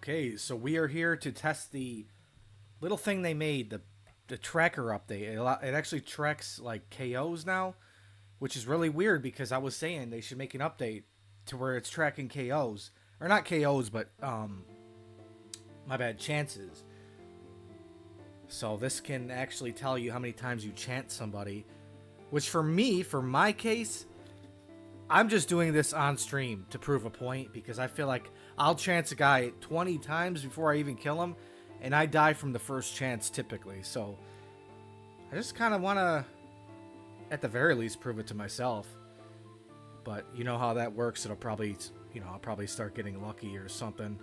Okay, so we are here to test the little thing they made, the tracker update. It actually tracks like KOs now, which is really weird because I was saying they should make an update to where it's tracking KOs. Or not KOs, but my bad, chances. So this can actually tell you how many times you chant somebody, which for me, for my case, I'm just doing this on stream to prove a point because I feel like I'll chance a guy 20 times before I even kill him, and I die from the first chance typically. So I just kind of want to, at the very least, prove it to myself. But you know how that works. It'll probably, I'll probably start getting lucky or something.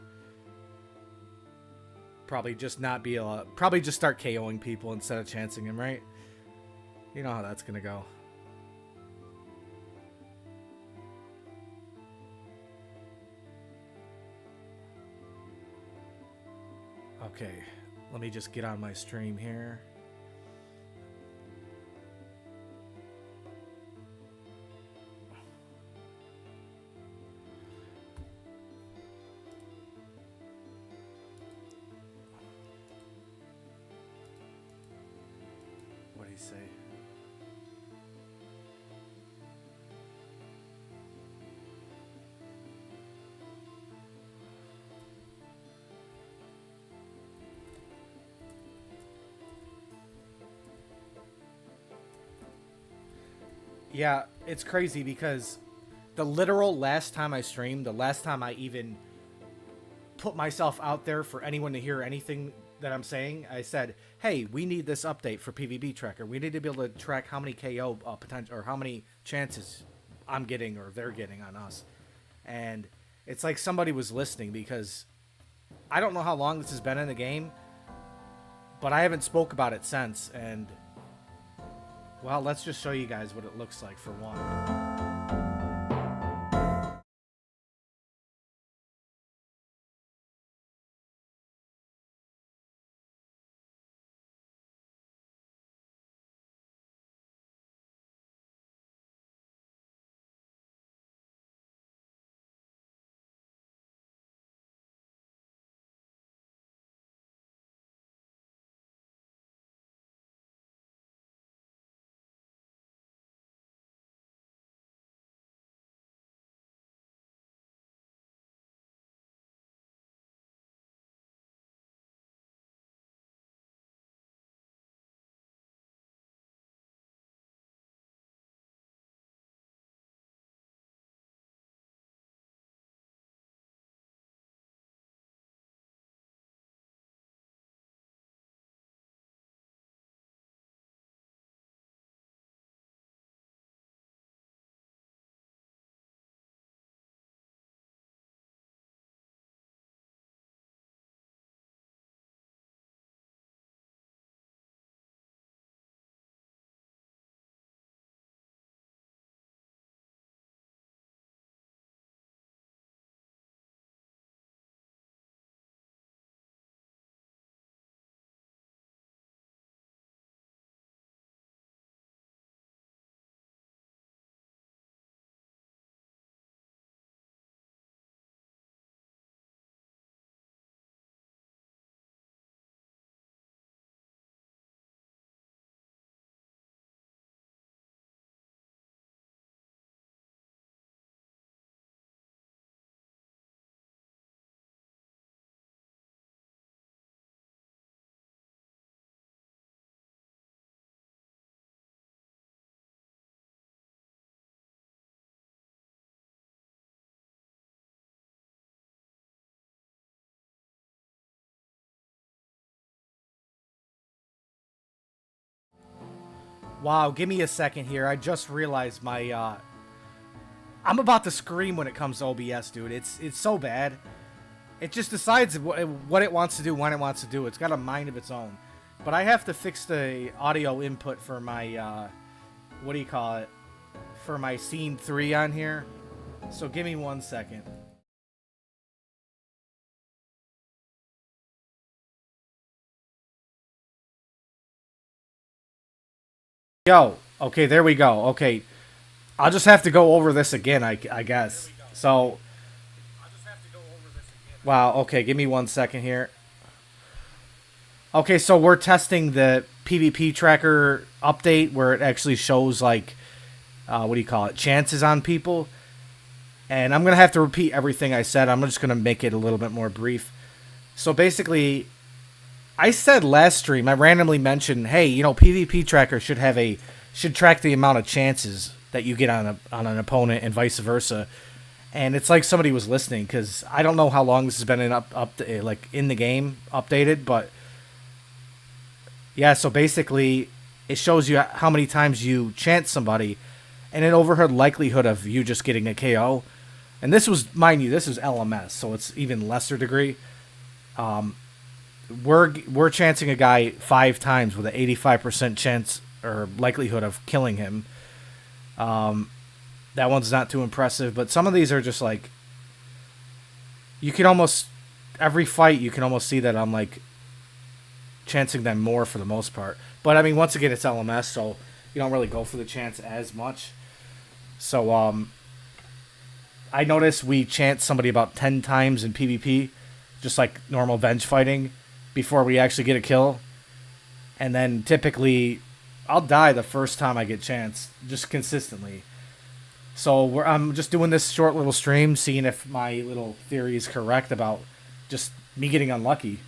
Probably just not be probably just start KOing people instead of chancing him, right? You know how that's gonna go. Okay, let me just get on my stream here. What do you say? Yeah, it's crazy because the literal last time I streamed, the last time I even put myself out there for anyone to hear anything that I'm saying, I said, hey, we need this update for PvP Tracker. We need to be able to track how many KO potential or how many chances I'm getting or they're getting on us. And it's like somebody was listening because I don't know how long this has been in the game, but I haven't spoke about it since. And well, let's just show you guys what it looks like for one. Wow, give me a second here. I just realized my I'm about to scream when it comes to OBS, dude. It's so bad. It just decides what it wants to do when it wants to do. It's got a mind of its own. But I have to fix the audio input for my what do you call it? For my scene 3 on here. So give me 1 second. Yo, okay, there we go. Okay, I'll just have to go over this again, I guess. So Wow, okay, give me 1 second here. Okay, so we're testing the PvP tracker update where it actually shows, like, what do you call it, chances on people. And I'm going to have to repeat everything I said. I'm just going to make it a little bit more brief. So basically, I said last stream, I randomly mentioned, hey, you know, PvP tracker should track the amount of chances that you get on an opponent and vice versa. And it's like somebody was listening, because I don't know how long this has been like in the game updated, but yeah. So basically, it shows you how many times you chance somebody, and an overheard likelihood of you just getting a KO. And this was, mind you, this is LMS, so it's even lesser degree. We're chancing a guy 5 times with an 85% chance or likelihood of killing him. That one's not too impressive, but some of these are just like, you can almost, every fight you can almost see that I'm like chancing them more for the most part. But I mean, once again, it's LMS, so you don't really go for the chance as much. So I noticed we chance somebody about 10 times in PvP, just like normal venge fighting, before we actually get a kill. And then typically, I'll die the first time I get chanced, just consistently. So I'm just doing this short little stream, seeing if my little theory is correct about just me getting unlucky.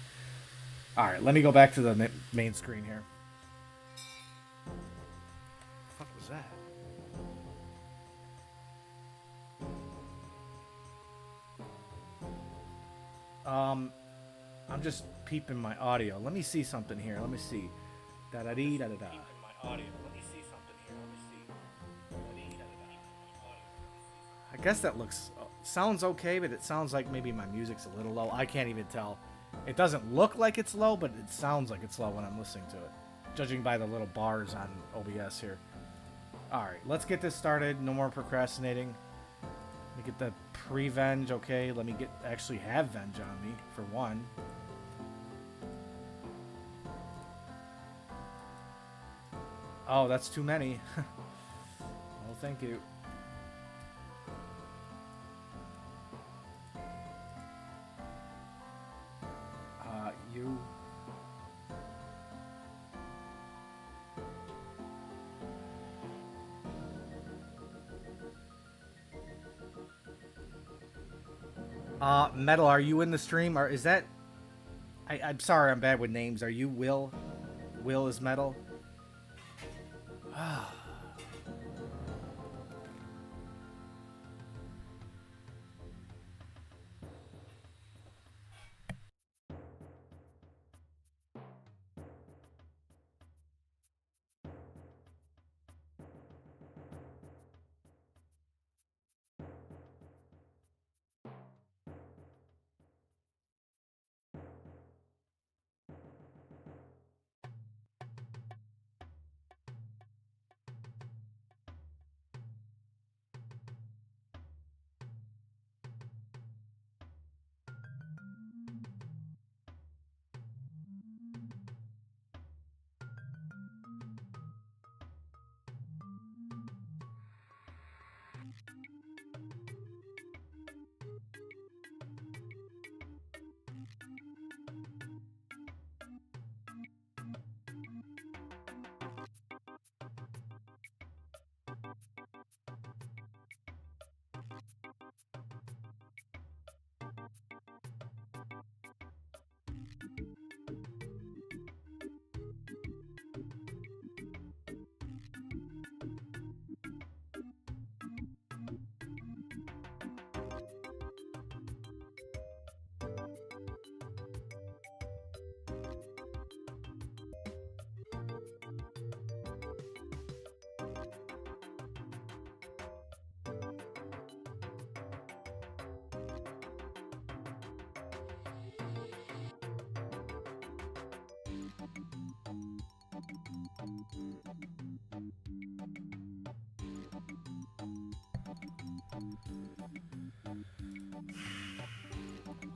All right, let me go back to the main screen here. What the fuck was that? I'm just peeping my audio. Let me see something here. Let me see. Da da dee da da da. I guess that sounds okay, but it sounds like maybe my music's a little low. I can't even tell. It doesn't look like it's low, but it sounds like it's low when I'm listening to it, judging by the little bars on OBS here. Alright, let's get this started. No more procrastinating. Let me get the pre-venge, okay? Let me actually have venge on me, for one. Oh, that's too many. Well, thank you. You... Metal, are you in the stream? Or is that... I'm sorry, I'm bad with names. Are you Will? Will is Metal?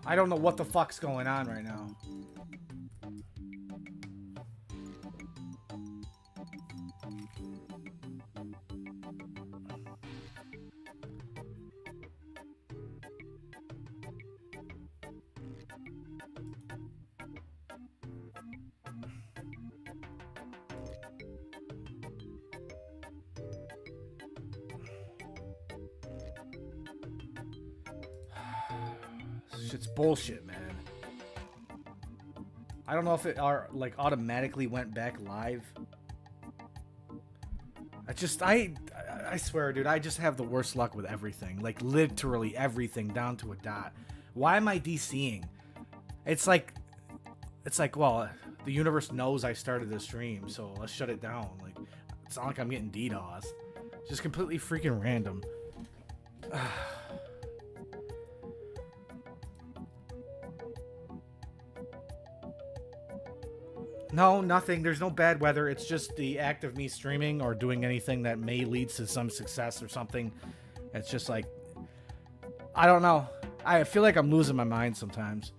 I don't know what the fuck's going on right now. Shit's bullshit, man. I don't know if it like automatically went back live. I swear, dude, I just have the worst luck with everything. Like, literally everything, down to a dot. Why am I DCing? It's like, well, the universe knows I started the stream, so let's shut it down. Like, it's not like I'm getting DDoS. Just completely freaking random. No, nothing. There's no bad weather. It's just the act of me streaming or doing anything that may lead to some success or something. It's just like, I don't know. I feel like I'm losing my mind sometimes.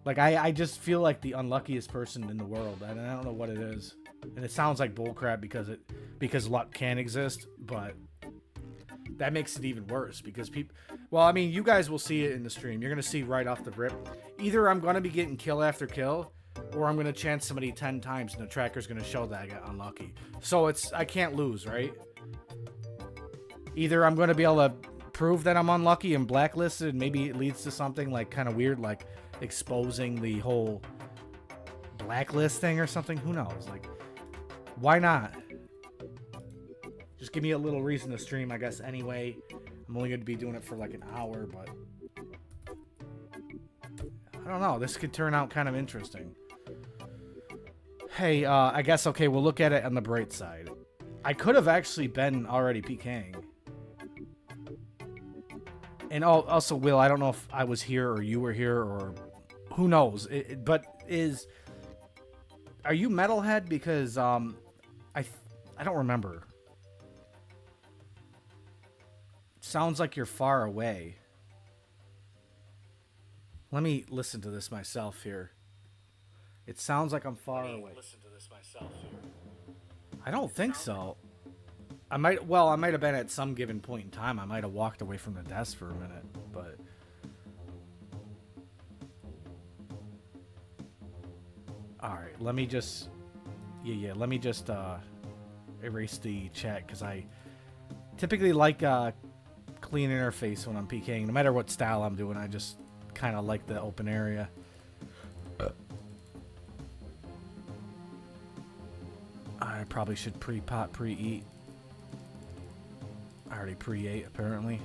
Like, I just feel like the unluckiest person in the world. And I don't know what it is. And it sounds like bullcrap because luck can exist, but that makes it even worse because people... Well, I mean, you guys will see it in the stream. You're going to see right off the rip. Either I'm going to be getting kill after kill, or I'm going to chance somebody 10 times and the tracker's going to show that I got unlucky. So I can't lose, right? Either I'm going to be able to prove that I'm unlucky and blacklisted, and maybe it leads to something like kind of weird, like exposing the whole blacklist thing or something. Who knows? Like, why not? Just give me a little reason to stream, I guess, anyway. I'm only going to be doing it for like an hour, but I don't know. This could turn out kind of interesting. Hey, I guess, okay, we'll look at it on the bright side. I could have actually been already PKing. And also, Will, I don't know if I was here or you were here or who knows. But are you Metalhead? Because I don't remember. Sounds like you're far away. Let me listen to this myself here. It sounds like I'm far away. Listen to this myself here. I don't think so. I might have been at some given point in time. I might have walked away from the desk for a minute, but all right, let me just let me just erase the chat because I typically like clean interface when I'm PKing. No matter what style I'm doing, I just kind of like the open area. I probably should pre-pot, pre-eat. I already pre-ate, apparently.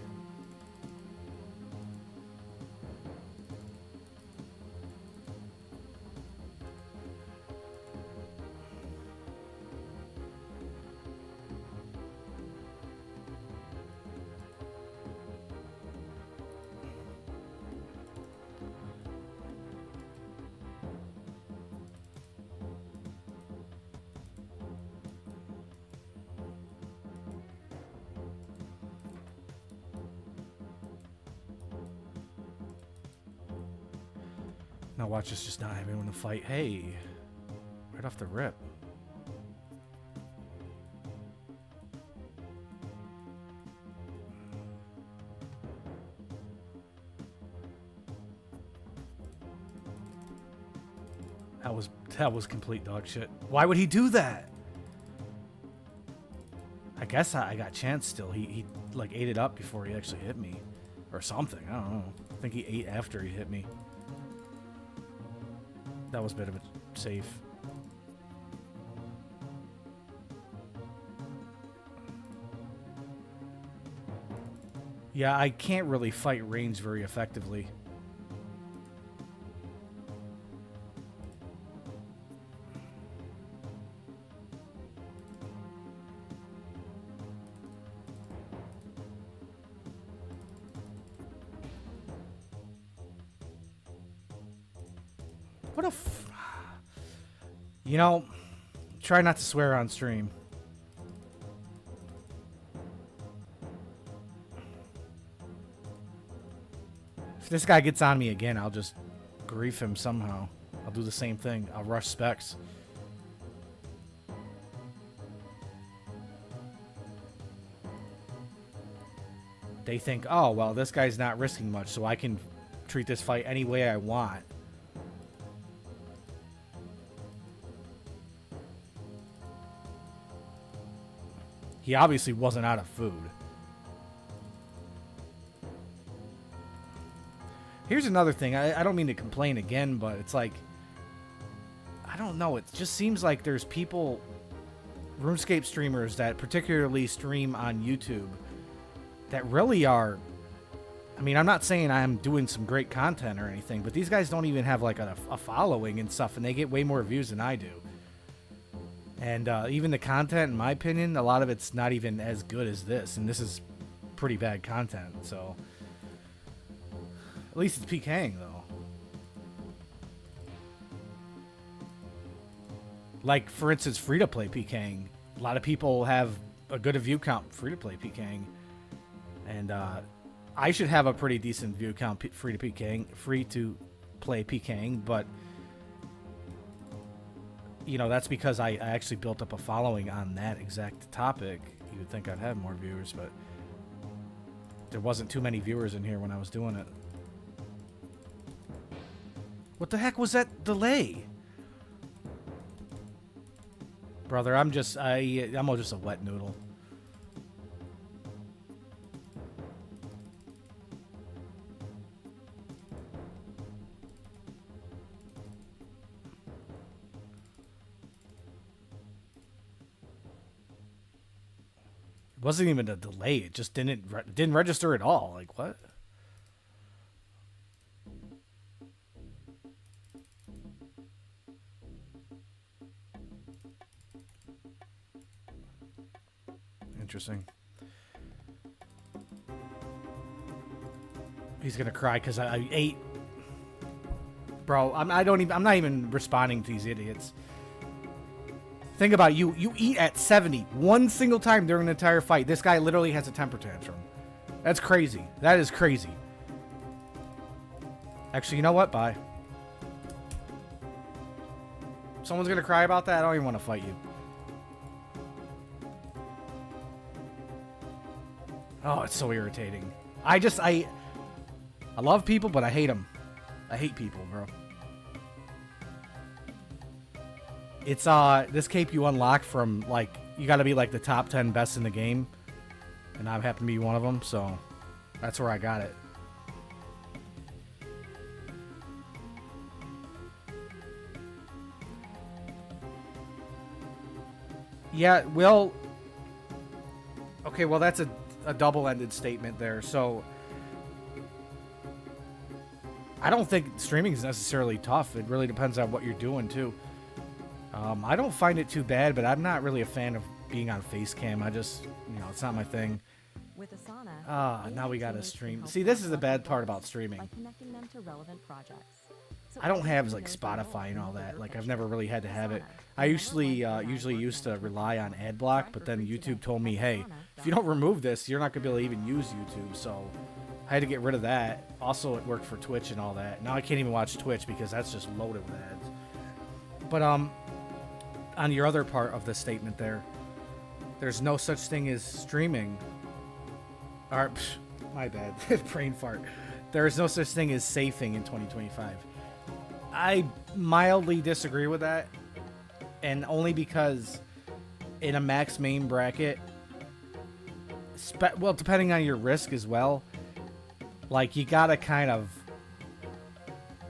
Now watch us just not have anyone to fight. Hey, right off the rip. That was complete dog shit. Why would he do that? I guess I got chance still. He like ate it up before he actually hit me. Or something. I don't know. I think he ate after he hit me. That was a bit of a save. Yeah, I can't really fight range very effectively. What a you know, try not to swear on stream. If this guy gets on me again, I'll just grief him somehow. I'll do the same thing. I'll rush specs. They think, oh, well, this guy's not risking much, so I can treat this fight any way I want. He obviously wasn't out of food. Here's another thing. I don't mean to complain again, but it's like, I don't know. It just seems like there's people, RuneScape streamers that particularly stream on YouTube that really are, I mean, I'm not saying I'm doing some great content or anything, but these guys don't even have like a following and stuff, and they get way more views than I do. And even the content, in my opinion, a lot of it's not even as good as this, and this is pretty bad content, so... At least it's PKing, though. Like, for instance, free-to-play PKing. A lot of people have a good view count free-to-play PKing. And I should have a pretty decent view count free-to-play PKing, but... You know, that's because I actually built up a following on that exact topic. You would think I'd have more viewers, but... There wasn't too many viewers in here when I was doing it. What the heck was that delay? Brother, I'm just a wet noodle. It wasn't even a delay. It just didn't register at all. Like, what? Interesting. He's gonna cry because I ate. Bro, I'm not even responding to these idiots. Think about you. You eat at 70 one single time during the entire fight. This guy literally has a temper tantrum. That's crazy. That is crazy. Actually, you know what? Bye. Someone's gonna cry about that? I don't even want to fight you. Oh, it's so irritating. I love people, but I hate them. I hate people, bro. It's, this cape you unlock from, like, you gotta be, like, the top 10 best in the game. And I happen to be one of them, so that's where I got it. Yeah, well... Okay, well, that's a double-ended statement there. So I don't think streaming is necessarily tough. It really depends on what you're doing too. I don't find it too bad, but I'm not really a fan of being on face cam. I just, you know, it's not my thing. With Asana, now we gotta stream. See, this is the bad part about streaming. I don't have like Spotify and all that. Like, I've never really had to have it. I usually used to rely on ad block, but then YouTube told me, hey, if you don't remove this, you're not gonna be able to even use YouTube. So I had to get rid of that. Also, it worked for Twitch and all that. Now I can't even watch Twitch because that's just loaded with ads. But on your other part of the statement there, there's no such thing as streaming. Or, my bad, brain fart. There is no such thing as safing in 2025. I mildly disagree with that, and only because in a max main bracket, well, depending on your risk as well, like, you gotta kind of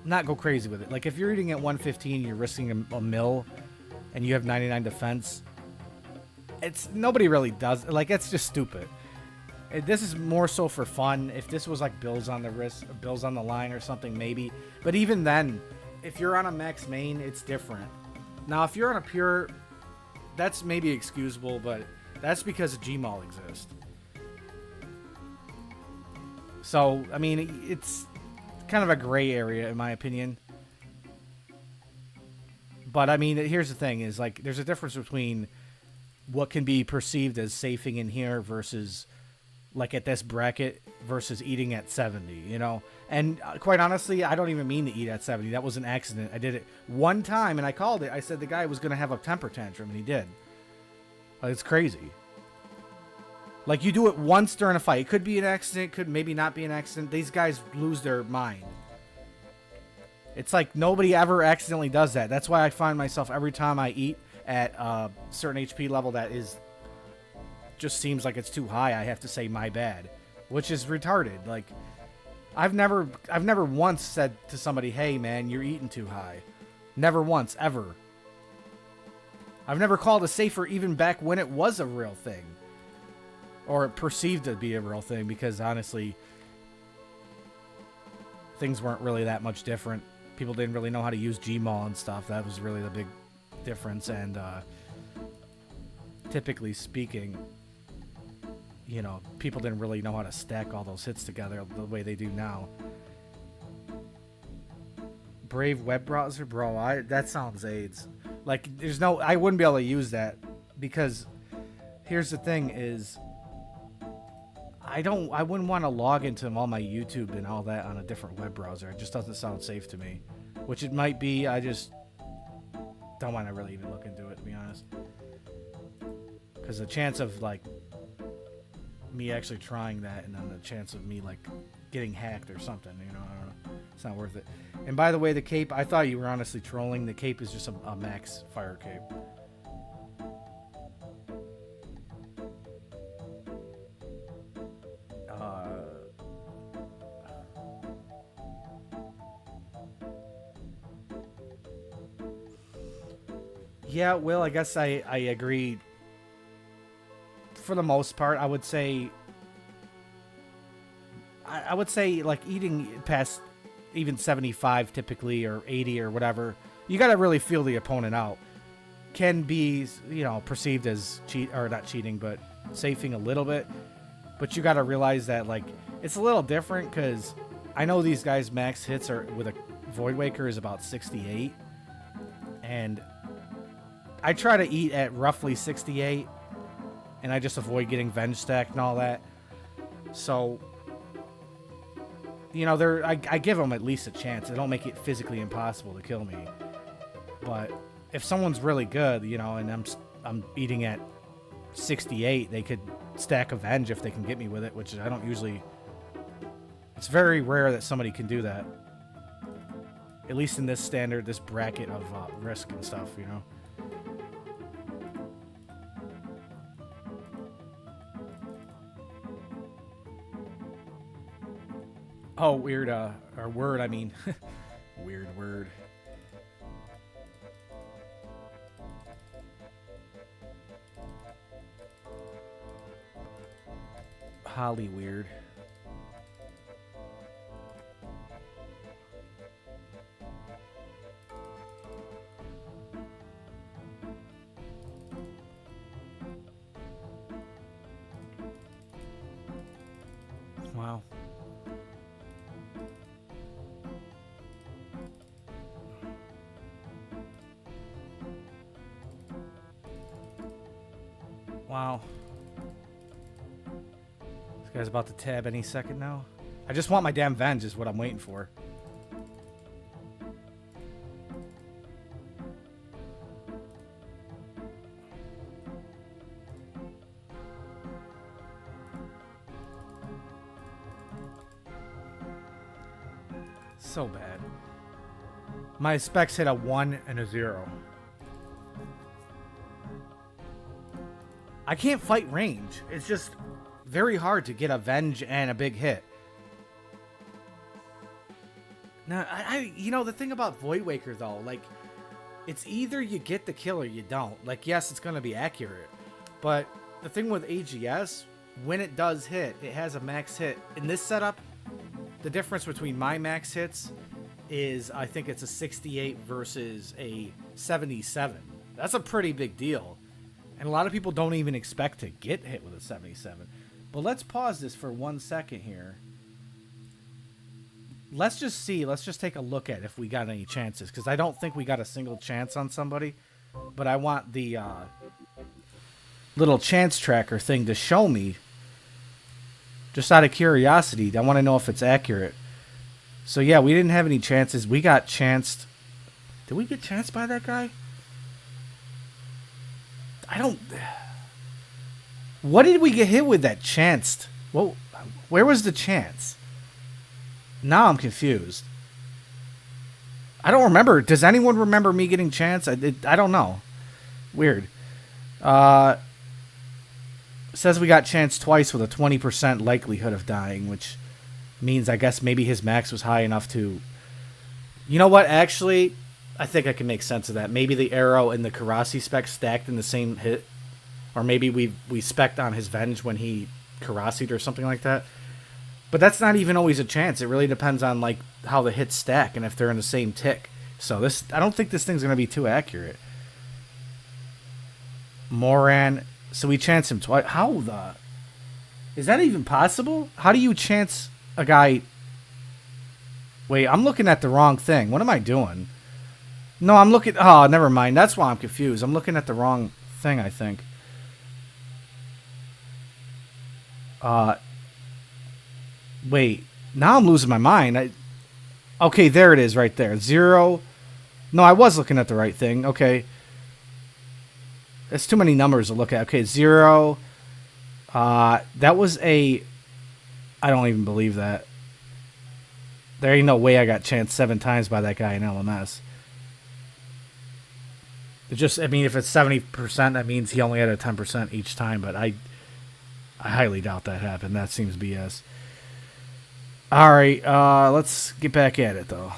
not go crazy with it. Like, if you're eating at 115, you're risking a mil, and you have 99 defense, it's nobody really does. Like, it's just stupid. This is more so for fun. If this was like bills on the wrist, or bills on the line or something, maybe. But even then, if you're on a max main, it's different. Now, if you're on a pure, that's maybe excusable, but that's because Gmaul exists. So, I mean, it's kind of a gray area, in my opinion. But, I mean, here's the thing, is, like, there's a difference between what can be perceived as safing in here versus, like, at this bracket versus eating at 70, you know? And quite honestly, I don't even mean to eat at 70. That was an accident. I did it one time, and I called it. I said the guy was going to have a temper tantrum, and he did. Like, it's crazy. Like, you do it once during a fight. It could be an accident, could maybe not be an accident. These guys lose their mind. It's like nobody ever accidentally does that. That's why I find myself every time I eat at a certain HP level that is just seems like it's too high, I have to say my bad, which is retarded. Like, I've never once said to somebody, "Hey, man, you're eating too high." Never once, ever. I've never called a safer even back when it was a real thing. Or perceived to be a real thing, because honestly, things weren't really that much different. People didn't really know how to use Gmail and stuff. That was really the big difference. And typically speaking, you know, people didn't really know how to stack all those hits together the way they do now. Brave web browser, bro. That sounds AIDS. Like, there's no, I wouldn't be able to use that, because here's the thing is, I wouldn't want to log into all my YouTube and all that on a different web browser. It just doesn't sound safe to me, which it might be. I just don't want to really even look into it, to be honest, because the chance of like me actually trying that, and then the chance of me like getting hacked or something, you know, I don't know. It's not worth it. And by the way, the cape, I thought you were honestly trolling. The cape is just a max fire cape. Yeah, Will, I guess I agree. For the most part, I would say like eating past even 75 typically, or 80 or whatever, you got to really feel the opponent out. Can be, you know, perceived as not cheating, but safing a little bit. But you got to realize that like it's a little different, because I know these guys' max hits are with a Void Waker is about 68, and I try to eat at roughly 68, and I just avoid getting Venge stacked and all that. So, you know, I give them at least a chance. They don't make it physically impossible to kill me. But if someone's really good, you know, and I'm eating at 68, they could stack a Venge if they can get me with it, which I don't usually. It's very rare that somebody can do that. At least in this bracket of risk and stuff, you know. Oh, weird, or word, I mean. Weird word. Holly weird. Wow. Wow. This guy's about to tab any second now. I just want my damn Venge is what I'm waiting for. So bad. My specs hit a 1 and a 0. I can't fight range. It's just very hard to get a Venge and a big hit. Now, you know, the thing about Void Waker, though, like, it's either you get the kill or you don't. Like, yes, it's going to be accurate. But the thing with AGS, when it does hit, it has a max hit. In this setup, the difference between my max hits is, I think it's a 68 versus a 77. That's a pretty big deal. And a lot of people don't even expect to get hit with a 77. But let's pause this for 1 second here. Let's just see. Let's just take a look at if we got any chances. Because I don't think we got a single chance on somebody. But I want the little chance tracker thing to show me. Just out of curiosity. I want to know if it's accurate. So yeah, we didn't have any chances. We got chanced. Did we get chanced by that guy? I don't... What did we get hit with that chanced? Whoa, where was the chance? Now I'm confused. I don't remember. Does anyone remember me getting chanced? I don't know. Weird. Says we got chanced twice with a 20% likelihood of dying, which Means I guess maybe his max was high enough to... You know what? Actually, I think I can make sense of that. Maybe the arrow and the Karasi spec stacked in the same hit. Or maybe we spec'd on his Venge when he Karasi'd or something like that. But that's not even always a chance. It really depends on like how the hits stack and if they're in the same tick. So this, I don't think this thing's going to be too accurate. Moran. So we chance him twice. How the... Is that even possible? How do you chance a guy... Wait, I'm looking at the wrong thing. What am I doing? No, I'm looking... Oh, never mind. That's why I'm confused. I'm looking at the wrong thing, I think. Wait. Now I'm losing my mind. Okay, there it is right there. 0... No, I was looking at the right thing. Okay. There's too many numbers to look at. Okay, 0... that was a... I don't even believe that. There ain't no way I got chanced 7 times by that guy in LMS. It just, I mean, if it's 70%, that means he only had a 10% each time, but I highly doubt that happened. That seems BS. Alright, let's get back at it, though.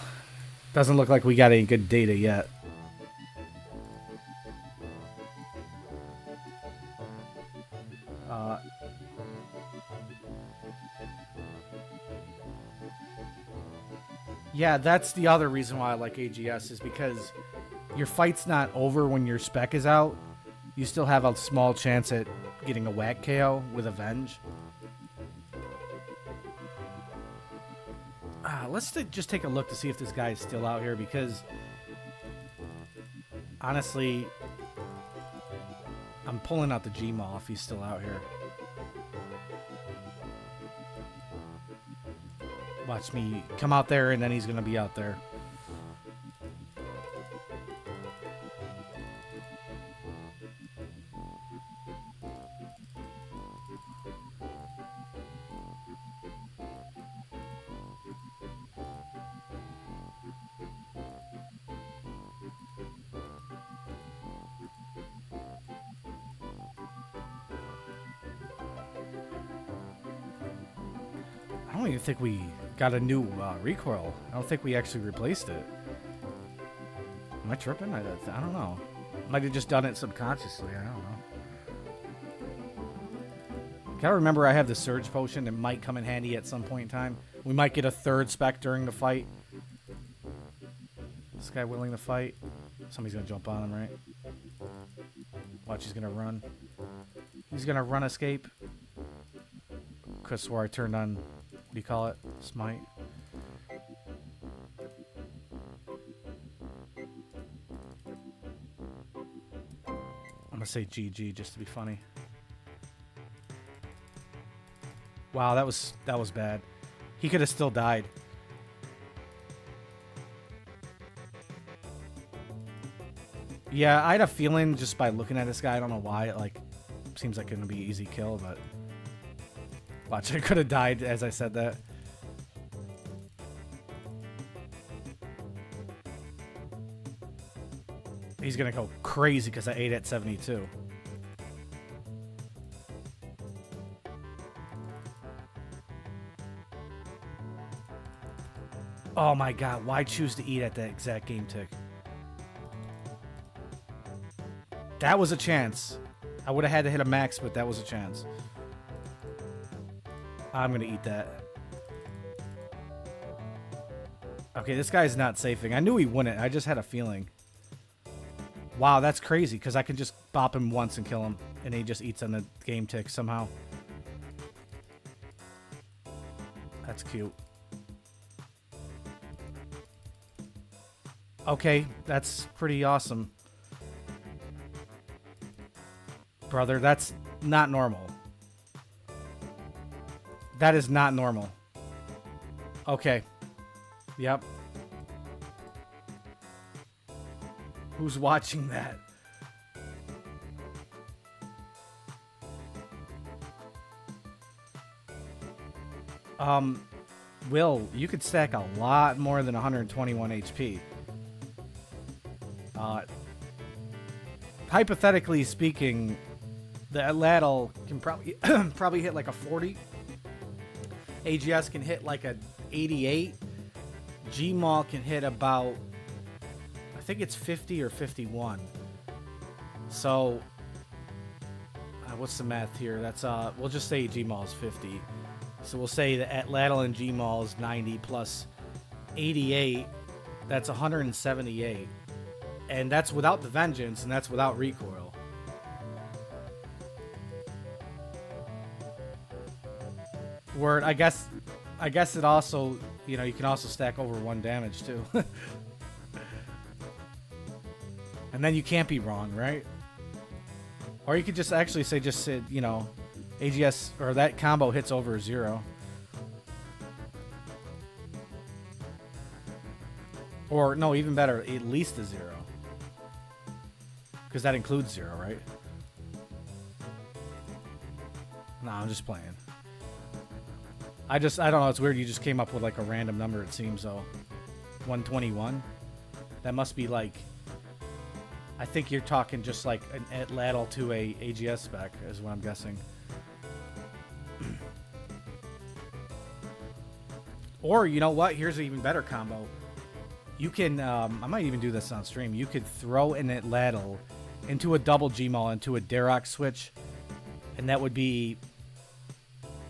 Doesn't look like we got any good data yet. Yeah, that's the other reason why I like AGS, is because your fight's not over when your spec is out. You still have a small chance at getting a whack KO with Avenge. Let's just take a look to see if this guy is still out here, because honestly, I'm pulling out the Gmaul if he's still out here. Watch me come out there, and then he's going to be out there. I don't even think we got a new recoil. I don't think we actually replaced it. Am I tripping? I don't know. Might have just done it subconsciously. I don't know. Gotta remember I have the Surge Potion. It might come in handy at some point in time. We might get a 3rd spec during the fight. This guy willing to fight? Somebody's gonna jump on him, right? Watch, he's gonna run. He's gonna run escape. Could swear I turned on... What do you call it? Smite. I'm gonna say GG just to be funny. Wow, that was bad. He could have still died. Yeah, I had a feeling just by looking at this guy. I don't know why. It seems like it's gonna be an easy kill, but. Watch, I could have died as I said that. He's going to go crazy because I ate at 72. Oh my god, why choose to eat at that exact game tick? That was a chance. I would have had to hit a max, but that was a chance. I'm going to eat that. Okay, this guy's not safing. I knew he wouldn't. I just had a feeling. Wow, that's crazy, because I can just bop him once and kill him, and he just eats on the game tick somehow. That's cute. Okay, that's pretty awesome. Brother, that's not normal. That is not normal. Okay. Yep. Who's watching that? Will, you could stack a lot more than 121 HP. Hypothetically speaking, the ladle can probably probably hit like a 40. AGS can hit like a 88. Gmaul can hit about, I think it's 50 or 51. So, what's the math here? That's we'll just say Gmaul is 50. So we'll say that at Laddle and Gmaul is 90 plus 88. That's 178. And that's without the Vengeance, and that's without recoil. Word, I guess it also, you know, you can also stack over 1 damage too. And then you can't be wrong, right? Or you could just actually say, you know, AGS, or that combo hits over 0. Or, no, even better, at least a 0. Because that includes 0, right? No, I'm just playing. I don't know, it's weird, you just came up with like a random number, it seems, though. 121? That must be like, I think you're talking just like an at Laddle to a AGS spec, is what I'm guessing. Or, you know what, here's an even better combo. You can, I might even do this on stream, you could throw an at Laddle into a double Gmaul, into a Darok switch, and that would be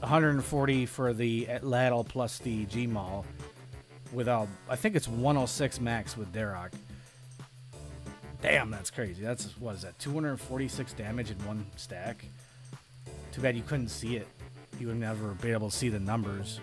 140 for the at Laddle plus the Gmaul, with I think it's 106 max with Darok. Damn, that's crazy. That's, what is that, 246 damage in 1 stack? Too bad you couldn't see it. You would never be able to see the numbers.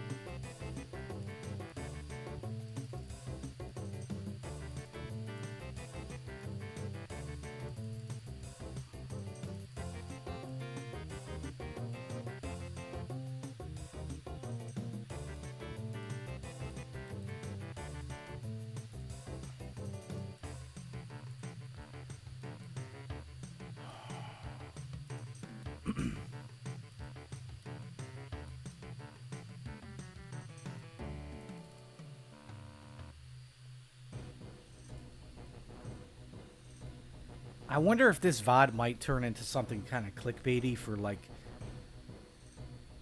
I wonder if this VOD might turn into something kind of clickbaity for, like,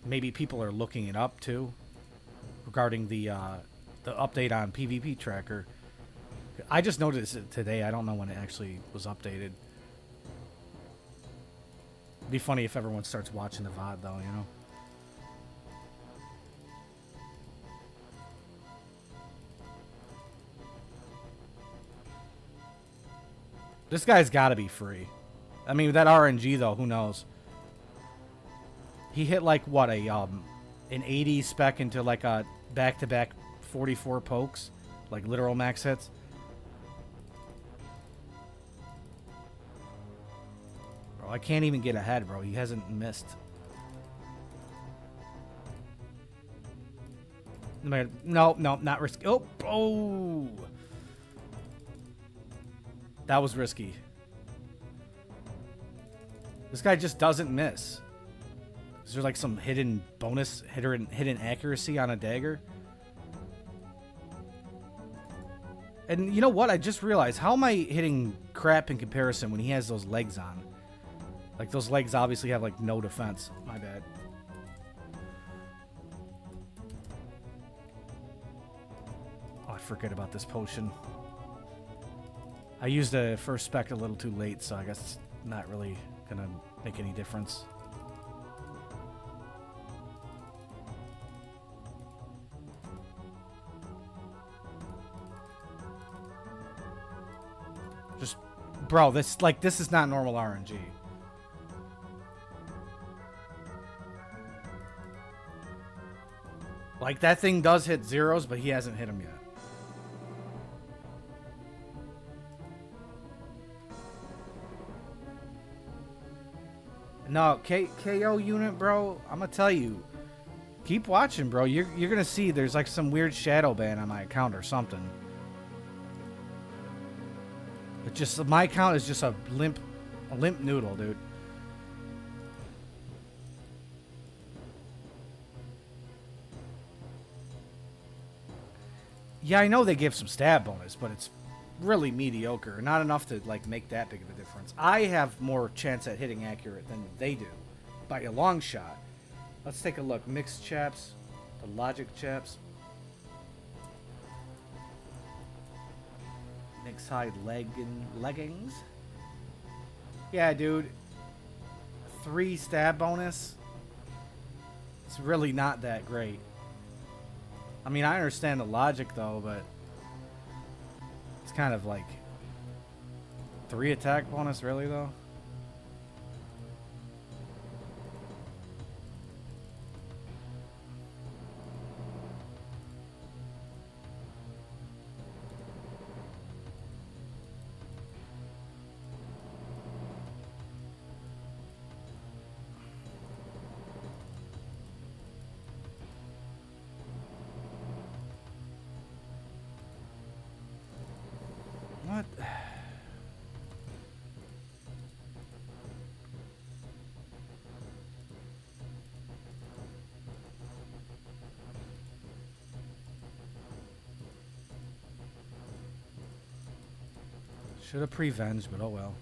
maybe people are looking it up too, regarding the update on PvP Tracker. I just noticed it today. I don't know when it actually was updated. It'd be funny if everyone starts watching the VOD, though, you know? This guy's got to be free. I mean, that RNG, though, who knows? He hit, like, what, an 80 spec into, like, a back-to-back 44 pokes. Like, literal max hits. Bro, I can't even get ahead, bro. He hasn't missed. No, not risky. Oh! That was risky. This guy just doesn't miss. Is there like some hidden bonus, hidden accuracy on a dagger? And you know what? I just realized, how am I hitting crap in comparison when he has those legs on? Like, those legs obviously have like no defense. My bad. Oh, I forget about this potion. I used the first spec a little too late, so I guess it's not really gonna make any difference. Just, bro, this is not normal RNG. Like, that thing does hit zeros, but he hasn't hit them yet. No, KO unit, bro, I'm gonna tell you. Keep watching, bro. You're gonna see there's like some weird shadow ban on my account or something. It just, my account is just a limp noodle, dude. Yeah, I know they give some stab bonus, but it's really mediocre. Not enough to like make that big of a difference. I have more chance at hitting accurate than they do, by a long shot. Let's take a look. Mixed chaps. The logic chips. Mix hide leggings. Yeah, dude. 3 stab bonus. It's really not that great. I mean, I understand the logic though, but it's kind of like 3 attack bonus, really though. What? Should have pre-venged, but oh well.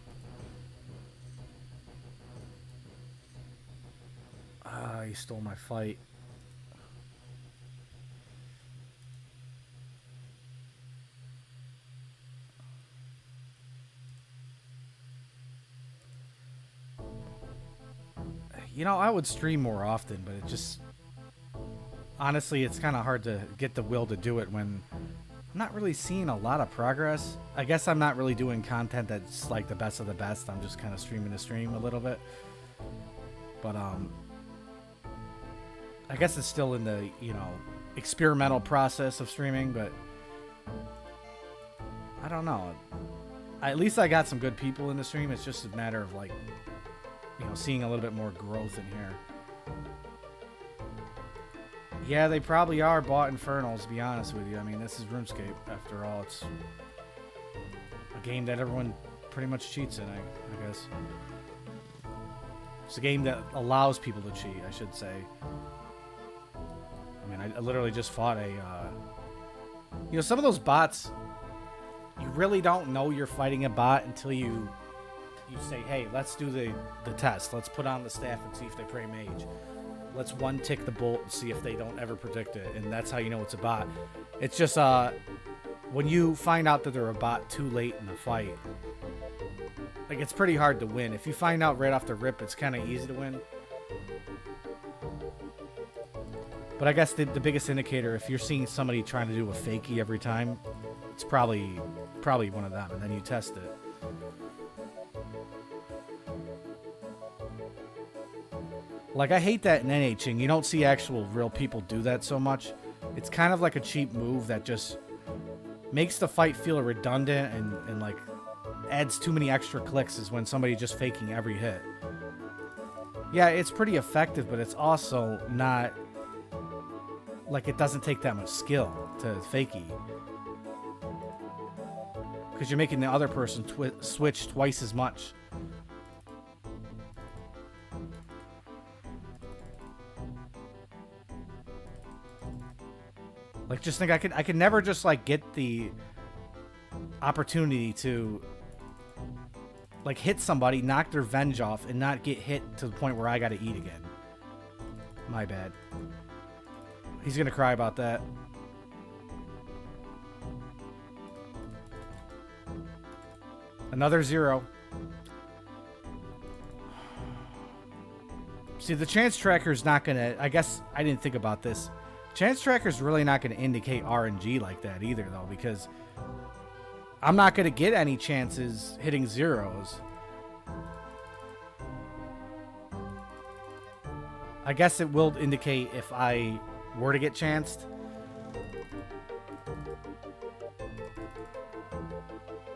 Ah, he stole my fight. You know, I would stream more often, but it just... Honestly, it's kind of hard to get the will to do it when I'm not really seeing a lot of progress. I guess I'm not really doing content that's like the best of the best. I'm just kind of streaming to stream a little bit. But, I guess it's still in the, you know, experimental process of streaming, but... I don't know. At least I got some good people in the stream. It's just a matter of, like... You know, seeing a little bit more growth in here. Yeah, they probably are bought Infernals, to be honest with you. I mean, this is RuneScape, after all. It's a game that everyone pretty much cheats in, I guess. It's a game that allows people to cheat, I should say. I mean, I literally just fought a... You know, some of those bots, you really don't know you're fighting a bot until you say, hey, let's do the test. Let's put on the staff and see if they pray mage. Let's one tick the bolt and see if they don't ever predict it. And that's how you know it's a bot. It's just when you find out that they're a bot too late in the fight, like, it's pretty hard to win. If you find out right off the rip, it's kind of easy to win. But I guess the biggest indicator, if you're seeing somebody trying to do a fakie every time, it's probably one of them, and then you test it. Like, I hate that in NHing. You don't see actual real people do that so much. It's kind of like a cheap move that just makes the fight feel redundant and like, adds too many extra clicks is when somebody's just faking every hit. Yeah, it's pretty effective, but it's also not... Like, it doesn't take that much skill to fakie. Because you're making the other person switch twice as much. Like, just think, I could never just, like, get the opportunity to, like, hit somebody, knock their venge off, and not get hit to the point where I gotta eat again. My bad. He's gonna cry about that. Another 0. See, the chance tracker is not gonna... I guess I didn't think about this. Chance tracker is really not going to indicate RNG like that either, though, because I'm not going to get any chances hitting 0s. I guess it will indicate if I were to get chanced.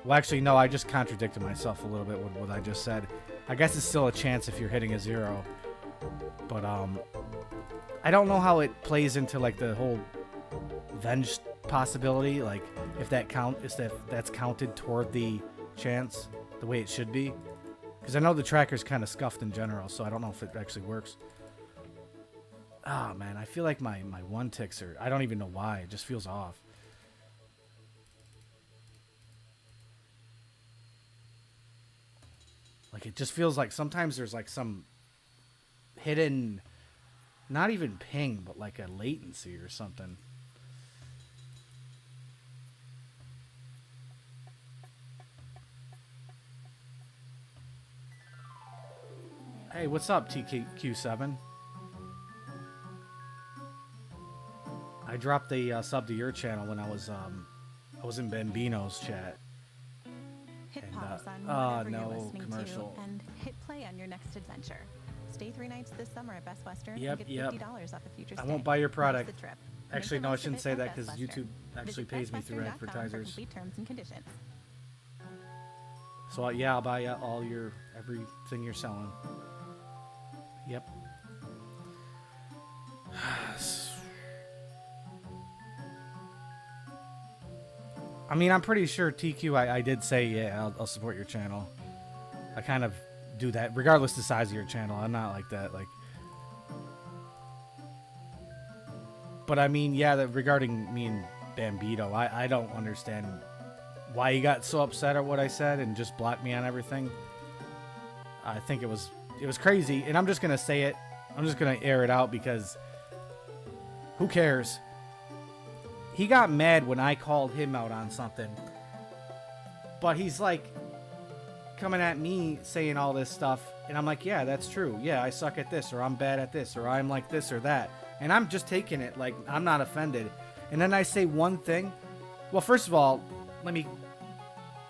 Well, actually, no, I just contradicted myself a little bit with what I just said. I guess it's still a chance if you're hitting a 0. But, I don't know how it plays into, like, the whole venge possibility. Like, if that that's counted toward the chance the way it should be. Because I know the tracker's kind of scuffed in general, so I don't know if it actually works. Oh, man, I feel like my one ticks are... I don't even know why. It just feels off. Like, it just feels like sometimes there's, like, some hidden Not even ping, but like a latency or something. Hey, what's up, TKQ7? I dropped a sub to your channel when I was in Bambino's chat. Hit And, pause on whatever no you're listening commercial. to and hit play on your next adventure. Stay 3 nights this summer at Best Western Yep, and get $50 off a future stay. I won't buy your product. That's the trip. Actually, Make no, the I most of shouldn't it say at that because Best YouTube Western. actually Visit pays me through bestwestern.com for advertisers. complete terms and conditions. So yeah, I'll buy all your everything you're selling. Yep. I mean, I'm pretty sure TQ. I did say yeah, I'll support your channel. I kind of do that regardless the size of your channel. I'm not like that. Like, but I mean, yeah. Regarding me and Bambito, I don't understand why he got so upset at what I said and just blocked me on everything. I think it was crazy, and I'm just gonna say it. I'm just gonna air it out because who cares? He got mad when I called him out on something, but he's like coming at me saying all this stuff, and I'm like, yeah, that's true. Yeah, I suck at this, or I'm bad at this, or I'm like this or that, and I'm just taking it like I'm not offended. And then I say one thing. Well, first of all, let me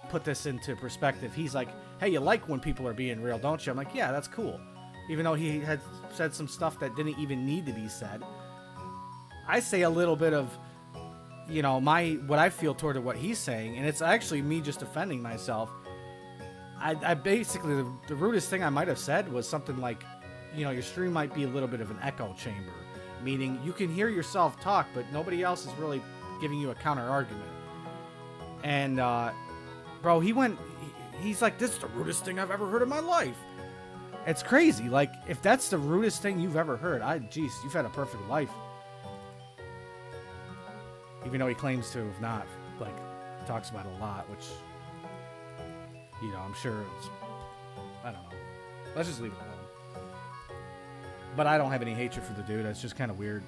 put this into perspective. He's like, hey, you like when people are being real, don't you? I'm like, yeah, that's cool. Even though he had said some stuff that didn't even need to be said. I say a little bit of, you know, what I feel toward what he's saying, and it's actually me just defending myself. I basically, the rudest thing I might have said was something like, you know, your stream might be a little bit of an echo chamber, meaning you can hear yourself talk, but nobody else is really giving you a counter argument. And, bro, he's like, this is the rudest thing I've ever heard in my life. It's crazy. Like, if that's the rudest thing you've ever heard, geez, you've had a perfect life. Even though he claims to have not, like, talks about it a lot, which, you know, I'm sure it's, I don't know. Let's just leave it alone. But I don't have any hatred for the dude. It's just kind of weird.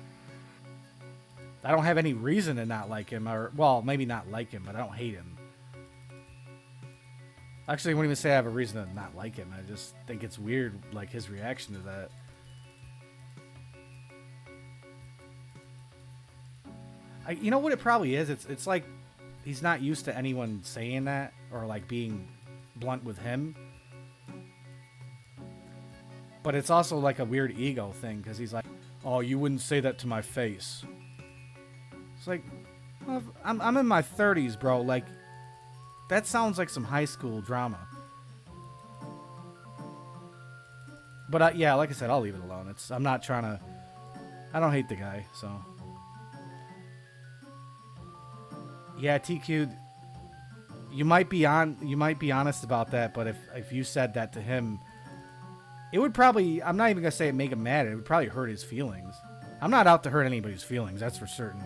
I don't have any reason to not like him, or, well, maybe not like him, but I don't hate him. Actually, I wouldn't even say I have a reason to not like him. I just think it's weird, like, his reaction to that. You know what it probably is? It's like he's not used to anyone saying that or like being blunt with him. But it's also like a weird ego thing because he's like, oh, you wouldn't say that to my face. It's like, well, I'm in my 30s, bro. Like, that sounds like some high school drama. But yeah, like I said, I'll leave it alone. I'm not trying to. I don't hate the guy, so. Yeah, TQ, you might be honest about that, but if you said that to him, it would probably, I'm not even gonna say it make him mad, it would probably hurt his feelings. I'm not out to hurt anybody's feelings, that's for certain.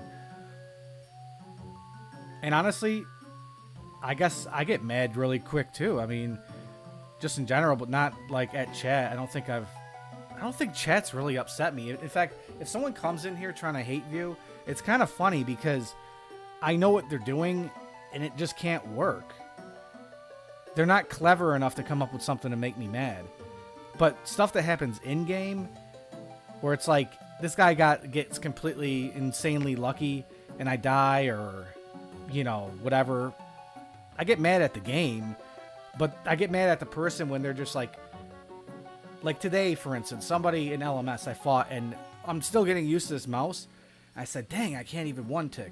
And honestly, I guess I get mad really quick too. I mean, just in general, but not like at chat. I don't think chat's really upset me. In fact, if someone comes in here trying to hate view, it's kind of funny because I know what they're doing, and it just can't work. They're not clever enough to come up with something to make me mad. But stuff that happens in-game, where it's like, this guy gets completely insanely lucky, and I die, or, you know, whatever. I get mad at the game, but I get mad at the person when they're just like today, for instance, somebody in LMS I fought, and I'm still getting used to this mouse. I said, dang, I can't even one-tick.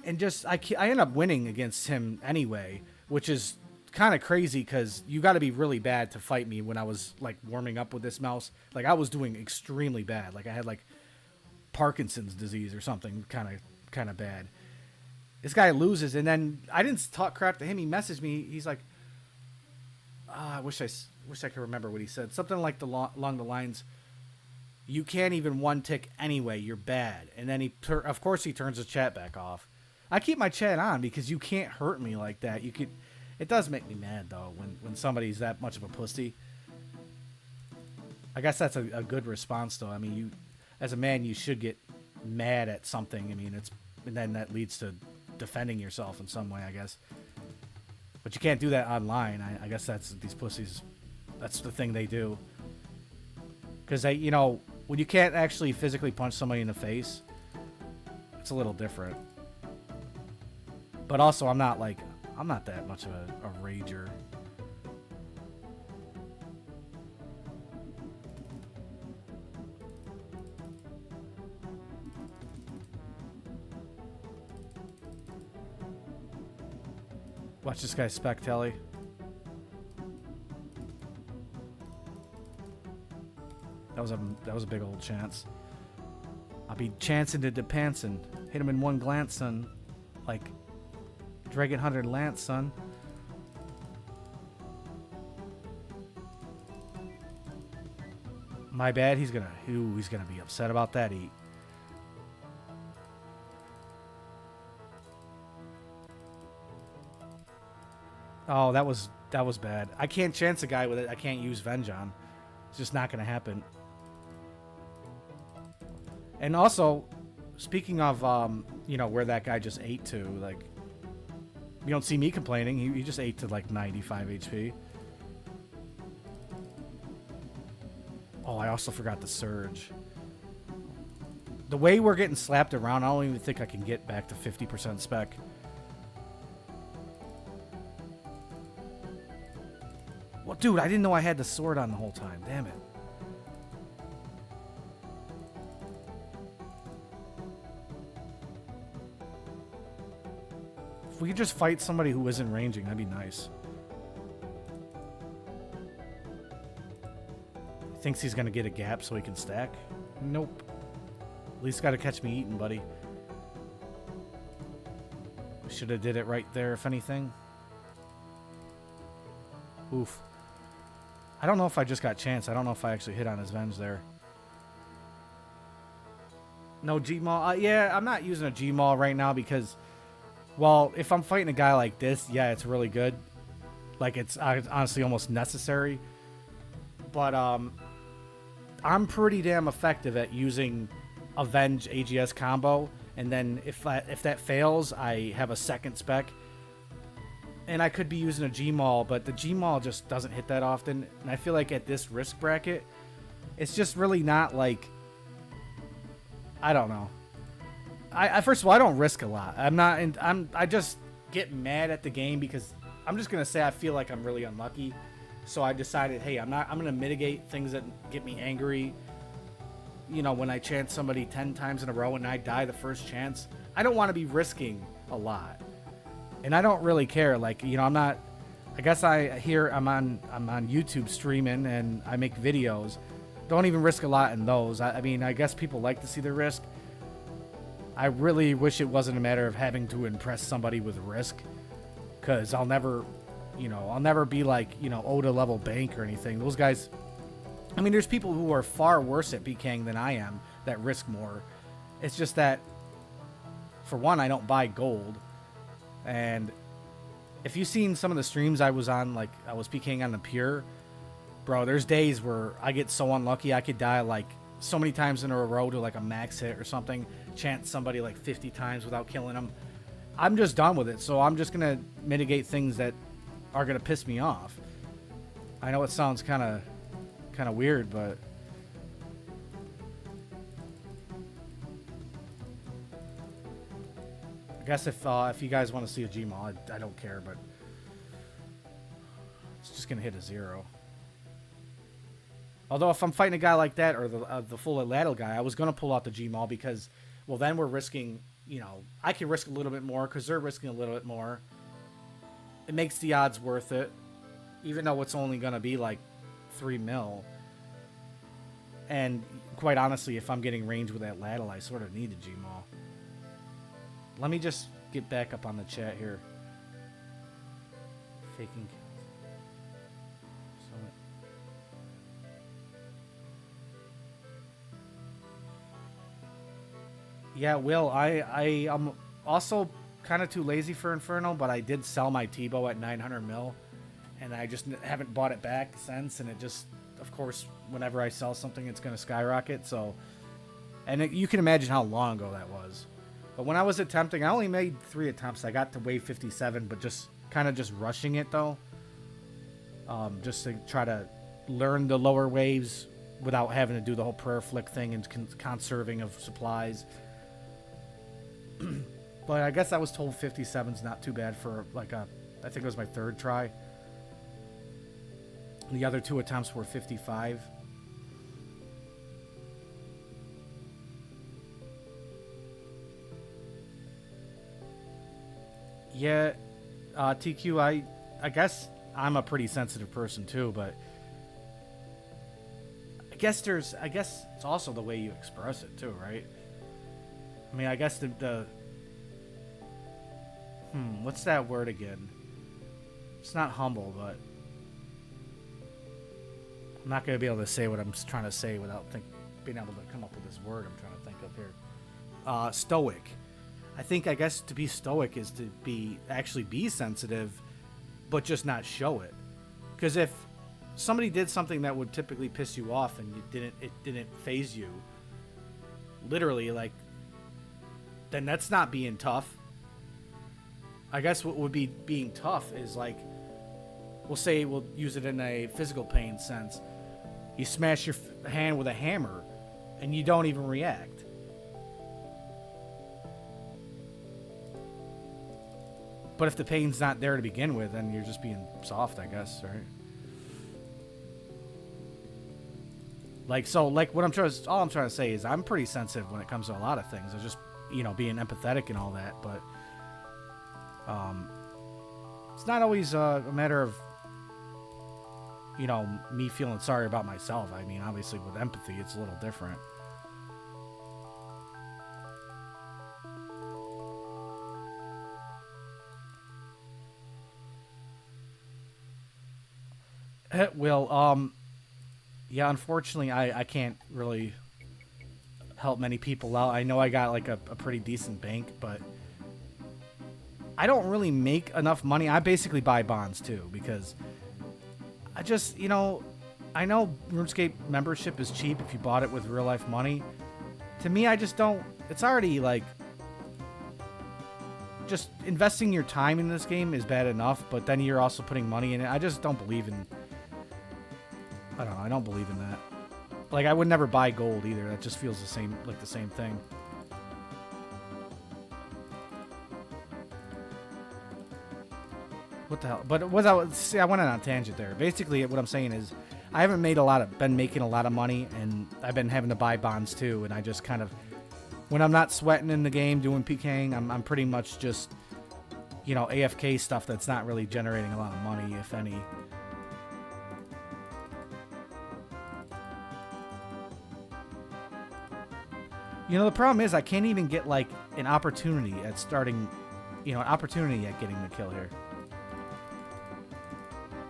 And just, I end up winning against him anyway, which is kind of crazy because you got to be really bad to fight me when I was, like, warming up with this mouse. Like, I was doing extremely bad. Like, I had, like, Parkinson's disease or something kind of bad. This guy loses, and then I didn't talk crap to him. He messaged me. He's like, I wish I could remember what he said. Something like along the lines, you can't even one-tick anyway. You're bad. And then of course he turns his chat back off. I keep my chat on because you can't hurt me like that. It does make me mad though when somebody's that much of a pussy. I guess that's a good response though. I mean, as a man, you should get mad at something. I mean, and then that leads to defending yourself in some way, I guess. But you can't do that online. I guess that's these pussies. That's the thing they do. Because when you can't actually physically punch somebody in the face, it's a little different. But also, I'm not that much of a rager. Watch this guy spec telly. That was a big old chance. I'll be chancing to depancing. Hit him in one glance, son. Like Dragon Hunter Lance, son. My bad. He's gonna be upset about that. Oh, that was bad. I can't chance a guy with it. I can't use Venge on. It's just not gonna happen. And also, speaking of where that guy just ate to, like, you don't see me complaining. He just ate to like 95 HP. Oh, I also forgot the surge. The way we're getting slapped around, I don't even think I can get back to 50% spec. Well, dude, I didn't know I had the sword on the whole time. Damn it. If we could just fight somebody who isn't ranging, that'd be nice. Thinks he's gonna get a gap so he can stack? Nope. At least gotta catch me eating, buddy. Should have did it right there, if anything. Oof. I don't know if I just got chance. I don't know if I actually hit on his Venge there. No G-Maul? Yeah, I'm not using a G-Maul right now because, well, if I'm fighting a guy like this, yeah, it's really good. Like, it's honestly almost necessary. But, I'm pretty damn effective at using a Venge AGS combo. And then if that fails, I have a second spec. And I could be using a G-Maul, but the G-Maul just doesn't hit that often. And I feel like at this risk bracket, it's just really not like... I don't know. I first of all, I don't risk a lot. I just get mad at the game because I'm just going to say I feel like I'm really unlucky. So I decided, hey, I'm going to mitigate things that get me angry. You know, when I chance somebody 10 times in a row and I die the first chance, I don't want to be risking a lot. And I don't really care. Like, you know, I'm not, I guess I'm on YouTube streaming and I make videos. Don't even risk a lot in those. I mean, I guess people like to see the risk. I really wish it wasn't a matter of having to impress somebody with risk. Because I'll never be like, Oda level bank or anything. Those guys, I mean, there's people who are far worse at PKing than I am that risk more. It's just that, for one, I don't buy gold. And if you've seen some of the streams I was on, like I was PKing on the pure, bro, there's days where I get so unlucky I could die like so many times in a row to like a max hit or something, chance somebody like 50 times without killing them. I'm just done with it, so I'm just going to mitigate things that are going to piss me off. I know it sounds kind of weird, but I guess if you guys want to see a Gmaul, I don't care, but it's just gonna hit a 0. Although if I'm fighting a guy like that or the full lateral guy, I was gonna pull out the Gmaul because, well, then we're risking. I can risk a little bit more because they're risking a little bit more. It makes the odds worth it, even though it's only gonna be like 3 mil. And quite honestly, if I'm getting range with that lateral, I sort of need the Gmaul. Let me just get back up on the chat here. Faking. Yeah, Will, I'm also kind of too lazy for Inferno, but I did sell my T-Bow at 900 mil, and I just haven't bought it back since, and it just, of course, whenever I sell something, it's going to skyrocket, so And you can imagine how long ago that was. But when I was attempting, I only made 3 attempts. I got to wave 57, but just kind of just rushing it though. Just to try to learn the lower waves without having to do the whole prayer flick thing and conserving of supplies. But I guess I was told 57's not too bad for like I think it was my 3rd try. The other 2 attempts were 55. Yeah, TQ, I guess I'm a pretty sensitive person too, but I guess it's also the way you express it too, right? I mean, I guess what's that word again? It's not humble, but I'm not going to be able to say what I'm trying to say without being able to come up with this word I'm trying to think of here. Stoic. I guess to be stoic is to actually be sensitive, but just not show it. Because if somebody did something that would typically piss you off and it didn't faze you, literally, like, then that's not being tough. I guess what would be being tough is like, we'll use it in a physical pain sense. You smash your hand with a hammer and you don't even react. But if the pain's not there to begin with, then you're just being soft, I guess, right? All I'm trying to say is I'm pretty sensitive when it comes to a lot of things. I just, being empathetic and all that, but it's not always a matter of, me feeling sorry about myself. I mean, obviously with empathy, it's a little different. Well, yeah, unfortunately, I can't really help many people out. I know I got like a pretty decent bank, but I don't really make enough money. I basically buy bonds too, because I just, I know RuneScape membership is cheap if you bought it with real life money. To me, I just don't, it's already like, just investing your time in this game is bad enough, but then you're also putting money in it. I just don't believe in, I don't know, I don't believe in that. Like, I would never buy gold either. That just feels the same thing. What the hell? But I went on a tangent there. Basically, what I'm saying is, I haven't been making a lot of money, and I've been having to buy bonds too. And I just kind of, when I'm not sweating in the game doing PKing, I'm pretty much just, AFK stuff that's not really generating a lot of money, if any. The problem is I can't even get like an opportunity at starting, an opportunity at getting the kill here.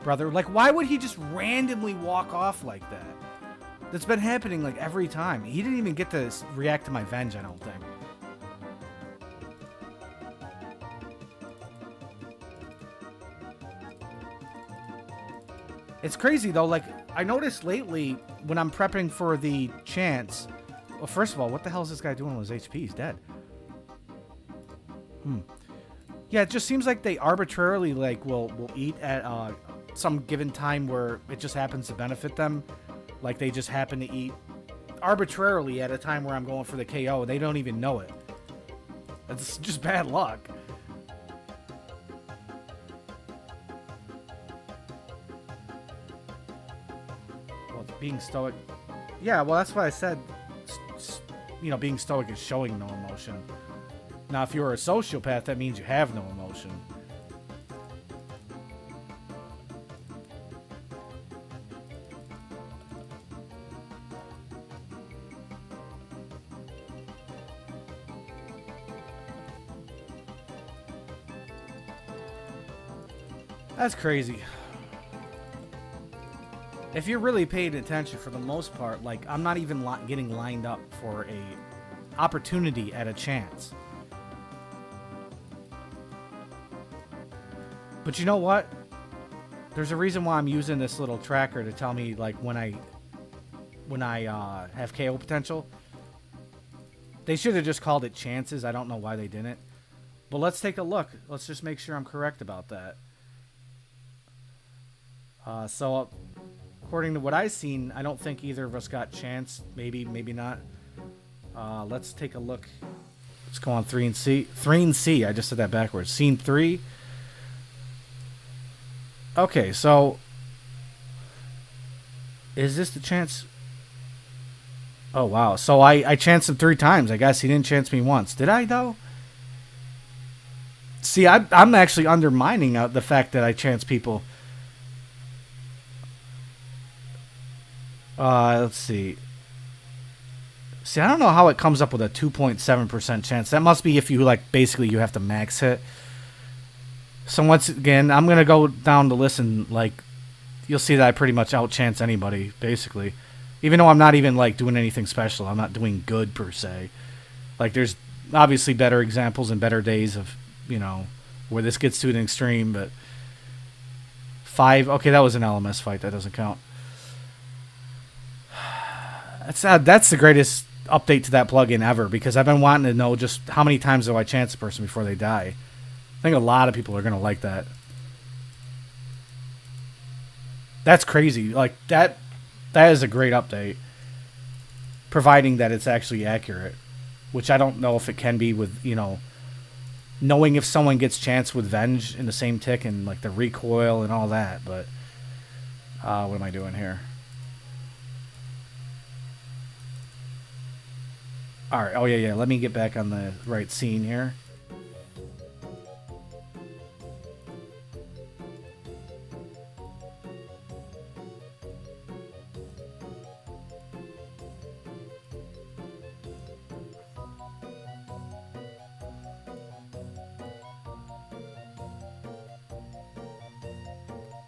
Brother, like, why would he just randomly walk off like that? That's been happening like every time. He didn't even get to react to my venge, I don't think. It's crazy though, like, I noticed lately when I'm prepping for the chance. Well, first of all, what the hell is this guy doing with his HP? He's dead. Yeah, it just seems like they arbitrarily, like, will eat at some given time where it just happens to benefit them. Like, they just happen to eat arbitrarily at a time where I'm going for the KO, and they don't even know it. It's just bad luck. Well, being stoic... Yeah, well, that's what I said. Being stoic is showing no emotion. Now, if you're a sociopath, that means you have no emotion. That's crazy. If you're really paying attention, for the most part, like, I'm not even getting lined up for a opportunity at a chance. But you know what? There's a reason why I'm using this little tracker to tell me, like, when I have KO potential. They should have just called it chances. I don't know why they didn't. But let's take a look. Let's just make sure I'm correct about that. So, according to what I've seen, I don't think either of us got chance. Maybe, maybe not. Let's take a look. Let's go on 3 and C. 3 and C. I just said that backwards. Scene 3. Okay, so is this the chance? Oh, wow. So I chanced him 3 times. I guess he didn't chance me once. Did I, though? See, I'm actually undermining the fact that I chance people. Let's see. See, I don't know how it comes up with a 2.7% chance. That must be if you, like, basically you have to max hit. So once again, I'm going to go down the list and, like, you'll see that I pretty much outchance anybody, basically. Even though I'm not even, like, doing anything special. I'm not doing good, per se. Like, there's obviously better examples and better days of, you know, where this gets to an extreme, but 5, okay, that was an LMS fight. That doesn't count. That's the greatest update to that plugin ever, because I've been wanting to know just how many times do I chance a person before they die. I think a lot of people are going to like that. That's crazy. Like, that is a great update, providing that it's actually accurate, which I don't know if it can be with, you know, knowing if someone gets chance with Venge in the same tick and, like, the recoil and all that, but what am I doing here? Alright, oh yeah, let me get back on the right scene here.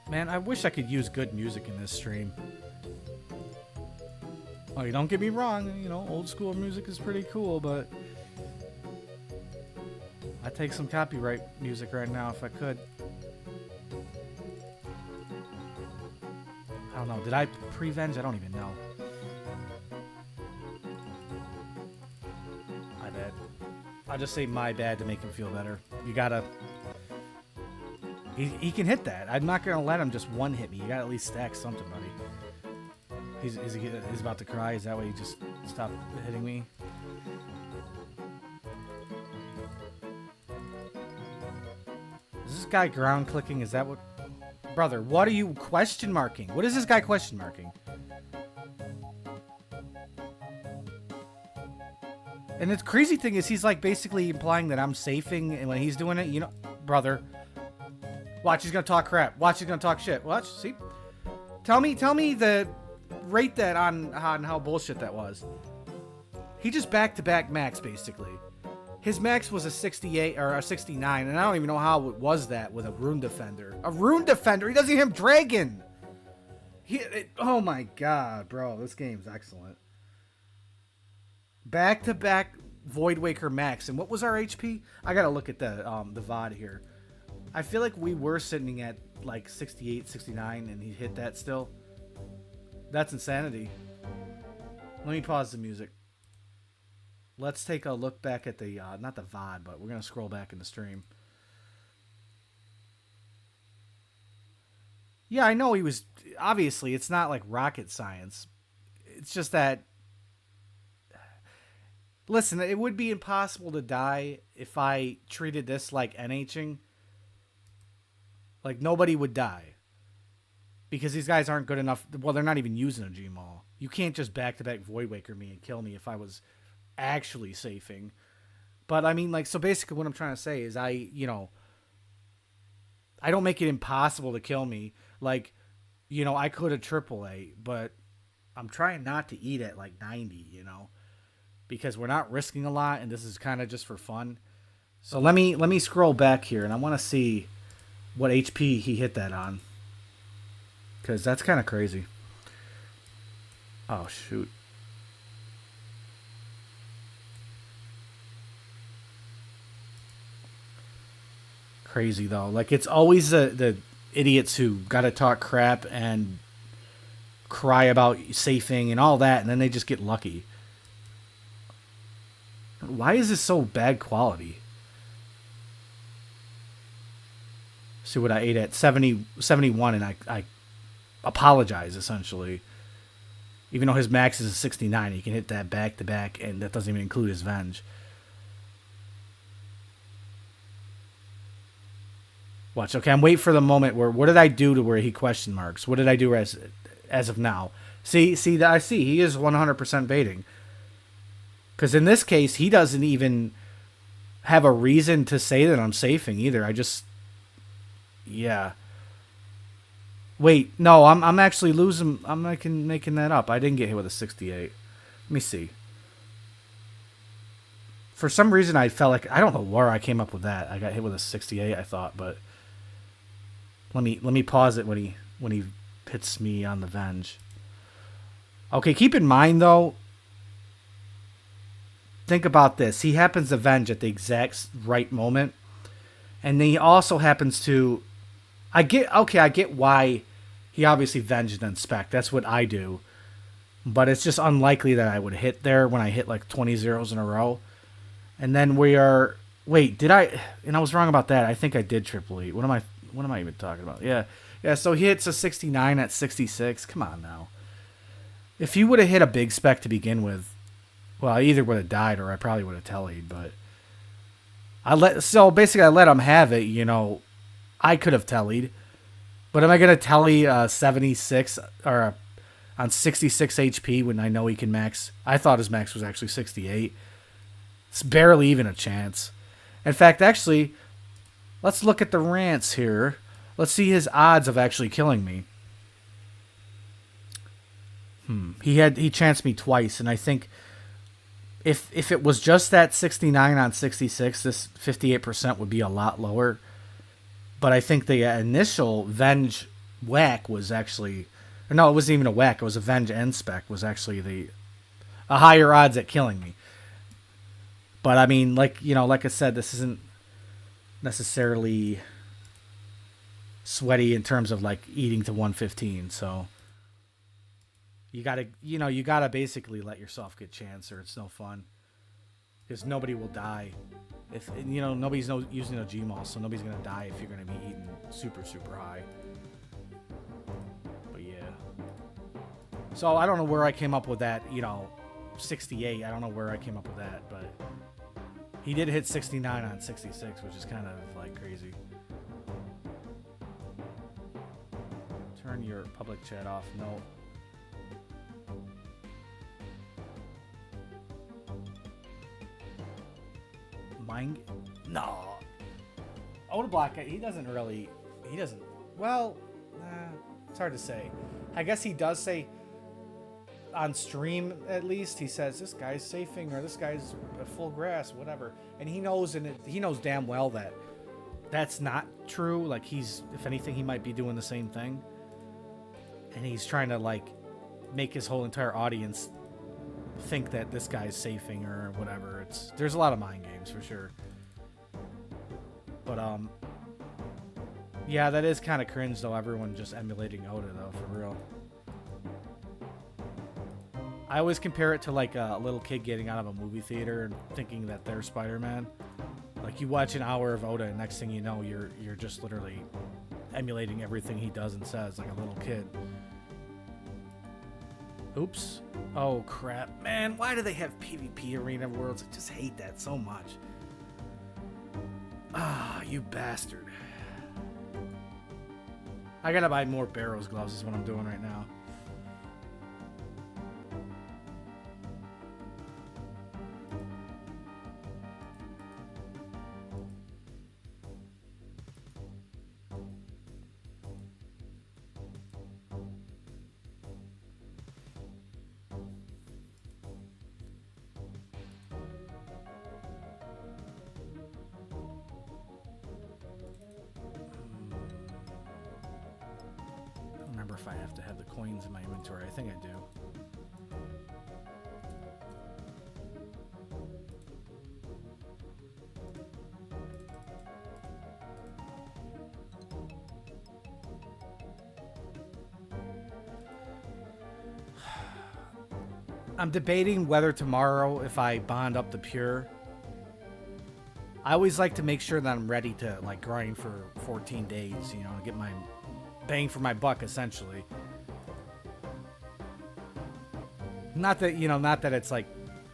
Man, I wish I could use good music in this stream. Oh, you don't get me wrong, you know, old school music is pretty cool, but I'd take some copyright music right now if I could. I don't know, did I pre-venge? I don't even know. My bad. I'll just say my bad to make him feel better. You gotta... He can hit that. I'm not gonna let him just one hit me. You gotta at least stack something, buddy. He's about to cry. Is that why he just stopped hitting me? Is this guy ground clicking? Is that what... Brother, what are you question marking? What is this guy question marking? And the crazy thing is he's like basically implying that I'm safing, and when he's doing it, you know... Brother. Watch, he's gonna talk crap. Watch, he's gonna talk shit. Watch, see? Tell me the... Rate that on how bullshit that was. He just back-to-back max, basically. His max was a 68 or a 69, and I don't even know how it was that with a Rune Defender. A Rune Defender! He doesn't even have Dragon! Oh my god, bro. This game's excellent. Back-to-back Void Waker max. And what was our HP? I gotta look at the VOD here. I feel like we were sitting at like 68, 69, and he hit that still. That's insanity. Let me pause the music. Let's take a look back at the, not the VOD, but we're going to scroll back in the stream. Yeah, I know he was, obviously, it's not like rocket science. It's just that, listen, it would be impossible to die if I treated this like NHing. Like, nobody would die. Because these guys aren't good enough. Well, they're not even using a Gmaul. You can't just back-to-back Void Waker me and kill me if I was actually safing. But, I mean, like, so basically what I'm trying to say is I don't make it impossible to kill me. Like, you know, I could have AAA, but I'm trying not to eat at, like, 90, you know. Because we're not risking a lot, and this is kind of just for fun. So let me scroll back here, and I want to see what HP he hit that on. Because that's kind of crazy. Oh, shoot. Crazy, though. Like, it's always the idiots who got to talk crap and cry about safing and all that, and then they just get lucky. Why is this so bad quality? See what I ate at 70, 71, and I apologize, essentially. Even though his max is a 69, he can hit that back to back, and that doesn't even include his Venge. Watch. Okay, I'm waiting for the moment where, what did I do to where he question marks? What did I do as of now? See, I see. He is 100% baiting. Because in this case, he doesn't even have a reason to say that I'm safing either. I just, yeah. Wait, no, I'm actually losing. I'm making that up. I didn't get hit with a 68. Let me see. For some reason, I felt like, I don't know where I came up with that. I got hit with a 68, I thought, but let me pause it when he hits me on the Venge. Okay, keep in mind though. Think about this. He happens to Venge at the exact right moment, and then he also happens to. I get why he obviously Venge and then spec. That's what I do. But it's just unlikely that I would hit there when I hit like 20 zeros in a row. And then we are... Wait, did I... And I was wrong about that. I think I did triple E. What am I even talking about? Yeah. Yeah, so he hits a 69 at 66. Come on now. If you would have hit a big spec to begin with, well, I either would have died or I probably would have tellied, but... So basically I let him have it, you know. I could have tellied. But am I going to telly 76 or on 66 HP when I know he can max? I thought his max was actually 68. It's barely even a chance. In fact, actually, let's look at the rants here. Let's see his odds of actually killing me. He chanced me twice, and I think if it was just that 69 on 66, this 58% would be a lot lower. But I think the initial Venge whack was actually... No, it wasn't even a whack. It was a Venge end spec was actually a higher odds at killing me. But I mean, like I said, this isn't necessarily sweaty in terms of like eating to 115. So you gotta basically let yourself get chance, or it's no fun. Because nobody will die if nobody's using a Gmaul, so nobody's gonna die if you're gonna be eating super high. But yeah. So I don't know where I came up with that. 68. I don't know where I came up with that, but he did hit 69 on 66, which is kind of like crazy. Turn your public chat off. No. No. Odablock, he doesn't. Well, it's hard to say. I guess he does say on stream, at least, he says this guy's safing or this guy's at full grass, whatever. And he knows damn well that that's not true. Like, if anything, he might be doing the same thing. And he's trying to like make his whole entire audience think that this guy's safing or whatever. There's a lot of mind games for sure. But yeah, that is kind of cringe though. Everyone just emulating Oda though, for real. I always compare it to like a little kid getting out of a movie theater and thinking that they're Spider-Man. Like, you watch an hour of Oda and next thing you know, you're just literally emulating everything he does and says like a little kid. Oops. Oh, crap. Man, why do they have PvP Arena Worlds? I just hate that so much. Ah, you bastard. I gotta buy more Barrows gloves is what I'm doing right now. If I have to have the coins in my inventory. I think I do. I'm debating whether tomorrow, if I bond up the pure, I always like to make sure that I'm ready to like grind for 14 days, you know, to get my bang for my buck, essentially. Not that, you know, not that it's like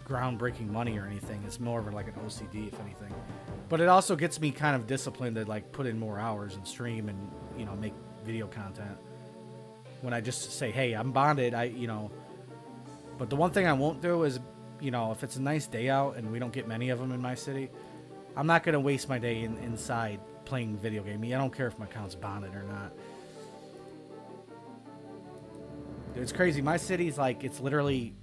groundbreaking money or anything. It's more of like an OCD, if anything. But it also gets me kind of disciplined to like put in more hours and stream and, you know, make video content. When I just say, hey, I'm bonded, you know. But the one thing I won't do is, you know, if it's a nice day out and we don't get many of them in my city, I'm not going to waste my day inside playing video game. I don't care if my account's bonded or not. Dude, it's crazy. My city's like, it's literally,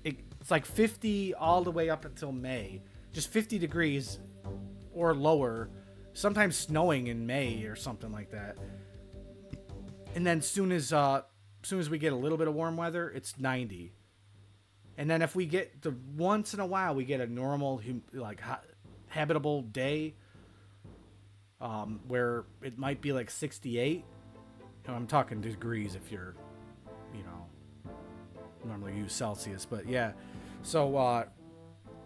it's like 50 all the way up until May. Just 50 degrees or lower. Sometimes snowing in May or something like that. And then soon as we get a little bit of warm weather, it's 90. And then if we get once in a while, we get a normal like habitable day, where it might be like 68. I'm talking degrees if you're, you know, normally use Celsius, but yeah. So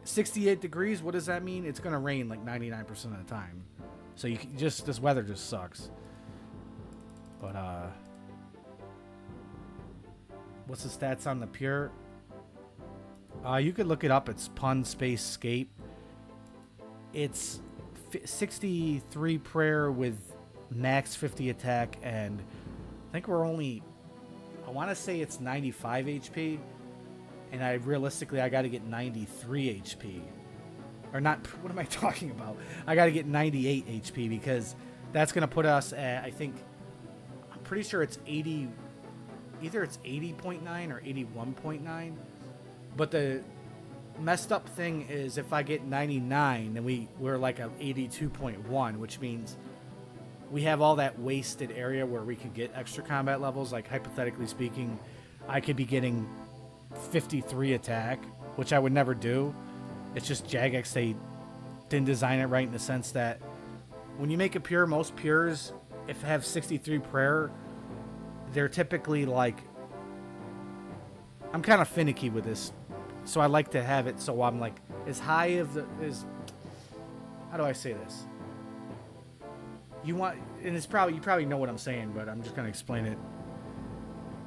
68 degrees. What does that mean? It's gonna rain like 99% of the time. So you can this weather just sucks. But what's the stats on the pure? You could look it up. It's pun space scape. It's 63 prayer with max 50 attack, and I think we're only, I want to say it's 95 HP, and I got to get 93 HP. Or not, what am I talking about? I got to get 98 HP because that's going to put us at, I'm pretty sure it's 80, either it's 80.9 or 81.9, but the messed up thing is if I get 99, then we're like a 82.1, which means we have all that wasted area where we could get extra combat levels. Like hypothetically speaking, I could be getting 53 attack, which I would never do. It's just Jagex, they didn't design it right in the sense that when you make a pure, most pures, if have 63 prayer, they're typically like, I'm kind of finicky with this. So I like to have it so I'm like as high as how do I say this? You want, and you probably know what I'm saying, but I'm just gonna explain it.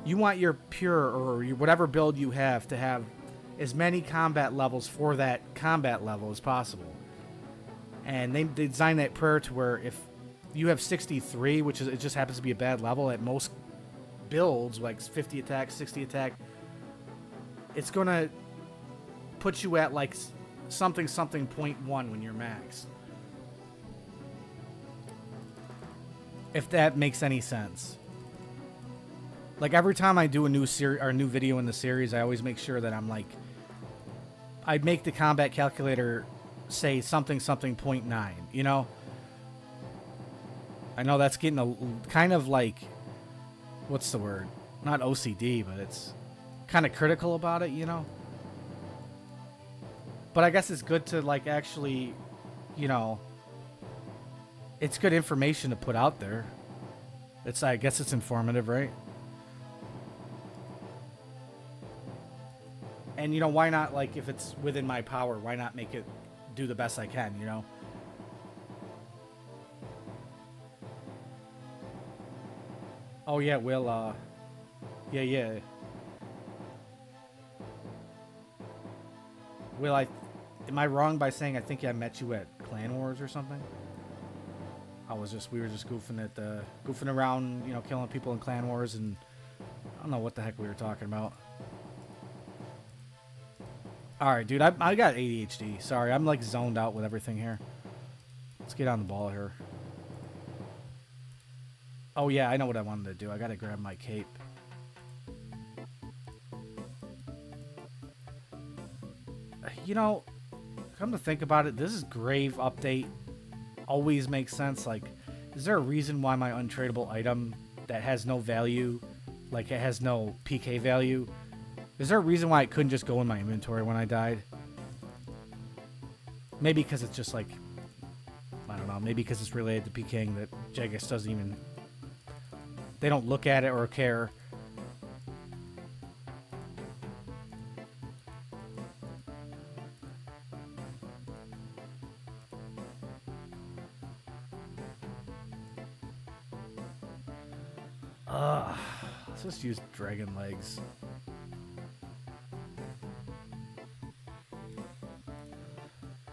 You want your pure or whatever build you have to have as many combat levels for that combat level as possible. And they designed that prayer to where if you have 63, which is, it just happens to be a bad level at most builds, like 50 attack, 60 attack, it's gonna put you at like something 0.1 when you're max. If that makes any sense. Like every time I do a new new video in the series, I always make sure that I'm like, I'd make the combat calculator say something 0.9, you know? I know that's getting a kind of like, what's the word? Not OCD, but it's kind of critical about it, you know? But I guess it's good to like actually, you know, it's good information to put out there. I guess it's informative, right? And you know, why not, like, if it's within my power, why not make it do the best I can, you know? Oh yeah, Will, yeah. Will, am I wrong by saying I think I met you at Clan Wars or something? We were just goofing around, you know, killing people in Clan Wars, and I don't know what the heck we were talking about. Alright, dude, I got ADHD. Sorry, I'm like zoned out with everything here. Let's get on the ball here. Oh yeah, I know what I wanted to do. I gotta grab my cape. You know, come to think about it, this is grave update. Always makes sense. Like, is there a reason why my untradeable item that has no value, like it has no PK value, is there a reason why it couldn't just go in my inventory when I died? Maybe because it's just like, I don't know, maybe because it's related to PKing that Jagex doesn't even, they don't look at it or care. Let's just use dragon legs.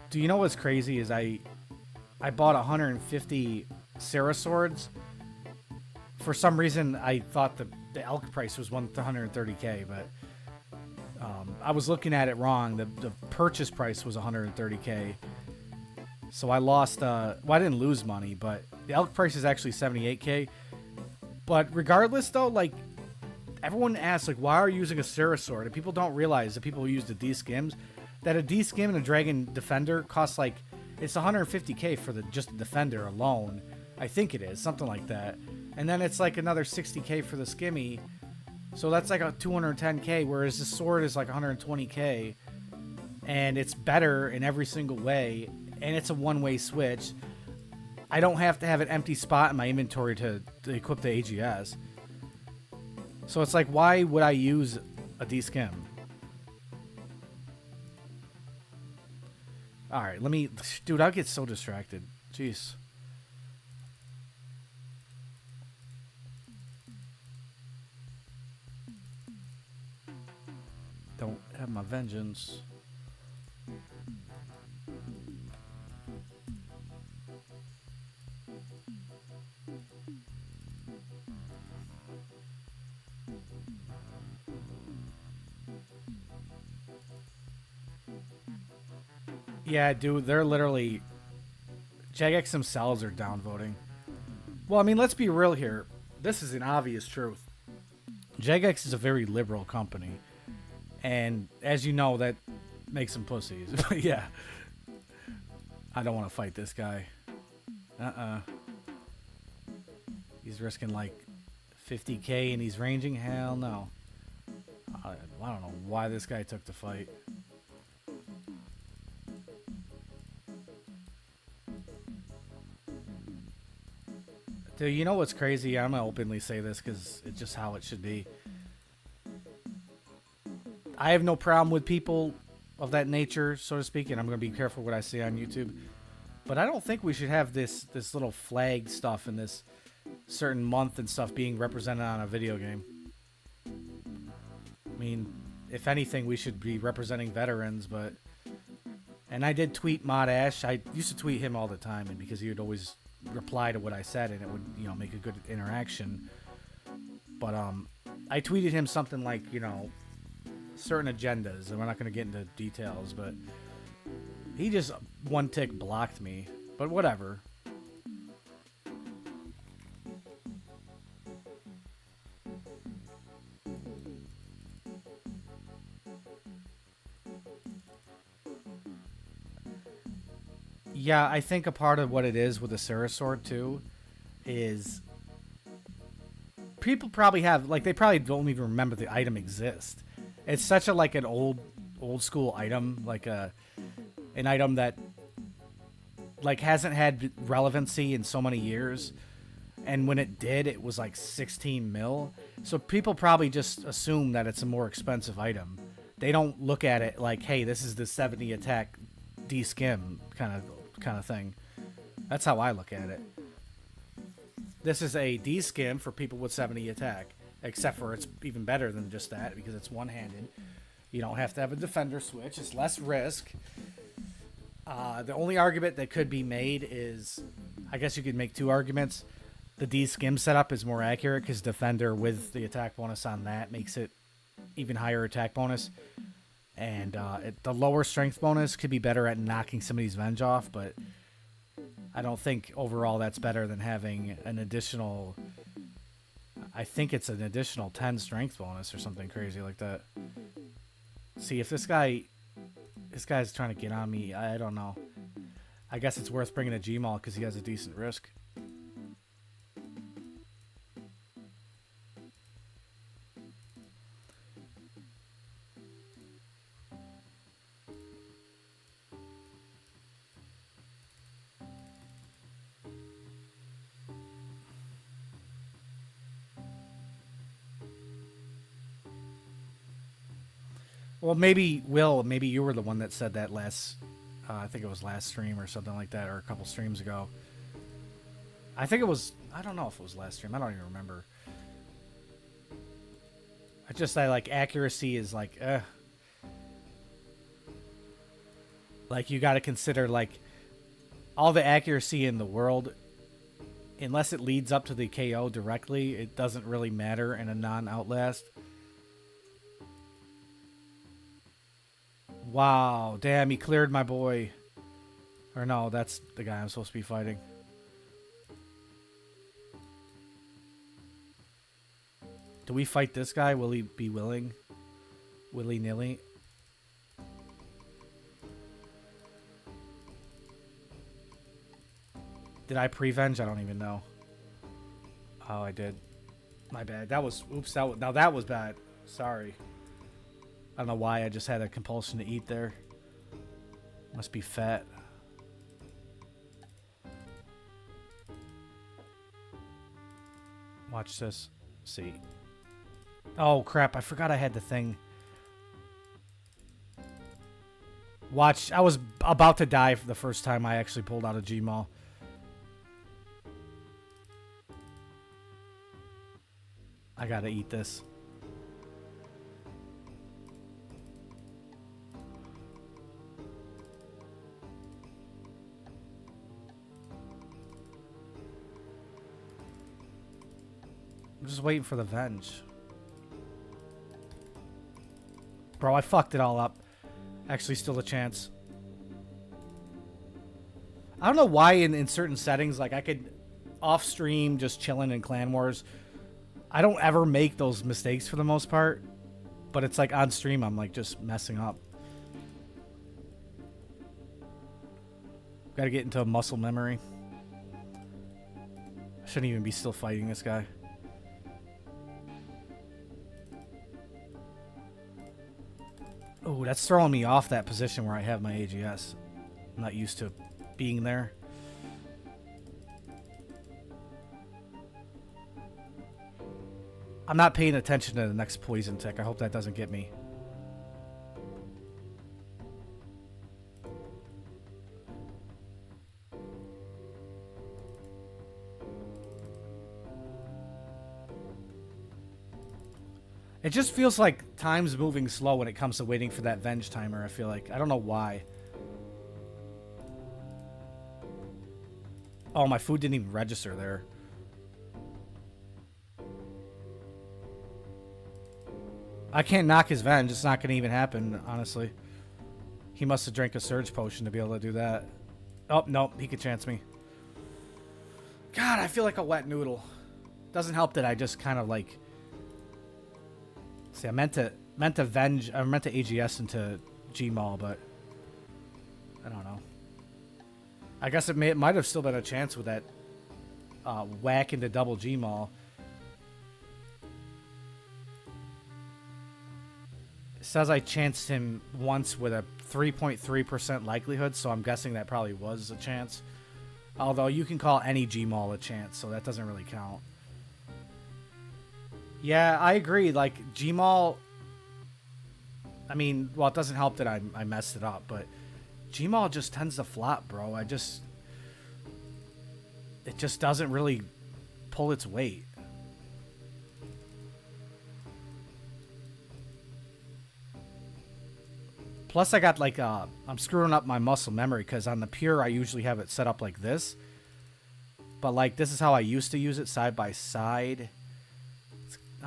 Do you know what's crazy is I bought 150 Sarah swords. For some reason, I thought the elk price was 130k, but I was looking at it wrong. The purchase price was 130k. So I lost, well, I didn't lose money, but the elk price is actually 78k. But regardless, though, like, everyone asks, like, why are you using a Sarah sword? And people don't realize, the people who use the D-skims, that a D-skim and a Dragon Defender costs, like, it's 150k for just the Defender alone. I think it is, something like that. And then it's, like, another 60k for the Skimmy. So that's, like, a 210k, whereas the sword is, like, 120k. And it's better in every single way. And it's a one-way switch. I don't have to have an empty spot in my inventory to equip the AGS. So it's like, why would I use a D-skim? Alright, let me... Dude, I'll get so distracted. Jeez. Don't have my vengeance. Yeah, dude, they're literally... Jagex themselves are downvoting. Well, I mean, let's be real here. This is an obvious truth. Jagex is a very liberal company. And, as you know, that makes them pussies. But, yeah. I don't want to fight this guy. He's risking, like, 50k and he's ranging? Hell no. I don't know why this guy took the fight. Dude, you know what's crazy? I'm going to openly say this because it's just how it should be. I have no problem with people of that nature, so to speak, and I'm going to be careful what I say on YouTube. But I don't think we should have this little flag stuff and this certain month and stuff being represented on a video game. I mean, if anything, we should be representing veterans, but... And I did tweet Mod Ash. I used to tweet him all the time, and because he would always reply to what I said, and it would, you know, make a good interaction. But I tweeted him something like, you know, certain agendas, and we're not going to get into details, but he just one tick blocked me. But whatever. Yeah, I think a part of what it is with the Sarah sword too is people probably have, like, they probably don't even remember the item exists. It's such a, like, an old school item, like an item that, like, hasn't had relevancy in so many years, and when it did, it was like 16 mil. So people probably just assume that it's a more expensive item. They don't look at it like, hey, this is the 70 attack D-skim kind of thing. That's how I look at it. This is a D-skim for people with 70 attack, except for it's even better than just that because it's one-handed. You don't have to have a defender switch. It's less risk. The only argument that could be made is, I guess you could make two arguments. The D-skim setup is more accurate because defender with the attack bonus on that makes it even higher attack bonus. And the lower strength bonus could be better at knocking somebody's venge off, but I don't think overall that's better than having an additional... I think it's an additional 10 strength bonus or something crazy like that. See, if this guy's trying to get on me, I don't know. I guess it's worth bringing a Gmaul because he has a decent risk. Well, maybe, Will, maybe you were the one that said that last, I think it was last stream or something like that, or a couple streams ago. I think it was, I don't know if it was last stream, I don't even remember. It's just that, like, accuracy is, like, Like, you got to consider, like, all the accuracy in the world, unless it leads up to the KO directly, it doesn't really matter in a non-Outlast. Wow, damn, he cleared my boy. Or no, that's the guy I'm supposed to be fighting. Do we fight this guy? Will he be willing? Willy-nilly? Did I prevenge? I don't even know. Oh, I did. My bad. That was... Oops. Now that was bad. Sorry. I don't know why I just had a compulsion to eat there. Must be fat. Watch this. See. Oh, crap. I forgot I had the thing. Watch. I was about to die for the first time I actually pulled out a Gmaul. I gotta eat this. I'm just waiting for the venge. Bro, I fucked it all up. Actually, still a chance. I don't know why in certain settings, like I could off stream just chilling in Clan Wars. I don't ever make those mistakes for the most part. But it's like on stream, I'm like just messing up. Gotta get into a muscle memory. I shouldn't even be still fighting this guy. Oh, that's throwing me off that position where I have my AGS. I'm not used to being there. I'm not paying attention to the next poison tick. I hope that doesn't get me. It just feels like time's moving slow when it comes to waiting for that venge timer, I feel like. I don't know why. Oh, my food didn't even register there. I can't knock his venge. It's not going to even happen, honestly. He must have drank a surge potion to be able to do that. Oh, nope. He could chance me. God, I feel like a wet noodle. Doesn't help that I just kind of like... See, I meant to venge... I meant to AGS into Gmaul, but... I don't know. I guess it might have still been a chance with that whack into double Gmaul. It says I chanced him once with a 3.3% likelihood, so I'm guessing that probably was a chance. Although you can call any Gmaul a chance, so that doesn't really count. Yeah, I agree. Like, Gmaul... I mean, well, it doesn't help that I messed it up, but... Gmaul just tends to flop, bro. It just doesn't really pull its weight. Plus, I got, like, I'm screwing up my muscle memory, because on the Pure, I usually have it set up like this. But, like, this is how I used to use it, side by side.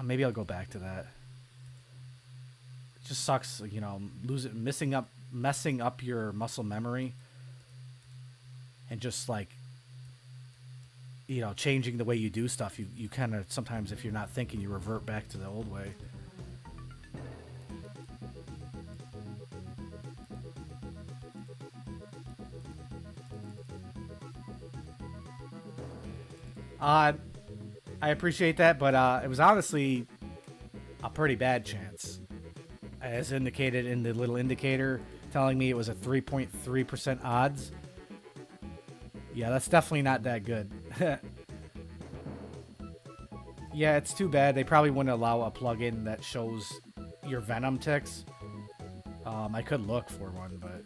Maybe I'll go back to that. It just sucks, you know, messing up your muscle memory. And just, like, you know, changing the way you do stuff. You kind of, sometimes if you're not thinking, you revert back to the old way. I appreciate that, but it was honestly a pretty bad chance. As indicated in the little indicator telling me it was a 3.3% odds. Yeah, that's definitely not that good. Yeah, it's too bad. They probably wouldn't allow a plugin that shows your Venom ticks. I could look for one, but...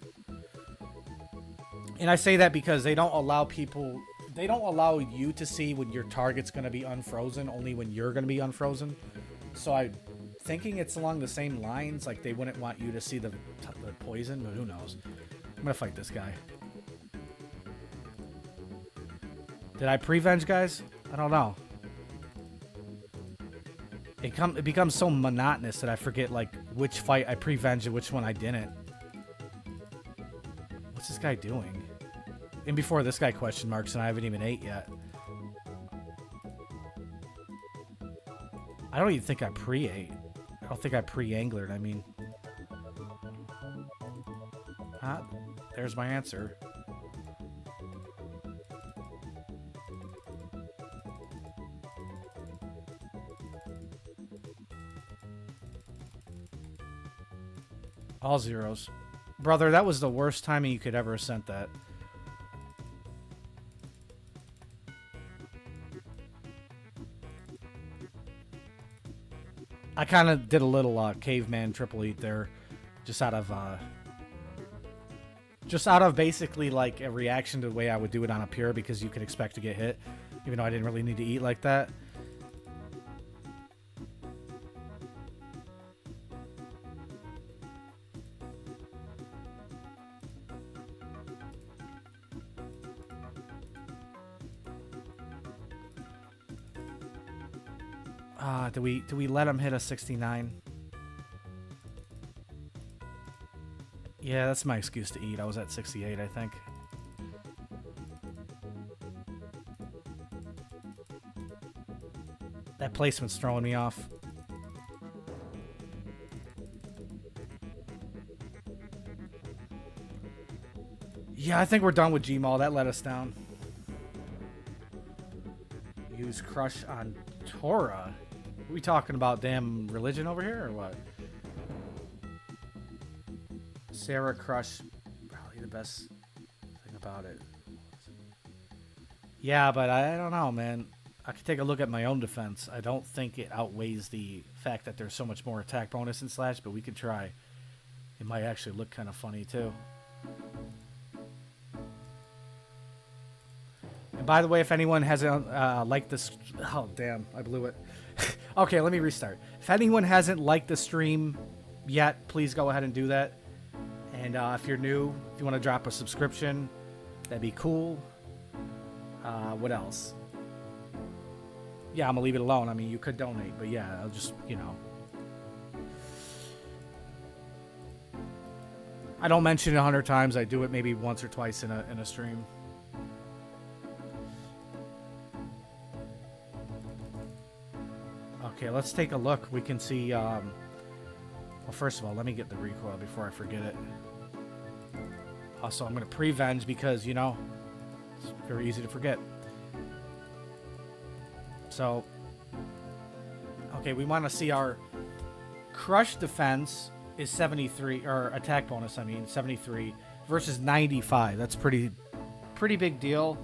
And I say that because they don't allow people... They don't allow you to see when your target's going to be unfrozen, only when you're going to be unfrozen. So I thinking it's along the same lines. Like they wouldn't want you to see the poison, but who knows? I'm gonna fight this guy. Did I pre-venge, guys? I don't know. It becomes so monotonous that I forget like which fight I pre-venged and which one I didn't. What's this guy doing? And before this guy question marks and I haven't even ate yet. I don't even think I pre-ate. I don't think I pre-anglered, I mean. Ah, there's my answer. All zeros. Brother, that was the worst timing you could ever have sent that. I kind of did a little caveman triple eat there, just out of basically like a reaction to the way I would do it on a pure, because you could expect to get hit, even though I didn't really need to eat like that. Do we let him hit a 69? Yeah, that's my excuse to eat. I was at 68, I think. That placement's throwing me off. Yeah, I think we're done with Gmaul. That let us down. Use Crush on Torah. Are we talking about damn religion over here or what? Sarah Crush, probably the best thing about it. Yeah, but I don't know, man. I could take a look at my own defense. I don't think it outweighs the fact that there's so much more attack bonus in Slash, but we could try. It might actually look kind of funny too. And by the way, if anyone hasn't liked this... Oh, damn. I blew it. Okay, let me restart. If anyone hasn't liked the stream yet, please go ahead and do that. And if you're new, if you want to drop a subscription, that'd be cool. What else? Yeah, I'm going to leave it alone. I mean, you could donate, but yeah, I'll just, you know. I don't mention it 100 times. I do it maybe once or twice in a stream. Okay, let's take a look. We can see, well, first of all, let me get the recoil before I forget it. Also, I'm going to pre-venge because, you know, it's very easy to forget. So, okay, we want to see our crush defense is 73, or attack bonus, I mean, 73 versus 95. That's pretty big deal.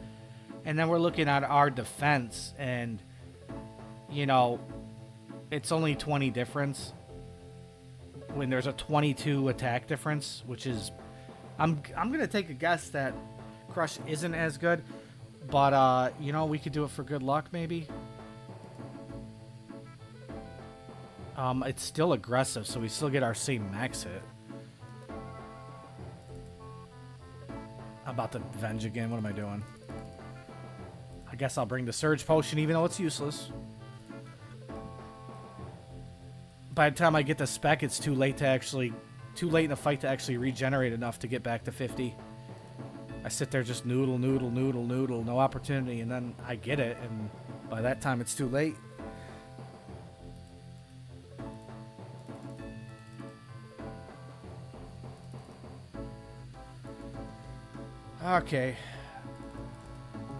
And then we're looking at our defense, and, you know, it's only 20 difference when there's a 22 attack difference, which is, I'm gonna take a guess that Crush isn't as good, but you know, we could do it for good luck maybe. It's still aggressive, so we still get our same max hit. I'm about to venge again. What am I doing? I guess I'll bring the Surge Potion even though it's useless. By the time I get the spec, it's too late in the fight to actually regenerate enough to get back to 50. I sit there just noodle, no opportunity, and then I get it, and by that time it's too late. Okay.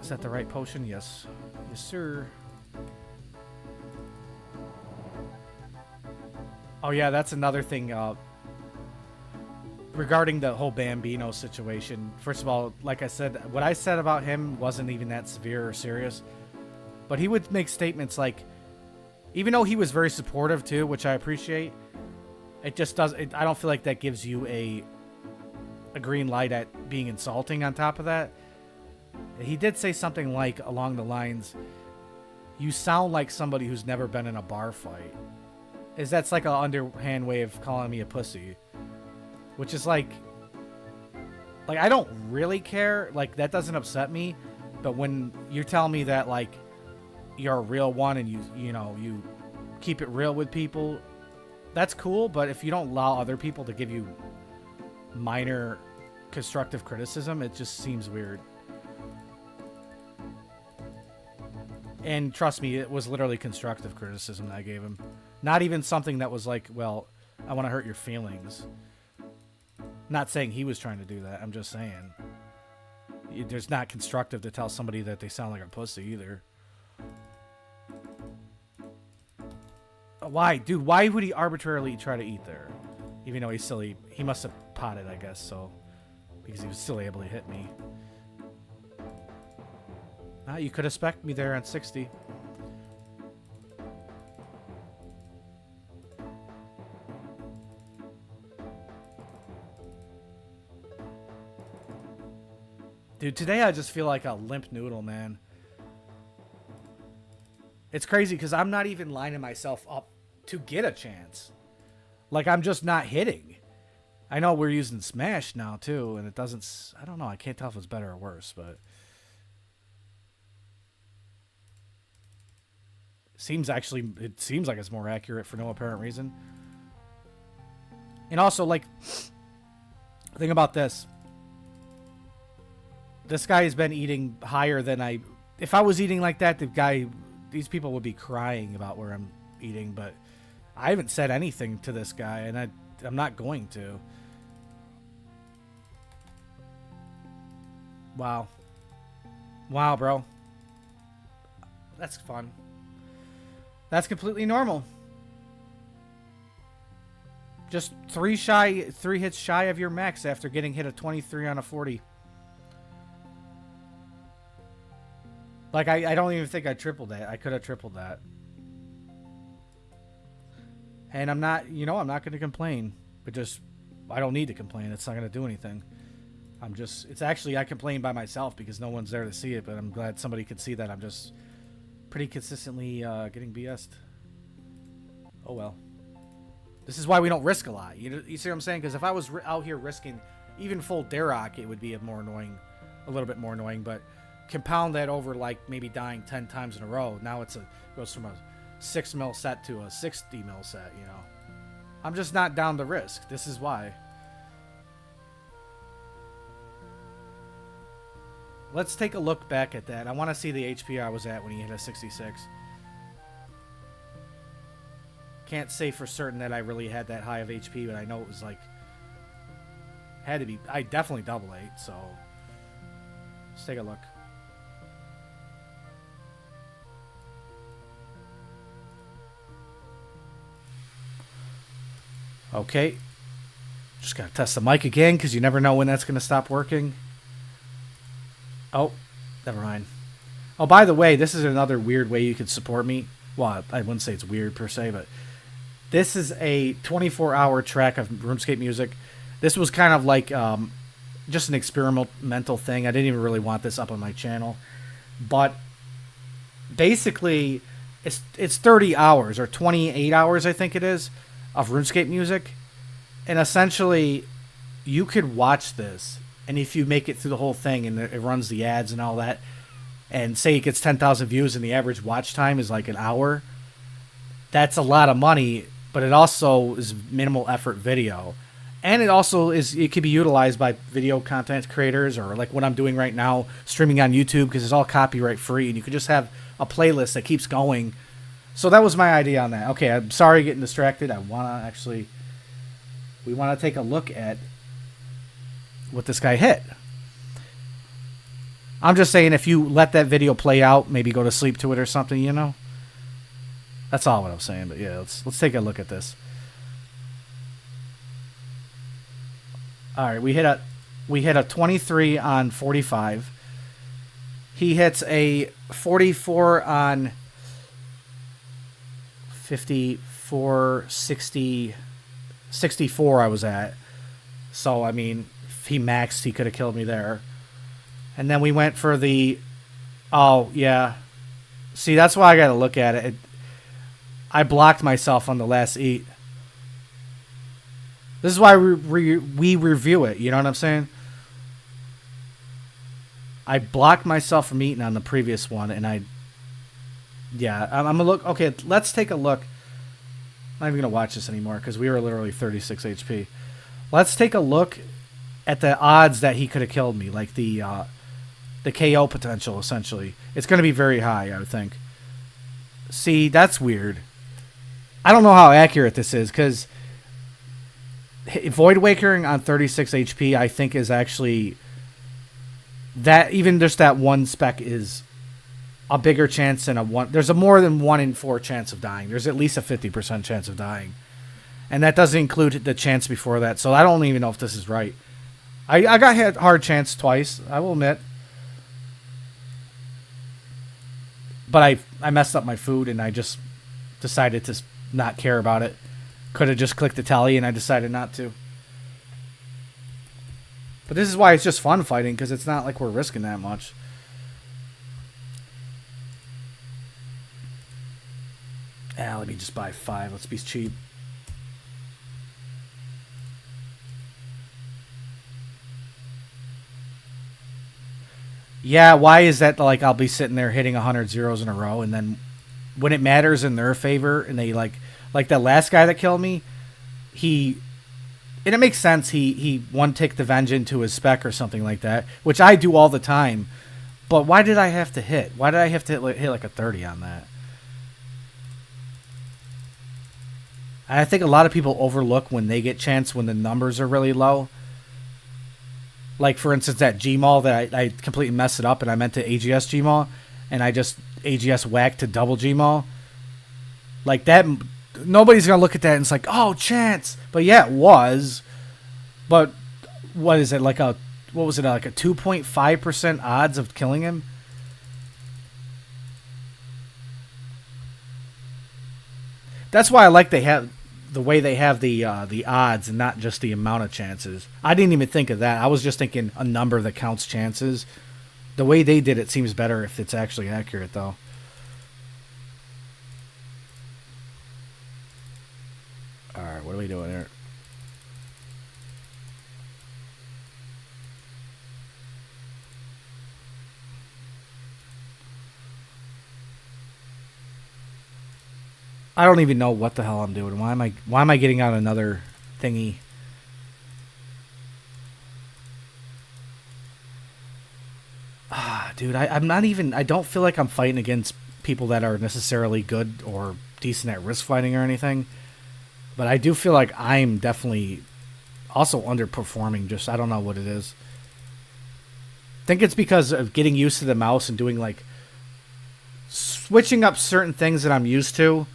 Is that the right potion? Yes. Yes, sir. Oh, yeah, that's another thing regarding the whole Bambino situation. First of all, like I said, what I said about him wasn't even that severe or serious. But he would make statements like, even though he was very supportive too, which I appreciate, it just doesn't, I don't feel like that gives you a green light at being insulting on top of that. He did say something like, along the lines, you sound like somebody who's never been in a bar fight. is that's like an underhand way of calling me a pussy, which is like I don't really care. Like, that doesn't upset me, but when you're telling me that like you're a real one and you know you keep it real with people, that's cool. But if you don't allow other people to give you minor constructive criticism, it just seems weird. And trust me, it was literally constructive criticism that I gave him. Not even something that was like, well, I want to hurt your feelings. Not saying he was trying to do that. I'm just saying. There's not constructive to tell somebody that they sound like a pussy either. Why? Dude, why would he arbitrarily try to eat there? Even though he's silly. He must have potted, I guess, so. Because he was still able to hit me. Ah, you could have spec'd me there on 60. Dude, today I just feel like a limp noodle, man. It's crazy because I'm not even lining myself up to get a chance. Like, I'm just not hitting. I know we're using Smash now, too, and it doesn't... I don't know. I can't tell if it's better or worse, but... It seems like it's more accurate for no apparent reason. And also, like... Think about this. This guy has been eating higher than I... If I was eating like that, these people would be crying about where I'm eating, but I haven't said anything to this guy, and I'm not going to. Wow. Wow, bro. That's fun. That's completely normal. Just 3 hits shy of your max after getting hit a 23 on a 40. Like, I don't even think I tripled that. I could have tripled that. And I'm not, I'm not going to complain. But just, I don't need to complain. It's not going to do anything. It's actually, I complain by myself because no one's there to see it. But I'm glad somebody could see that I'm just pretty consistently getting BS'd. Oh, well. This is why we don't risk a lot. You see what I'm saying? Because if I was out here risking even full Darrock, it would be a little bit more annoying. But... compound that over like maybe dying 10 times in a row. Now goes from a 6 mil set to a 60 mil set, I'm just not down to risk. This is why. Let's take a look back at that. I want to see the HP I was at when he hit a 66. Can't say for certain that I really had that high of HP, but I know it was like had to be. I definitely double 8, so let's take a look. Okay, just gotta test the mic again because you never know when that's gonna stop working. Oh, never mind. Oh, by the way, this is another weird way you can support me. Well, I wouldn't say it's weird per se, but this is a 24-hour track of RuneScape music. This was kind of like just an experimental thing. I didn't even really want this up on my channel, but basically, it's 30 hours or 28 hours, I think it is, of RuneScape music, and essentially you could watch this, and if you make it through the whole thing and it runs the ads and all that, and say it gets 10,000 views and the average watch time is like an hour, that's a lot of money, but it also is minimal effort video, and it can be utilized by video content creators, or like what I'm doing right now, streaming on YouTube, because it's all copyright free, and you could just have a playlist that keeps going. So that was my idea on that. Okay, I'm sorry getting distracted. We want to take a look at what this guy hit. I'm just saying, if you let that video play out, maybe go to sleep to it or something, That's all what I'm saying, but yeah, let's take a look at this. All right, we hit a 23 on 45. He hits a 44 on 54, 60, 64 I was at. So, I mean, if he maxed, he could have killed me there. And then we went for the... Oh, yeah. See, that's why I got to look at it. I blocked myself on the last eat. This is why we review it. You know what I'm saying? I blocked myself from eating on the previous one, and yeah, I'm gonna look. Okay, let's take a look. I'm not even gonna watch this anymore because we were literally 36 HP. Let's take a look at the odds that he could have killed me, like the KO potential. Essentially, it's gonna be very high, I would think. See, that's weird. I don't know how accurate this is because Void Wakering on 36 HP, I think, is actually that even just that one spec is a bigger chance than a one. There's a more than 1 in 4 chance of dying. There's at least a 50% chance of dying, and that doesn't include the chance before that. So I don't even know if this is right. I got hit hard chance twice, I will admit, but I messed up my food and I just decided to not care about it. Could have just clicked the tally, and I decided not to. But this is why it's just fun fighting, because it's not like we're risking that much. Let me just buy 5. Let's be cheap. Yeah, why is that? Like, I'll be sitting there hitting 100 zeros in a row, and then when it matters in their favor, and they like that last guy that killed me, and it makes sense. He one-ticked the Vengeance to his spec or something like that, which I do all the time. But why did I have to hit? Why did I have to hit like a 30 on that? And I think a lot of people overlook when they get chance when the numbers are really low. Like, for instance, that Gmaul that I completely messed it up, and I meant to AGS Gmaul, and I just AGS whacked to double Gmaul. Like that, nobody's going to look at that and it's like, oh, chance. But yeah, it was. But what is it, like a 2.5% odds of killing him? That's why I like the way they have the odds and not just the amount of chances. I didn't even think of that. I was just thinking a number that counts chances. The way they did it seems better if it's actually accurate, though. All right, what are we doing here? I don't even know what the hell I'm doing. Why am I getting out another thingy? Dude, I'm not even... I don't feel like I'm fighting against people that are necessarily good or decent at risk fighting or anything. But I do feel like I'm definitely also underperforming. Just, I don't know what it is. I think it's because of getting used to the mouse and doing, like... switching up certain things that I'm used to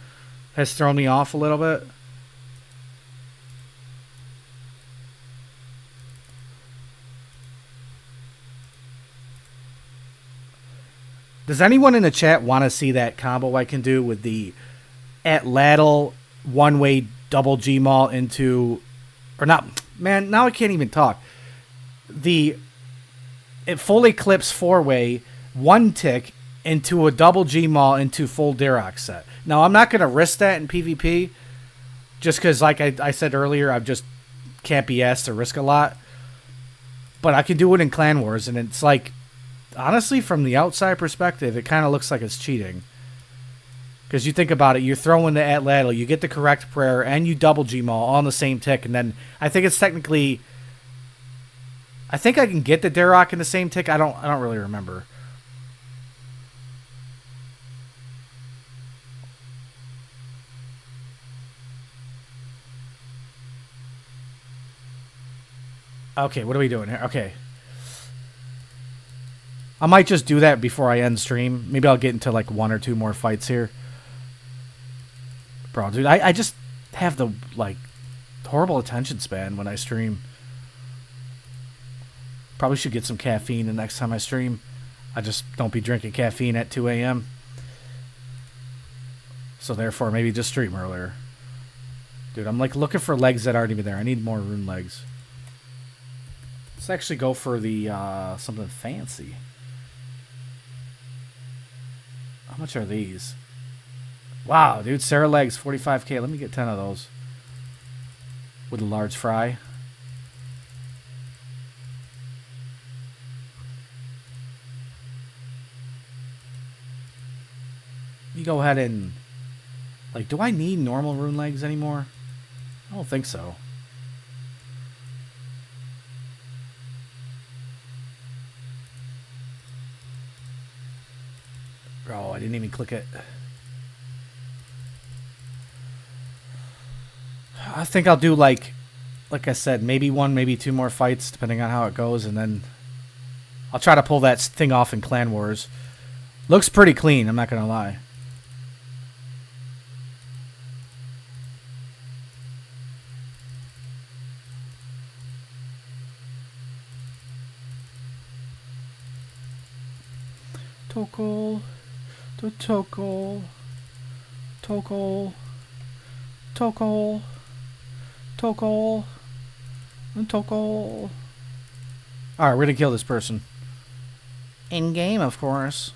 has thrown me off a little bit. Does anyone in the chat want to see that combo I can do with the at ladle one-way double Gmaul into... Or not... Man, now I can't even talk. It fully clips four-way, one tick into a double Gmaul into full Durox set. Now, I'm not going to risk that in PvP, just because, like I said earlier, I just can't be asked to risk a lot. But I can do it in Clan Wars, and it's like, honestly, from the outside perspective, it kind of looks like it's cheating. Because you think about it, you're throwing the at ladle, you get the correct prayer, and you double Gmaul all on the same tick, and then I think it's technically... I think I can get the Durox in the same tick. I don't really remember. Okay, what are we doing here? Okay. I might just do that before I end stream. Maybe I'll get into like 1 or 2 more fights here. Bro, dude, I just have the, like, horrible attention span when I stream. Probably should get some caffeine the next time I stream. I just don't be drinking caffeine at 2 a.m. So therefore, maybe just stream earlier. Dude, I'm like looking for legs that aren't even there. I need more rune legs. Let's actually go for the something fancy. How much are these? Wow, dude, Sarah legs 45k. Let me get 10 of those with a large fry. You go ahead and like, do I need normal rune legs anymore? I don't think so. Oh, I didn't even click it. I think I'll do like I said, maybe 1, maybe 2 more fights, depending on how it goes, and then I'll try to pull that thing off in Clan Wars. Looks pretty clean, I'm not gonna lie. Tokol, Tokol, Tokol, Tokol, Tokol, and Tokol. Alright, we're gonna kill this person. In game, of course.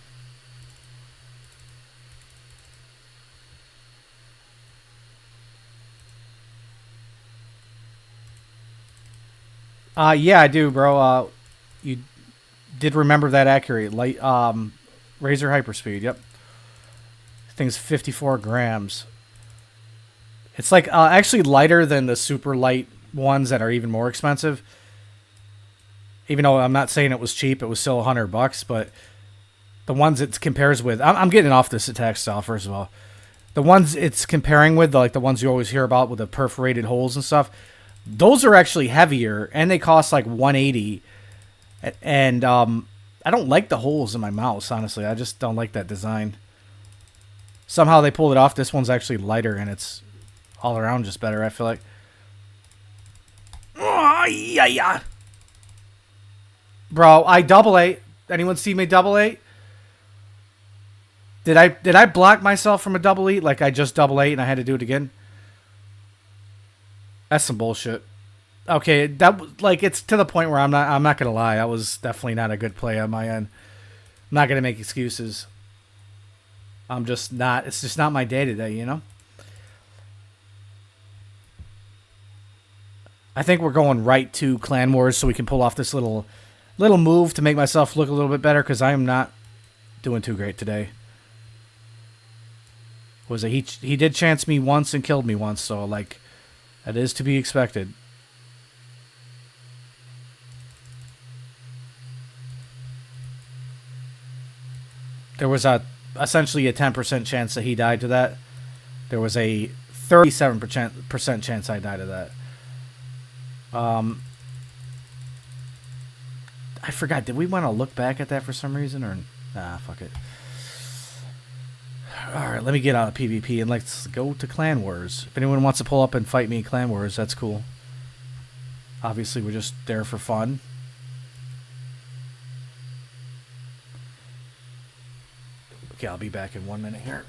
Yeah, I do, bro. You did remember that accurate. Light, Razor hyperspeed. Yep. Thing's 54 grams. It's like actually lighter than the super light ones that are even more expensive. Even though I'm not saying it was cheap, it was still $100. But the ones it compares with, I'm getting off this attack style first of all. The ones it's comparing with, like the ones you always hear about with the perforated holes and stuff, those are actually heavier and they cost like 180. And I don't like the holes in my mouse, honestly. I just don't like that design. Somehow they pulled it off. This one's actually lighter and it's all around just better, I feel like. Oh, yeah. Bro, I double ate. Anyone see me double ate? Did I block myself from a double eat? Like I just double ate and I had to do it again? That's some bullshit. Okay, that like it's to the point where I'm not gonna lie. That was definitely not a good play on my end. I'm not gonna make excuses. I'm just not. It's just not my day today, you know. I think we're going right to Clan Wars so we can pull off this little move to make myself look a little bit better because I am not doing too great today. He did chance me once and killed me once, so like that is to be expected. There was essentially a 10% chance that he died to that. There was a 37% chance I died to that. I forgot. Did we want to look back at that for some reason or nah? Fuck it. All right, let me get out of PvP and let's go to Clan Wars. If anyone wants to pull up and fight me in Clan Wars, that's cool. Obviously, we're just there for fun. Okay, I'll be back in 1 minute here.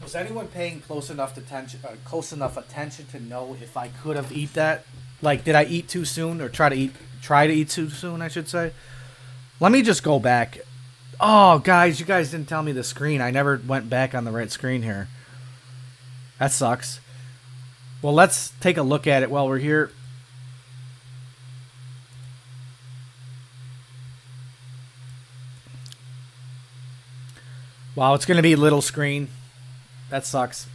Was anyone paying close enough attention to know if I could have eat that? Like, did I eat too soon or try to eat too soon? I should say. Let me just go back. Oh, guys, you guys didn't tell me the screen. I never went back on the right screen here. That sucks. Well, let's take a look at it while we're here. Wow, it's going to be little screen. That sucks.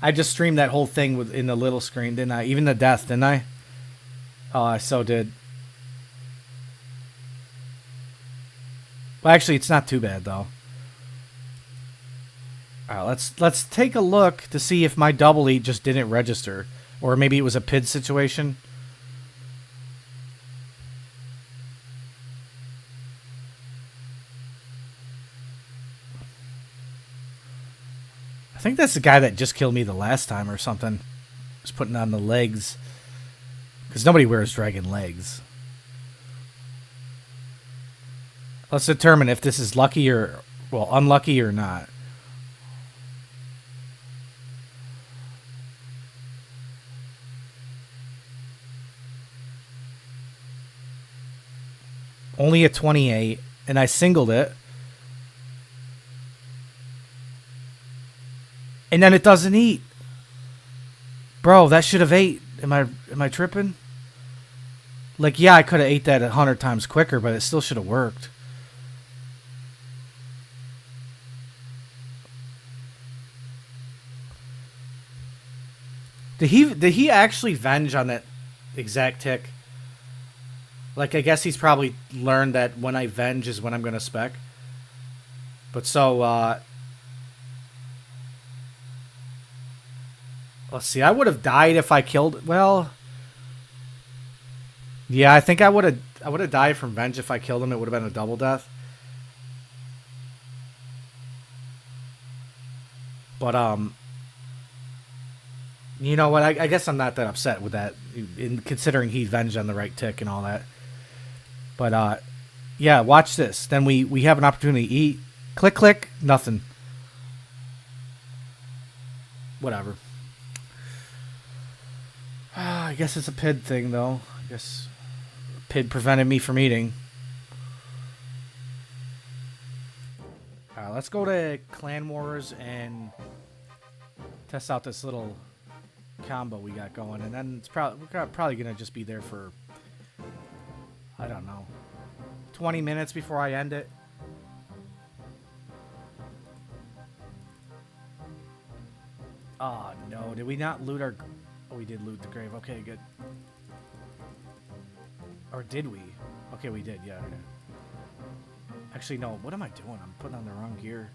I just streamed that whole thing in the little screen, didn't I? Even the death, didn't I? Oh, I so did. Well, actually, it's not too bad, though. All right, let's take a look to see if my double eat just didn't register. Or maybe it was a PID situation. I think that's the guy that just killed me the last time or something. Just putting on the legs. Because nobody wears dragon legs. Let's determine if this is lucky or, well, unlucky or not. Only a 28, and I singled it. And then it doesn't eat. Bro, that should have ate. Am I tripping? Like, yeah, I could have ate that 100 times quicker, but it still should have worked. Did he actually venge on that exact tick? Like, I guess he's probably learned that when I venge is when I'm going to spec. But so, let's see. I would have died if I killed, well, yeah, I think I would have died from venge if I killed him. It would have been a double death. But, you know what? I guess I'm not that upset with that, in considering he venged on the right tick and all that. But, yeah, watch this. Then we have an opportunity to eat. Click, click, nothing. Whatever. I guess it's a PID thing, though. I guess PID prevented me from eating. Alright, let's go to Clan Wars and test out this little combo we got going. And then it's we're probably going to just be there for, I don't know, 20 minutes before I end it. Oh, no. Did we not loot our... Oh, we did loot the grave. Okay, good. Or did we? Okay, we did. Yeah, okay. Actually, no. What am I doing? I'm putting on the wrong gear.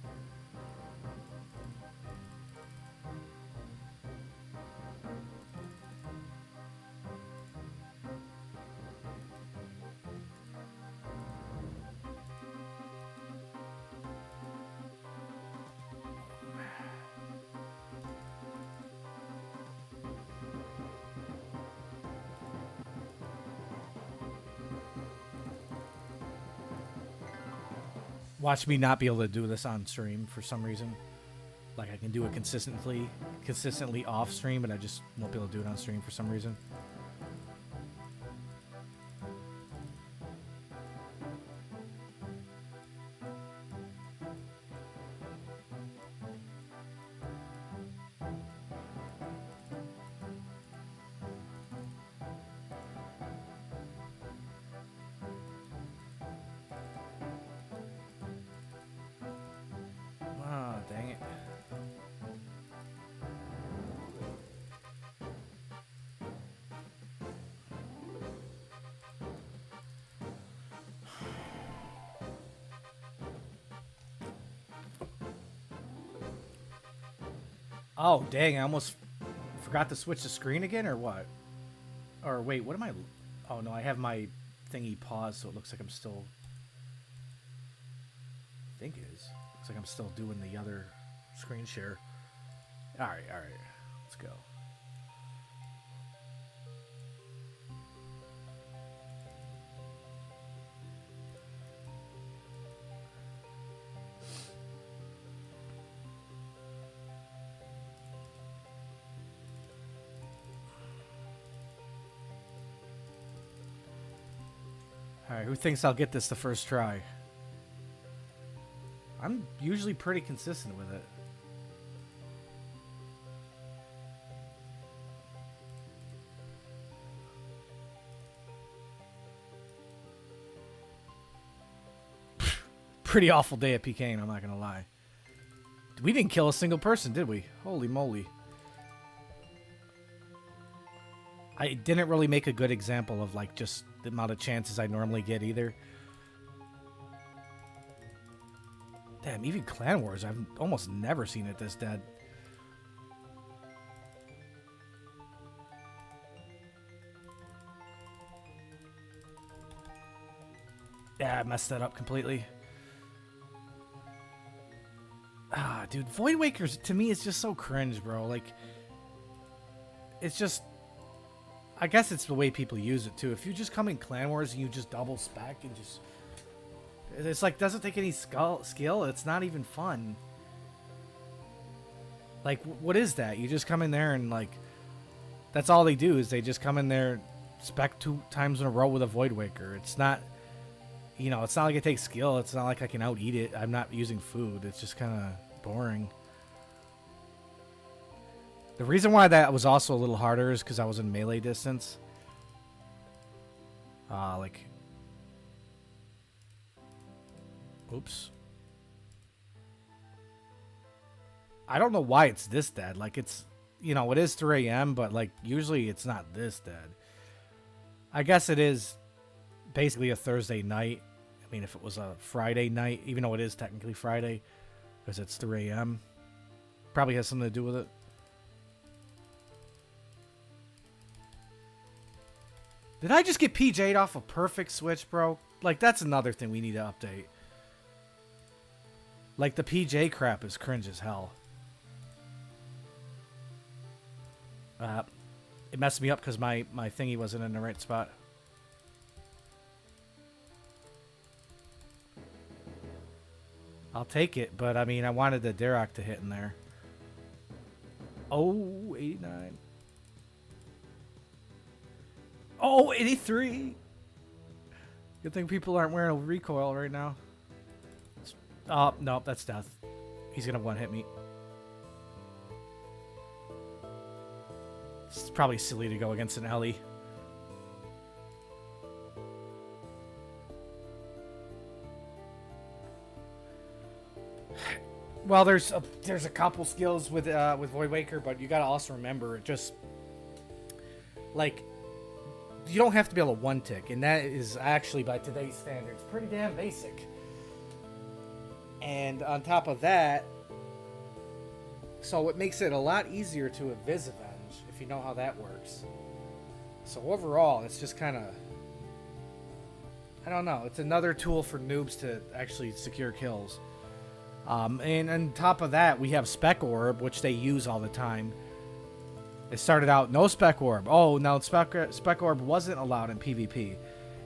Watch me not be able to do this on stream for some reason. Like, I can do it consistently off stream, but I just won't be able to do it on stream for some reason. Dang it. Oh, dang, I almost forgot to switch the screen again, or what? Or wait, what am I... Oh, no, I have my thingy paused, so it looks like I'm still... I think it is. Looks like I'm still doing the other screen share. Alright, let's go. Alright, who thinks I'll get this the first try? I'm usually pretty consistent with it. Pretty awful day at PKing, I'm not gonna lie. We didn't kill a single person, did we? Holy moly. I didn't really make a good example of, like, just the amount of chances I normally get either. Damn, even Clan Wars, I've almost never seen it this dead. Yeah, I messed that up completely. Dude, Void Wakers to me is just so cringe, bro. Like, it's just, I guess it's the way people use it too. If you just come in Clan Wars and you just double spec and just, it's like doesn't take any skill. It's not even fun. Like, what is that? You just come in there and like, that's all they do is they just come in there, spec 2 times in a row with a Void Waker. It's not, you know, it's not like it takes skill. It's not like I can out eat it. I'm not using food. It's just kind of boring. The reason why that was also a little harder is because I was in melee distance. Like, oops. I don't know why it's this dead. Like, it's, you know, it is 3 a.m., but like usually it's not this dead. I guess it is basically a Thursday night. I mean, if it was a Friday night, even though it is technically Friday, because it's 3 a.m., probably has something to do with it. Did I just get PJ'd off a perfect switch, bro? Like, that's another thing we need to update. Like, the PJ crap is cringe as hell. It messed me up because my thingy wasn't in the right spot. I'll take it, but I mean, I wanted the Derek to hit in there. Oh, 89. Oh, 83. Good thing people aren't wearing a recoil right now. Oh, no, that's death. He's going to one-hit me. It's probably silly to go against an Ellie. Well, there's a couple skills with Void Waker, but you gotta also remember it just like you don't have to be able to one tick, and that is actually by today's standards pretty damn basic. And on top of that, so it makes it a lot easier to Invis Avenge if you know how that works. So overall, it's just kind of, I don't know, it's another tool for noobs to actually secure kills. And on top of that, we have Spec Orb, which they use all the time. It started out no Spec Orb. Oh, now Spec Orb wasn't allowed in PvP.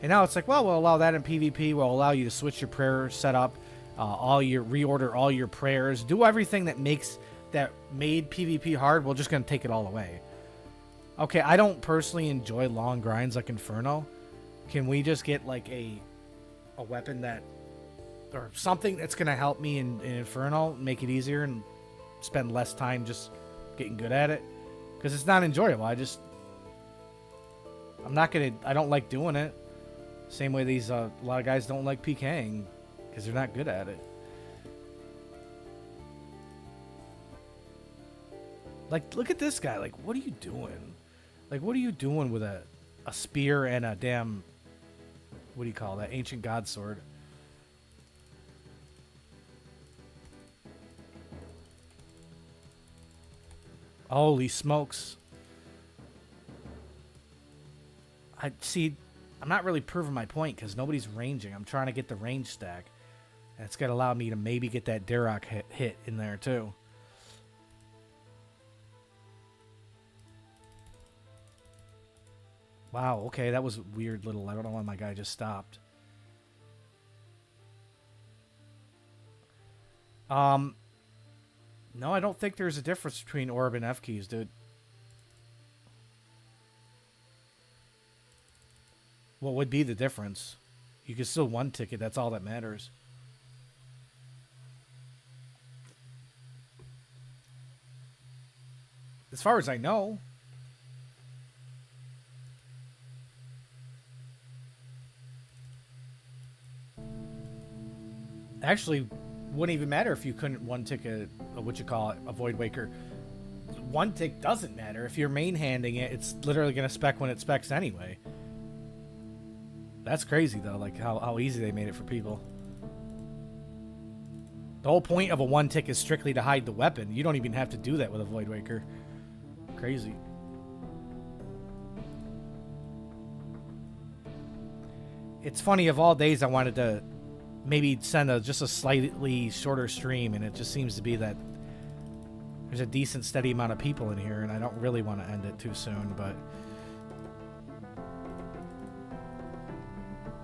And now it's like, well, we'll allow that in PvP. We'll allow you to switch your prayer setup, reorder all your prayers, do everything that made PvP hard. We're just going to take it all away. Okay, I don't personally enjoy long grinds like Inferno. Can we just get like a weapon that, or something that's going to help me in Inferno, make it easier and spend less time just getting good at it? Because it's not enjoyable. I don't like doing it. Same way these, a lot of guys don't like PKing because they're not good at it. Like, look at this guy. Like, what are you doing? Like, what are you doing with a spear and a damn, what do you call that? Ancient God sword. Holy smokes. I'm not really proving my point because nobody's ranging. I'm trying to get the range stack. And it's going to allow me to maybe get that Derek hit in there too. Wow, okay, that was weird little. I don't know why my guy just stopped. No, I don't think there's a difference between Orb and F keys, dude. What would be the difference? You can still one ticket, that's all that matters. As far as I know. Actually, wouldn't even matter if you couldn't one tick a Void Waker. One tick doesn't matter. If you're main handing it, it's literally going to spec when it specs anyway. That's crazy though, like how easy they made it for people. The whole point of a one tick is strictly to hide the weapon. You don't even have to do that with a Void Waker. Crazy. It's funny, of all days I wanted to maybe send just a slightly shorter stream, and it just seems to be that there's a decent steady amount of people in here, and I don't really want to end it too soon, but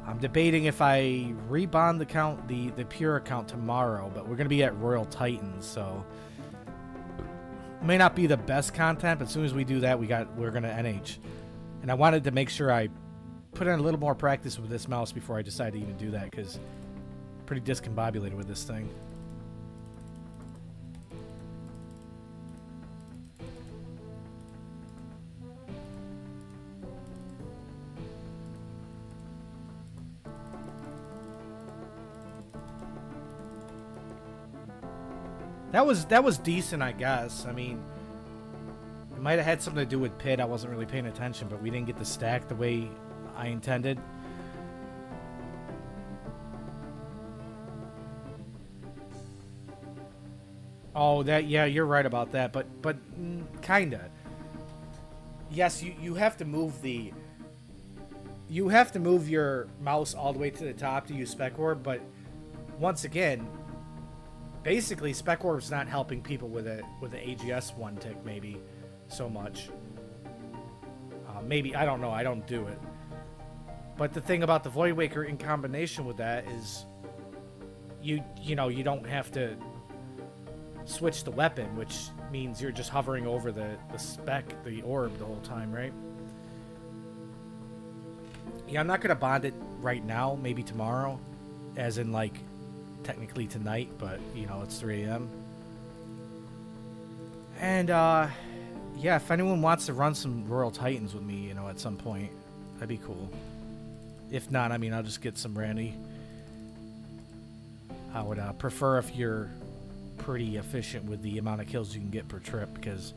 I'm debating if I rebond the account, the pure account tomorrow, but we're going to be at Royal Titans, so it may not be the best content, but as soon as we do that, we're going to NH. And I wanted to make sure I put in a little more practice with this mouse before I decide to even do that, because I'm pretty discombobulated with this thing. That was decent, I guess. I mean, it might have had something to do with Pit. I wasn't really paying attention, but we didn't get the stack the way I intended. Oh, yeah, you're right about that, but kinda. Yes, you have to move your mouse all the way to the top to use Spec Orb, but once again, basically Spec Orb's not helping people with the AGS one tick maybe so much. Maybe, I don't know, I don't do it. But the thing about the Void Waker in combination with that is you don't have to switch the weapon, which means you're just hovering over the orb the whole time, right? Yeah, I'm not gonna bond it right now, maybe tomorrow, as in like technically tonight, but it's 3 a.m. And yeah, if anyone wants to run some Royal Titans with me, at some point, that'd be cool. If not, I mean, I'll just get some Randy. I would prefer if you're pretty efficient with the amount of kills you can get per trip, because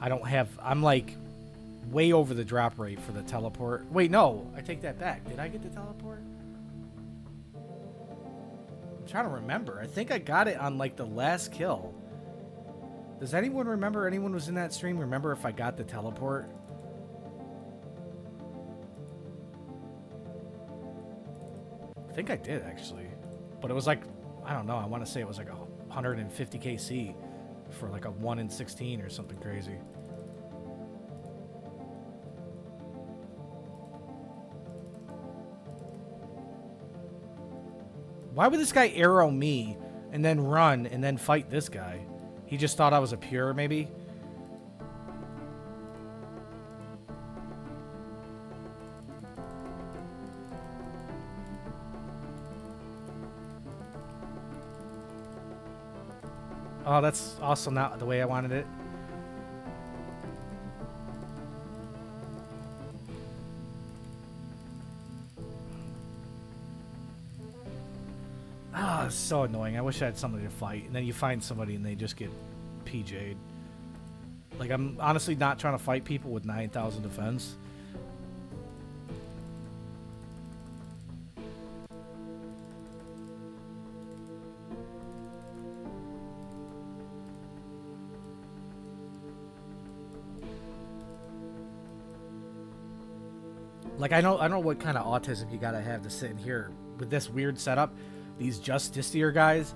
I'm like way over the drop rate for the teleport. Wait, no, I take that back. Did I get the teleport? I'm trying to remember. I think I got it on like the last kill. Does anyone remember? Anyone was in that stream? Remember if I got the teleport? I think I did actually, but it was like, I don't know. I want to say it was like 150 KC for like a 1 in 16 or something crazy. Why would this guy arrow me and then run and then fight this guy? He just thought I was a pure, maybe? Oh, that's also not the way I wanted it. Oh, it's so annoying. I wish I had somebody to fight. And then you find somebody and they just get PJ'd. Like, I'm honestly not trying to fight people with 9,000 defense. Like, I don't know what kind of autism you gotta have to sit in here with this weird setup. These Justiceer guys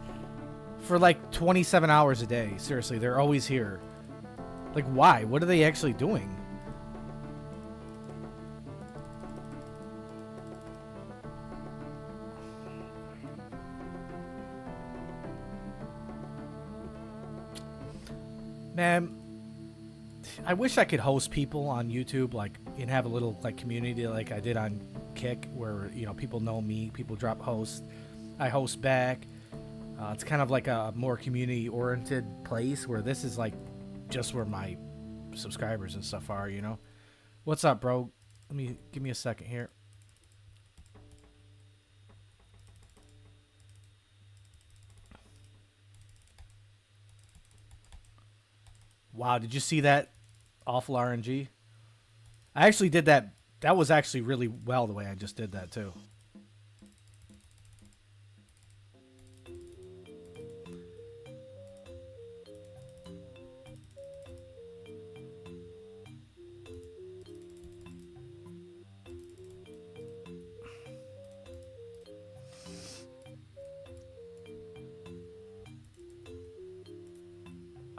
for like 27 hours a day. Seriously, they're always here. Like, why? What are they actually doing? Man, I wish I could host people on YouTube, like, and have a little like community like I did on Kick, where people know me, people drop hosts, I host back. It's kind of like a more community-oriented place, where this is like just where my subscribers and stuff are. What's up, bro? Give me a second here. Wow, did you see that awful RNG? I actually did that. That was actually really well the way I just did that too.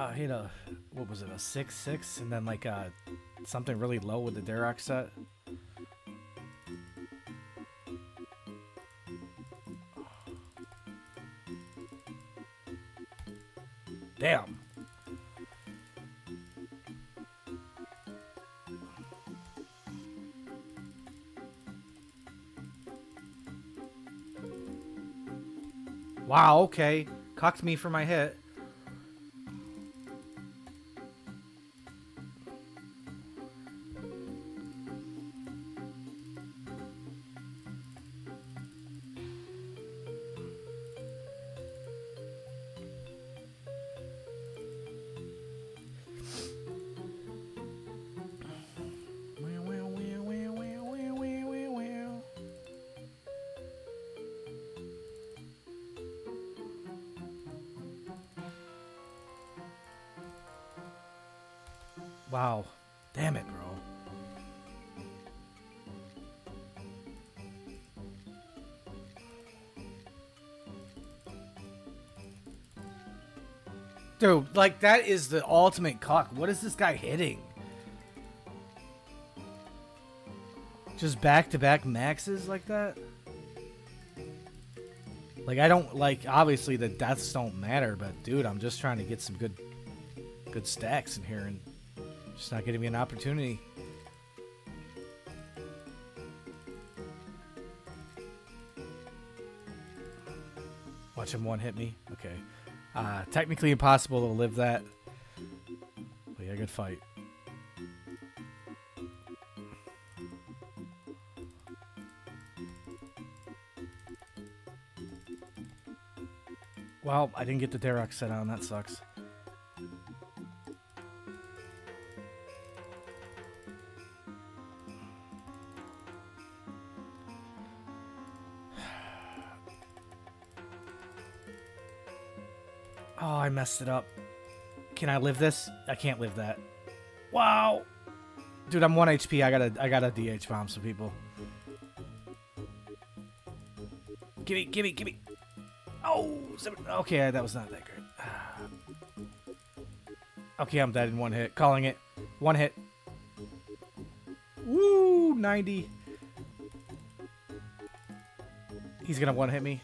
I hit a, what was it, a 6-6, and then like something really low with the Derek set. Damn. Wow, okay. Cocked me for my hit. Wow. Damn it, bro. Dude, like, that is the ultimate cock. What is this guy hitting? Just back-to-back maxes like that? Like, I don't, like, obviously the deaths don't matter, but, dude, I'm just trying to get some good stacks in here, and just not giving me an opportunity. Watch him one-hit me. Okay. Technically impossible to live that. But yeah, good fight. Well, I didn't get the Derek set on. That sucks. Oh, I messed it up. Can I live this? I can't live that. Wow. Dude, I'm 1 HP. I gotta DH bomb some people. Gimme. Oh, okay, that was not that great. Okay, I'm dead in one hit. Calling it. One hit. Woo, 90. He's gonna one hit me.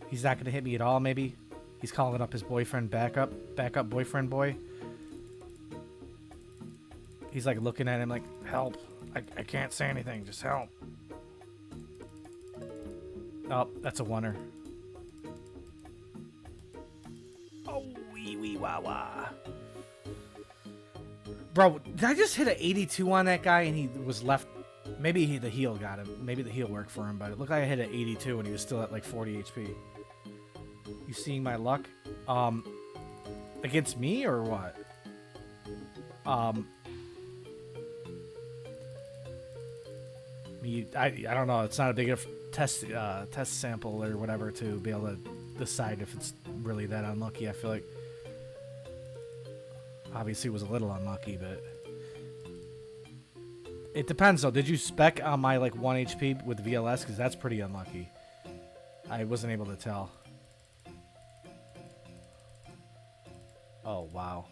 He's not gonna hit me at all, maybe. He's calling up his boyfriend backup boyfriend boy. He's like looking at him like, help. I can't say anything, just help. Oh, that's a oneer. Oh, wee wah wah. Bro, did I just hit an 82 on that guy and he was left? Maybe the heal got him. Maybe the heal worked for him, but it looked like I hit an 82 and he was still at like 40 HP. You seeing my luck? Against me or what? I don't know. It's not a big enough test sample or whatever to be able to decide if it's really that unlucky. I feel like obviously it was a little unlucky, but it depends though. Did you spec on my like 1 HP with VLS? Because that's pretty unlucky. I wasn't able to tell. Oh, wow.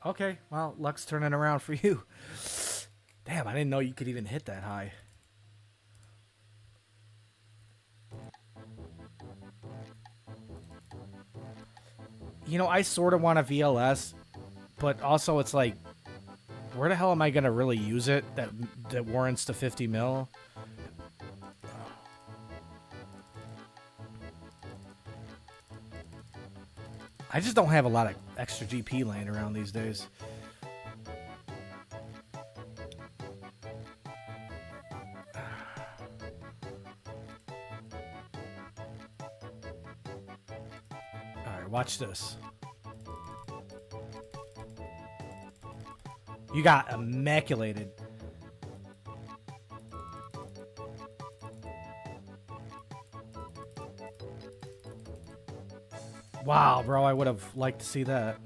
Okay, well, luck's turning around for you. Damn, I didn't know you could even hit that high. You know, I sort of want a VLS, but also it's like, where the hell am I going to really use it that warrants the 50 mil? I just don't have a lot of extra GP laying around these days. Alright, watch this. You got immaculated. Wow, bro, I would have liked to see that.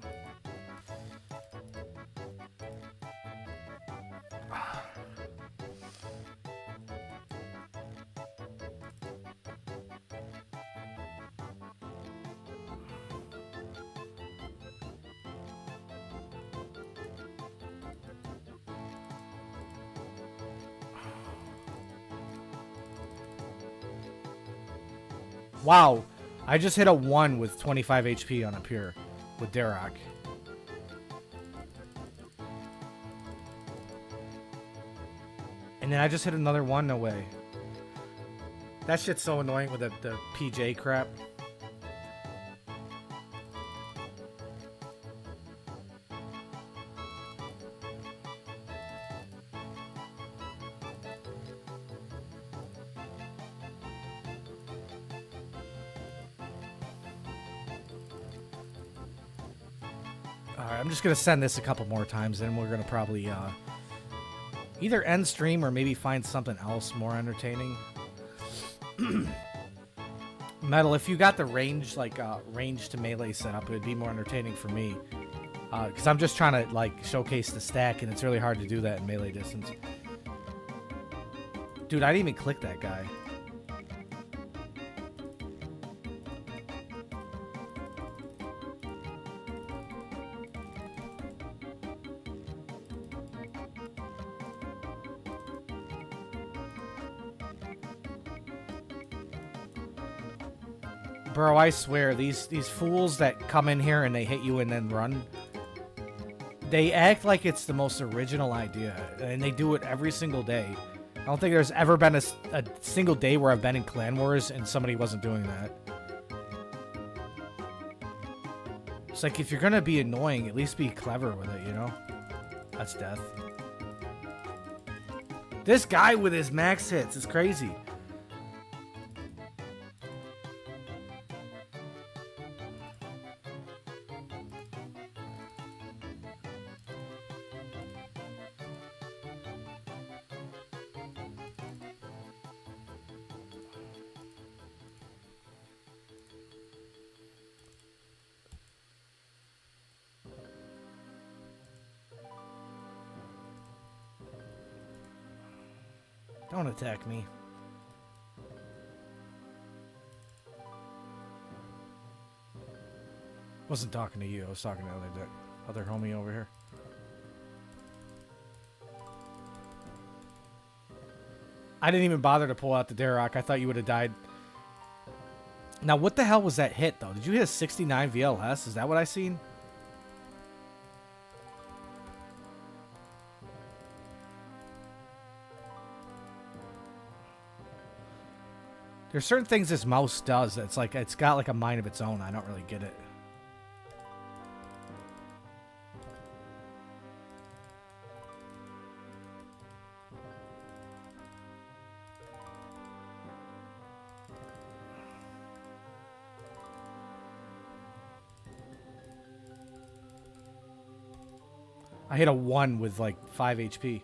Wow. I just hit a 1 with 25 HP on a pure with Darok. And then I just hit another 1, no way. That shit's so annoying with the PJ crap. Alright, I'm just gonna send this a couple more times, then we're gonna probably either end stream or maybe find something else more entertaining. Metal, if you got the range, like range to melee setup, it would be more entertaining for me. Because I'm just trying to like showcase the stack, and it's really hard to do that in melee distance. Dude, I didn't even click that guy. Bro, I swear, these fools that come in here and they hit you and then run, they act like it's the most original idea, and they do it every single day. I don't think there's ever been a single day where I've been in Clan Wars and somebody wasn't doing that. It's like, if you're gonna be annoying, at least be clever with it, you know? That's death. This guy with his max hits is crazy. Don't attack me. Wasn't talking to you. I was talking to the other homie over here. I didn't even bother to pull out the Darok. I thought you would have died. Now, what the hell was that hit, though? Did you hit a 69 VLS? Is that what I seen? There's certain things this mouse does that's like, it's got like a mind of its own. I don't really get it. I hit a 1 with like 5 HP.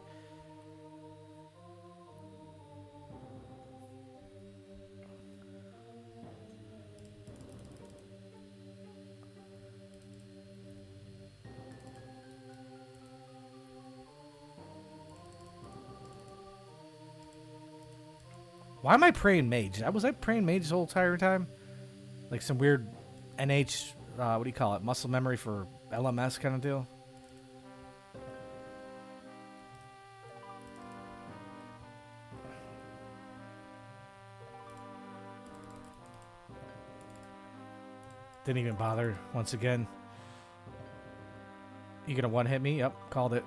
Why am I praying mage? Was I praying mage the whole entire time? Like some weird NH, what do you call it? Muscle memory for LMS kind of deal? Didn't even bother once again. You gonna one hit me? Yep, called it.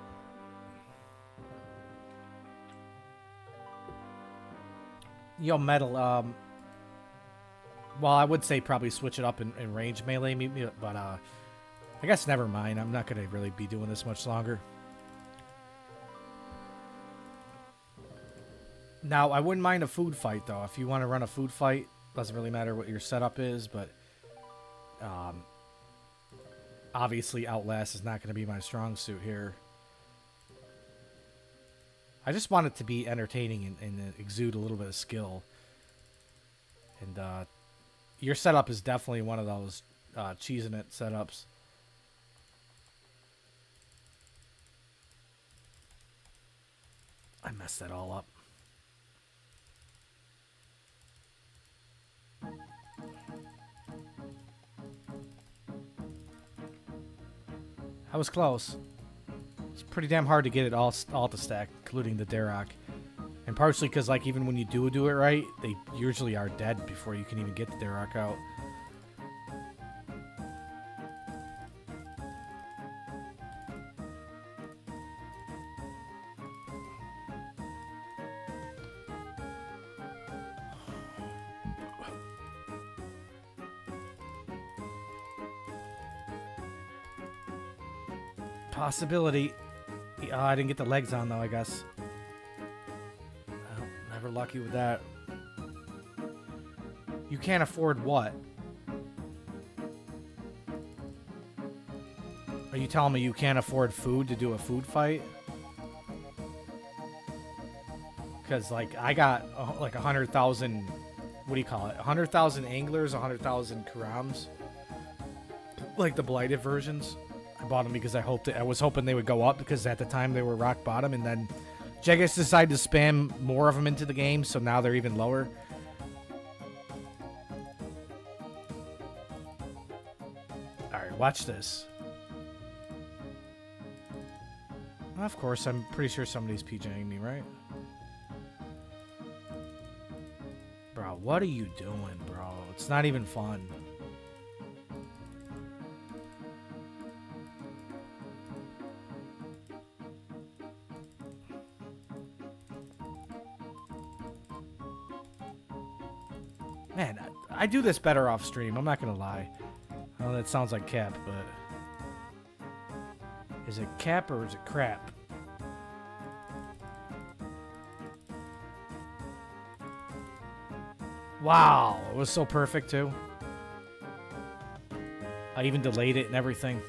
Yo, Metal, well, I would say probably switch it up in range melee, but I guess never mind. I'm not going to really be doing this much longer. Now, I wouldn't mind a food fight, though. If you want to run a food fight, doesn't really matter what your setup is, but obviously Outlast is not going to be my strong suit here. I just want it to be entertaining and exude a little bit of skill. And your setup is definitely one of those cheesing it setups. I messed that all up. I was close. It's pretty damn hard to get it all to stack, including the Darok. And partially because, like, even when you do it right, they usually are dead before you can even get their arc out. Possibility. Oh, I didn't get the legs on, though, I guess. Well, never lucky with that. You can't afford what? Are you telling me you can't afford food to do a food fight? Because, like, I got, like, 100,000... What do you call it? 100,000 anglers, 100,000 Karams. Like the blighted versions. I bought them because I was hoping they would go up because at the time they were rock bottom, and then Jagex decided to spam more of them into the game, so now they're even lower. Alright, watch this. Of course, I'm pretty sure somebody's PJing me, right? Bro, what are you doing, bro? It's not even fun. Man, I do this better off stream. I'm not gonna lie. I know that sounds like cap, but is it cap or is it crap? Wow, it was so perfect too. I even delayed it and everything.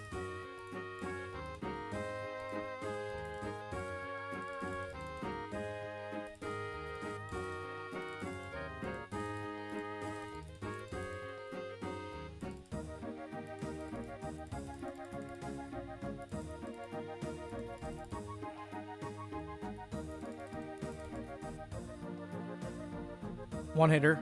One hitter.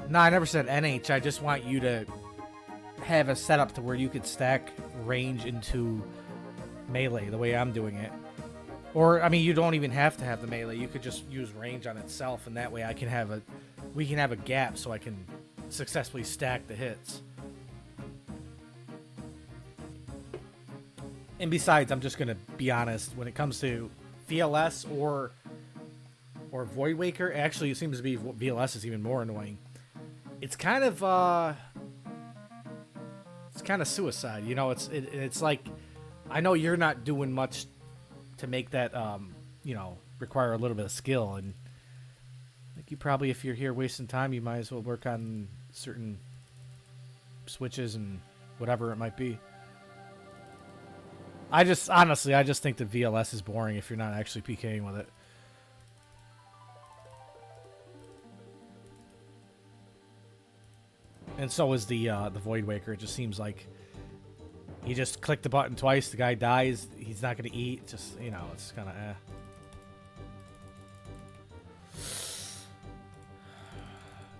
No, I never said NH. I just want you to have a setup to where you could stack range into melee the way I'm doing it. Or, I mean, you don't even have to have the melee. You could just use range on itself, and that way we can have a gap so I can successfully stack the hits. And besides, I'm just going to be honest, when it comes to VLS or Void Waker, actually it seems to be VLS is even more annoying. It's kind of suicide, you know. It's like, I know you're not doing much to make that you know, require a little bit of skill, and like you probably, if you're here wasting time, you might as well work on certain switches and whatever it might be. I just think that VLS is boring if you're not actually PKing with it. And so is the Void Waker. It just seems like you just click the button twice, the guy dies, he's not going to eat. Just, you know, it's kind of eh.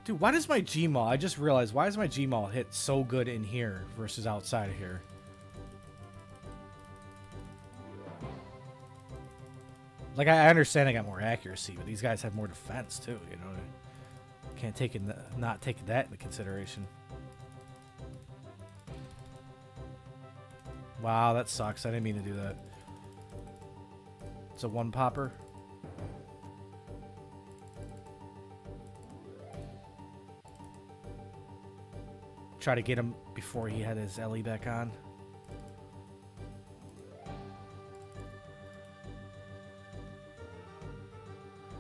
Dude, why does my Gmaul, I just realized, why does my Gmaul hit so good in here versus outside of here? Like, I understand I got more accuracy, but these guys have more defense, too, you know? Can't not take that into consideration. Wow, that sucks. I didn't mean to do that. It's a one popper. Try to get him before he had his LE back on.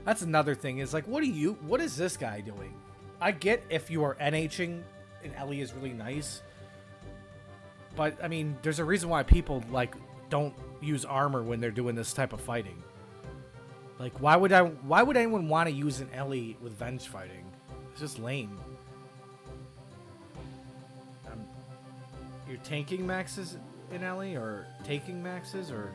That's another thing, is like, what is this guy doing? I get if you are NHing and Ellie is really nice, but I mean, there's a reason why people like don't use armor when they're doing this type of fighting. Like, why would anyone want to use an Ellie with Venge fighting? It's just lame. You're tanking maxes in Ellie, or taking maxes, or...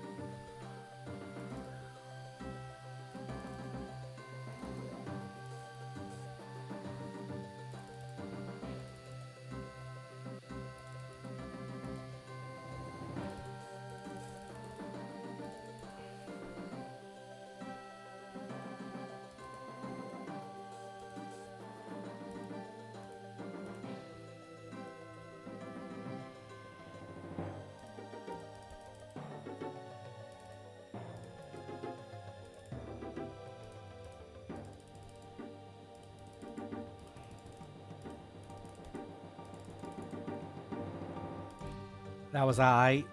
That was I.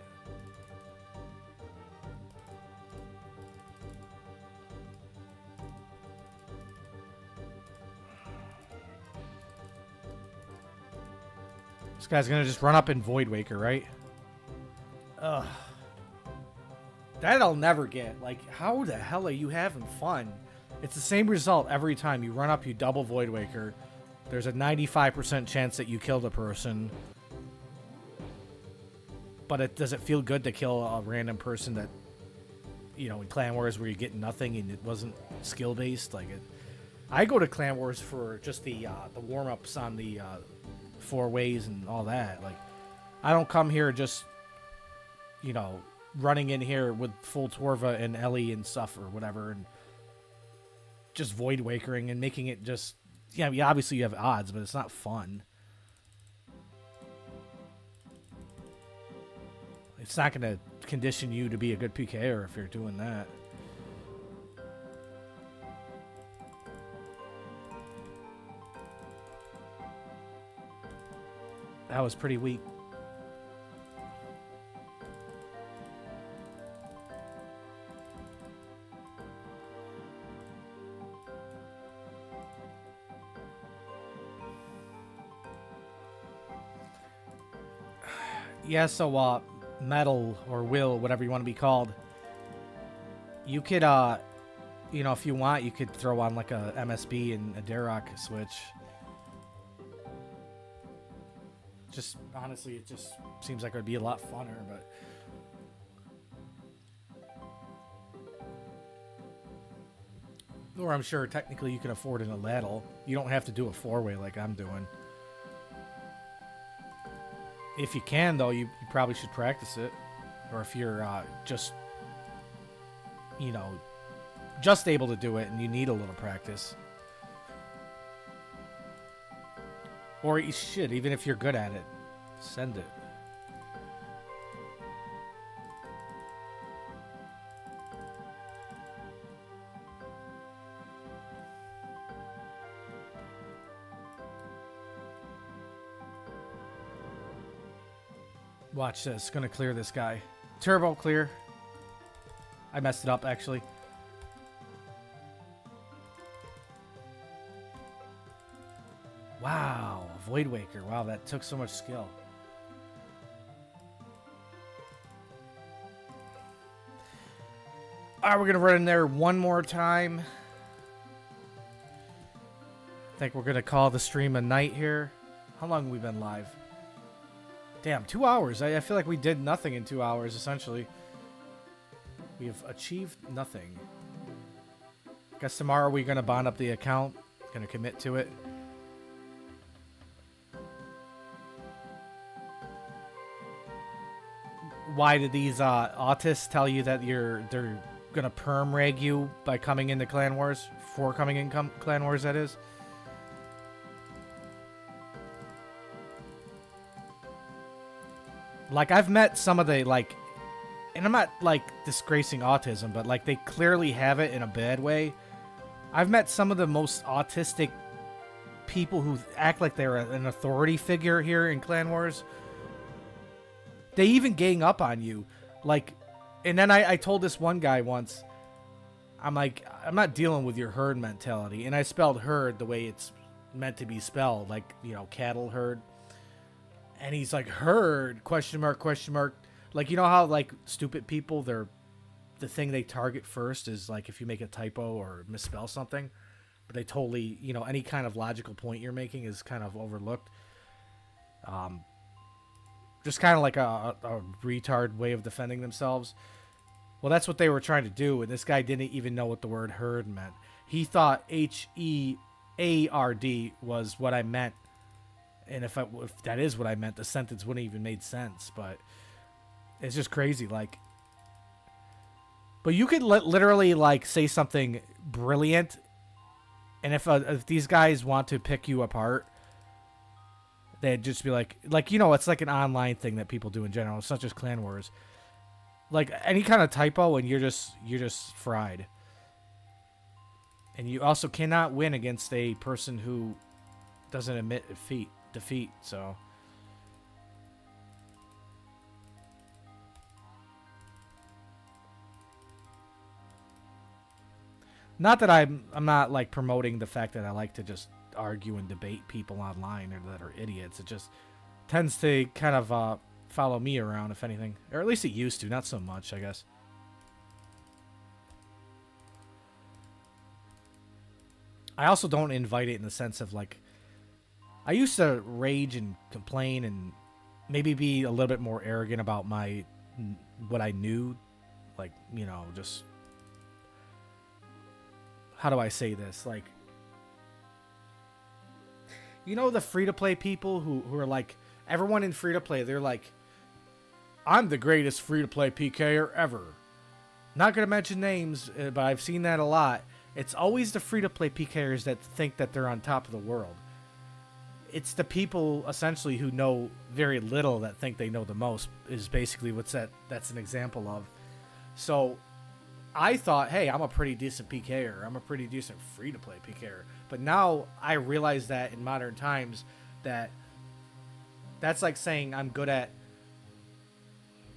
This guy's gonna just run up and Void Waker, right? Ugh. That I'll never get. Like, how the hell are you having fun? It's the same result every time. You run up, you double Void Waker. There's a 95% chance that you killed a person. But does it feel good to kill a random person that, you know, in Clan Wars where you get nothing and it wasn't skill-based? Like, I go to Clan Wars for just the warm-ups on the 4 ways and all that. Like, I don't come here just, you know, running in here with full Torva and Ellie and stuff or whatever and just Void Wakering and making it just... Yeah, I mean, obviously you have odds, but it's not fun. It's not going to condition you to be a good PKer if you're doing that. That was pretty weak. Yeah, so, Metal or Will, whatever you want to be called, you could, you know, if you want, you could throw on like a MSB and a Darok switch. Just, honestly, it just seems like it would be a lot funner, but... Or I'm sure technically you can afford an Aladal. You don't have to do a 4-way like I'm doing. If you can, though, you probably should practice it. Or if you're just, you know, just able to do it and you need a little practice. Or you should, even if you're good at it, send it. Watch this. Gonna clear this guy. Turbo clear. I messed it up, actually. Wow. Void Waker. Wow, that took so much skill. Alright, we're gonna run in there one more time. I think we're gonna call the stream a night here. How long have we been live? Damn, 2 hours. I feel like we did nothing in 2 hours, essentially. We have achieved nothing. Guess tomorrow we're going to bond up the account. Going to commit to it. Why did these autists tell you that they're going to perm reg you by coming into Clan Wars? For coming in Clan Wars, that is? Like, I've met some of the, like, and I'm not, like, disgracing autism, but, like, they clearly have it in a bad way. I've met some of the most autistic people who act like they're an authority figure here in Clan Wars. They even gang up on you. Like, and then I told this one guy once, I'm like, I'm not dealing with your herd mentality. And I spelled herd the way it's meant to be spelled, like, you know, cattle herd. And he's like, herd, question mark, question mark. Like, you know how, like, stupid people, the thing they target first is, like, if you make a typo or misspell something. But they totally, you know, any kind of logical point you're making is kind of overlooked. Just kind of like a retard way of defending themselves. Well, that's what they were trying to do, and this guy didn't even know what the word herd meant. He thought Heard was what I meant. And if that is what I meant, the sentence wouldn't even made sense. But it's just crazy. Like, but you could literally, like, say something brilliant. And if these guys want to pick you apart, they'd just be like, you know, it's like an online thing that people do in general. It's not just Clan Wars. Like, any kind of typo, and you're just fried. And you also cannot win against a person who doesn't admit defeat. So Not that I'm not like promoting the fact that I like to just argue and debate people online or that are idiots. It just tends to kind of follow me around, if anything, or at least it used to. Not so much, I guess. I also don't invite it in the sense of like, I used to rage and complain and maybe be a little bit more arrogant about what I knew, like, you know, just, how do I say this? Like, you know, the free-to-play people who are like, everyone in free-to-play, they're like, I'm the greatest free-to-play PKer ever. Not going to mention names, but I've seen that a lot. It's always the free-to-play PKers that think that they're on top of the world. It's the people, essentially, who know very little that think they know the most, is basically that's an example of. So, I thought, hey, I'm a pretty decent PKer. I'm a pretty decent free-to-play PKer. But now I realize that in modern times that's like saying I'm good at...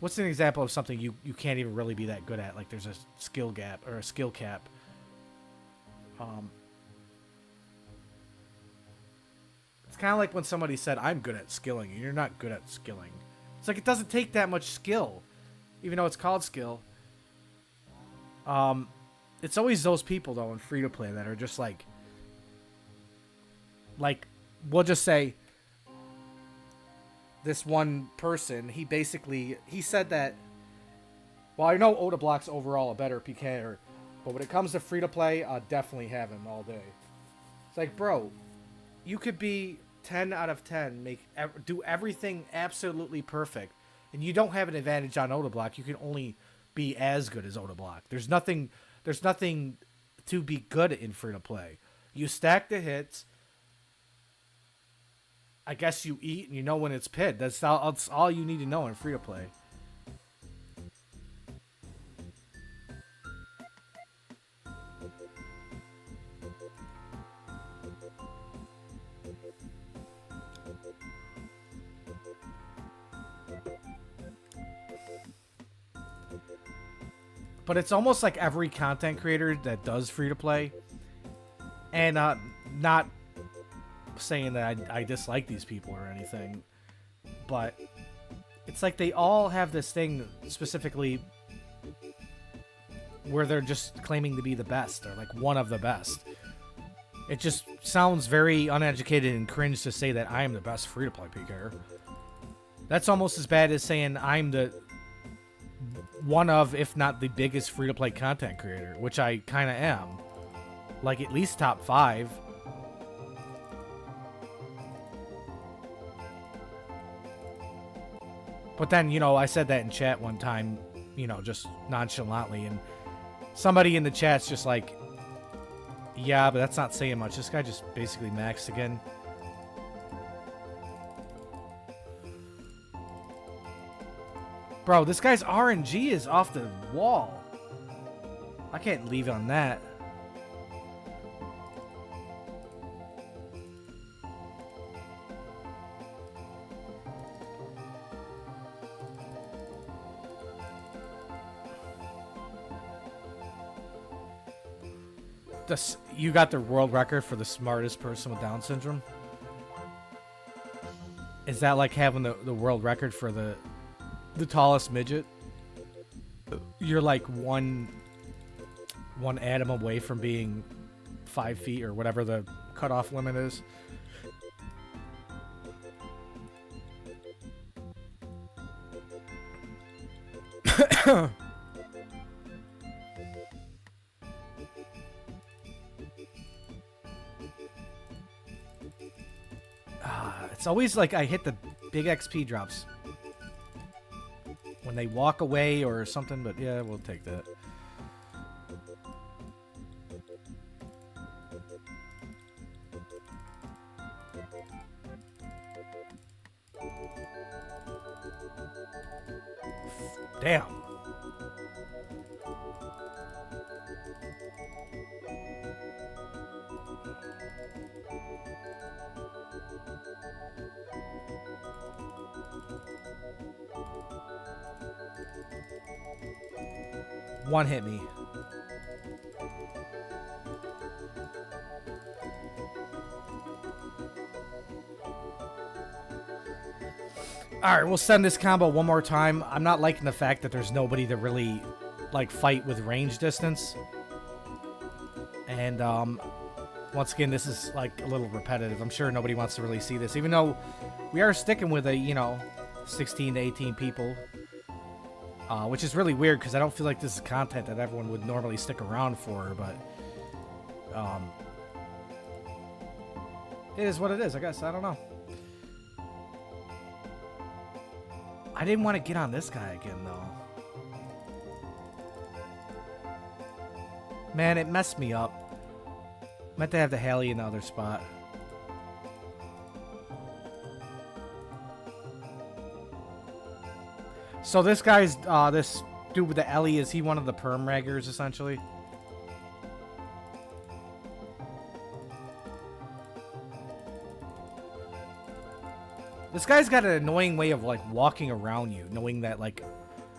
What's an example of something you can't even really be that good at? Like there's a skill gap or a skill cap. It's kind of like when somebody said, I'm good at skilling, and you're not good at skilling. It's like it doesn't take that much skill, even though it's called skill. It's always those people, though, in free-to-play that are just like, we'll just say, this one person, he said that, well, I know Oda Block's overall a better PKer, but when it comes to free-to-play, I'll definitely have him all day. It's like, bro, you could be 10 out of 10, do everything absolutely perfect, and you don't have an advantage on Oda Block. You can only be as good as Oda Block. There's nothing to be good in free-to-play. You stack the hits. I guess you eat and you know when it's pid. That's all you need to know in free-to-play. But it's almost like every content creator that does free-to-play, and not saying that I dislike these people or anything, but it's like they all have this thing specifically where they're just claiming to be the best or like one of the best. It just sounds very uneducated and cringe to say that I am the best free-to-play PKer. That's almost as bad as saying I'm the one of, if not the biggest free-to-play content creator, which I kind of am. Like, at least top 5. But then, you know, I said that in chat one time, you know, just nonchalantly, and somebody in the chat's just like, yeah, but that's not saying much. This guy just basically maxed again. Bro, this guy's RNG is off the wall. I can't leave on that. You got the world record for the smartest person with Down syndrome? Is that like having the world record for the tallest midget? You're like one atom away from being 5 feet or whatever the cutoff limit is. It's always like I hit the big XP drops when they walk away or something, but yeah, we'll take that. Damn. One hit me. Alright, we'll send this combo one more time. I'm not liking the fact that there's nobody to really, like, fight with range distance. And, once again, this is, like, a little repetitive. I'm sure nobody wants to really see this. Even though we are sticking with a, you know, 16 to 18 people. Which is really weird, because I don't feel like this is content that everyone would normally stick around for, but... it is what it is, I guess. I don't know. I didn't want to get on this guy again, though. Man, it messed me up. Meant to have the Hallie in the other spot. So this guy's, this dude with the Ellie, is he one of the perm raggers, essentially? This guy's got an annoying way of, like, walking around you, knowing that, like,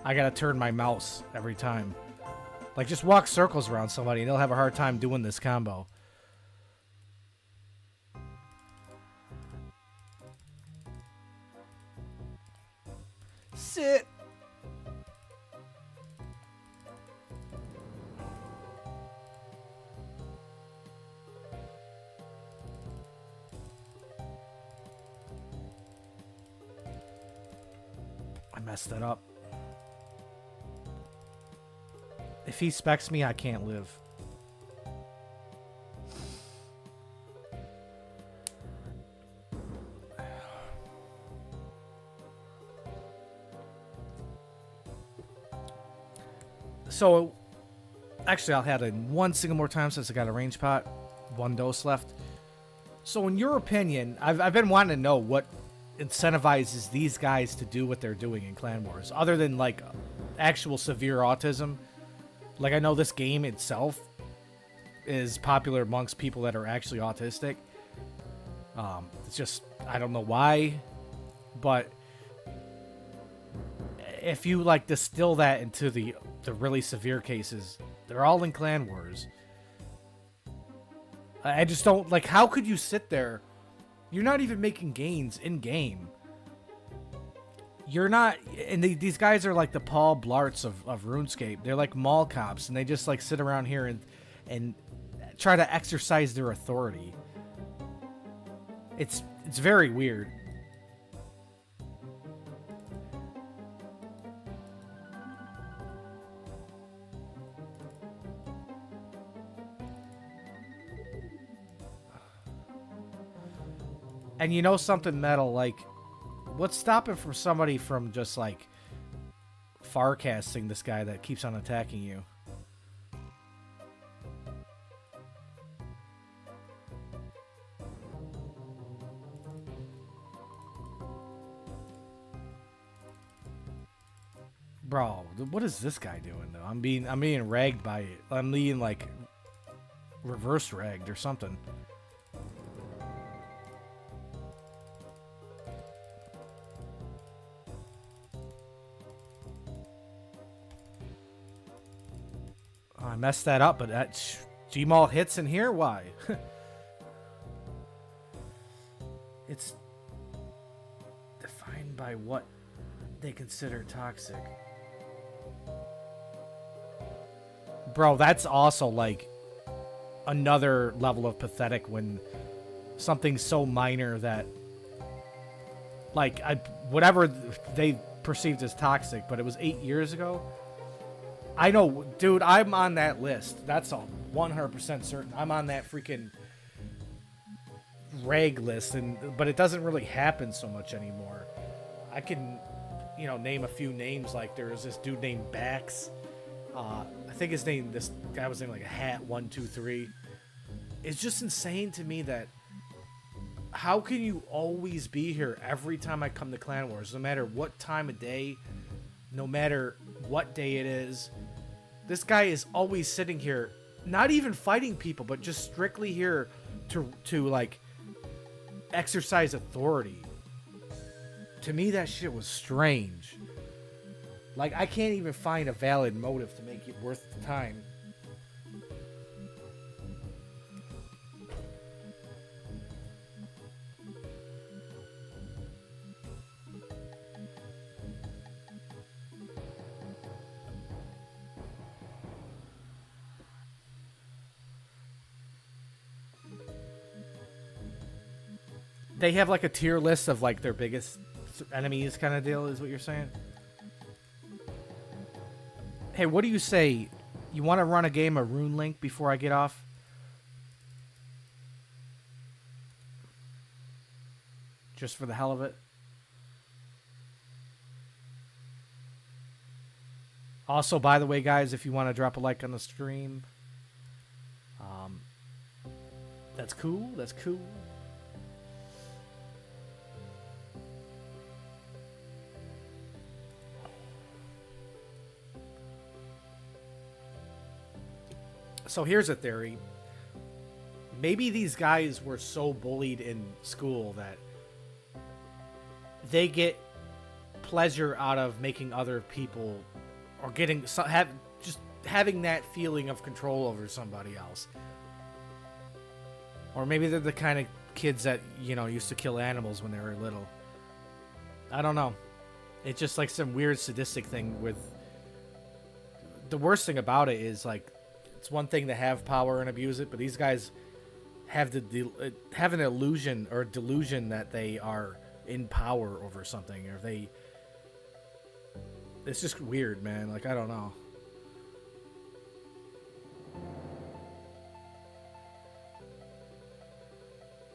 I gotta turn my mouse every time. Like, just walk circles around somebody, and they'll have a hard time doing this combo. Sit! I messed that up. If he specs me, I can't live. So, actually, I'll have it one single more time since I got a range pot. One dose left. So, in your opinion, I've been wanting to know what incentivizes these guys to do what they're doing in Clan Wars, other than, like, actual severe autism. Like, I know this game itself is popular amongst people that are actually autistic. It's just, I don't know why, but if you, like, distill that into the really severe cases, they're all in Clan Wars. I just don't, like, how could you sit there? You're not even making gains in-game. You're not, and these guys are like the Paul Blarts of RuneScape. They're like mall cops, and they just, like, sit around here and try to exercise their authority. It's very weird. And you know something, Metal, like, what's stopping from somebody from just, like, farcasting this guy that keeps on attacking you? Bro, what is this guy doing, though? I'm being ragged by it. I'm being, like, reverse ragged or something. I messed that up, but that Gmaul hits in here? Why? It's defined by what they consider toxic. Bro, that's also, like, another level of pathetic when something so minor that, like, whatever they perceived as toxic, but it was 8 years ago. I know, dude, I'm on that list. That's all 100% certain. I'm on that freaking rag list, but it doesn't really happen so much anymore. I can, you know, name a few names. Like, there was this dude named Bax. I think this guy was named like a Hat 123. It's just insane to me that how can you always be here every time I come to Clan Wars, no matter what time of day, no matter what day it is. This guy is always sitting here, not even fighting people, but just strictly here to like exercise authority. To me, that shit was strange. Like, I can't even find a valid motive to make it worth the time. They have like a tier list of like their biggest enemies kind of deal, is what you're saying? Hey, what do you say? You want to run a game of RuneLink before I get off? Just for the hell of it. Also, by the way, guys, if you want to drop a like on the stream, that's cool. That's cool. So here's a theory. Maybe these guys were so bullied in school that they get pleasure out of making other people, or getting just having that feeling of control over somebody else. Or maybe they're the kind of kids that, you know, used to kill animals when they were little. I don't know. It's just like some weird sadistic thing with... The worst thing about it is, like, it's one thing to have power and abuse it, but these guys have have an illusion or delusion that they are in power over something, or they... It's just weird, man. Like, I don't know.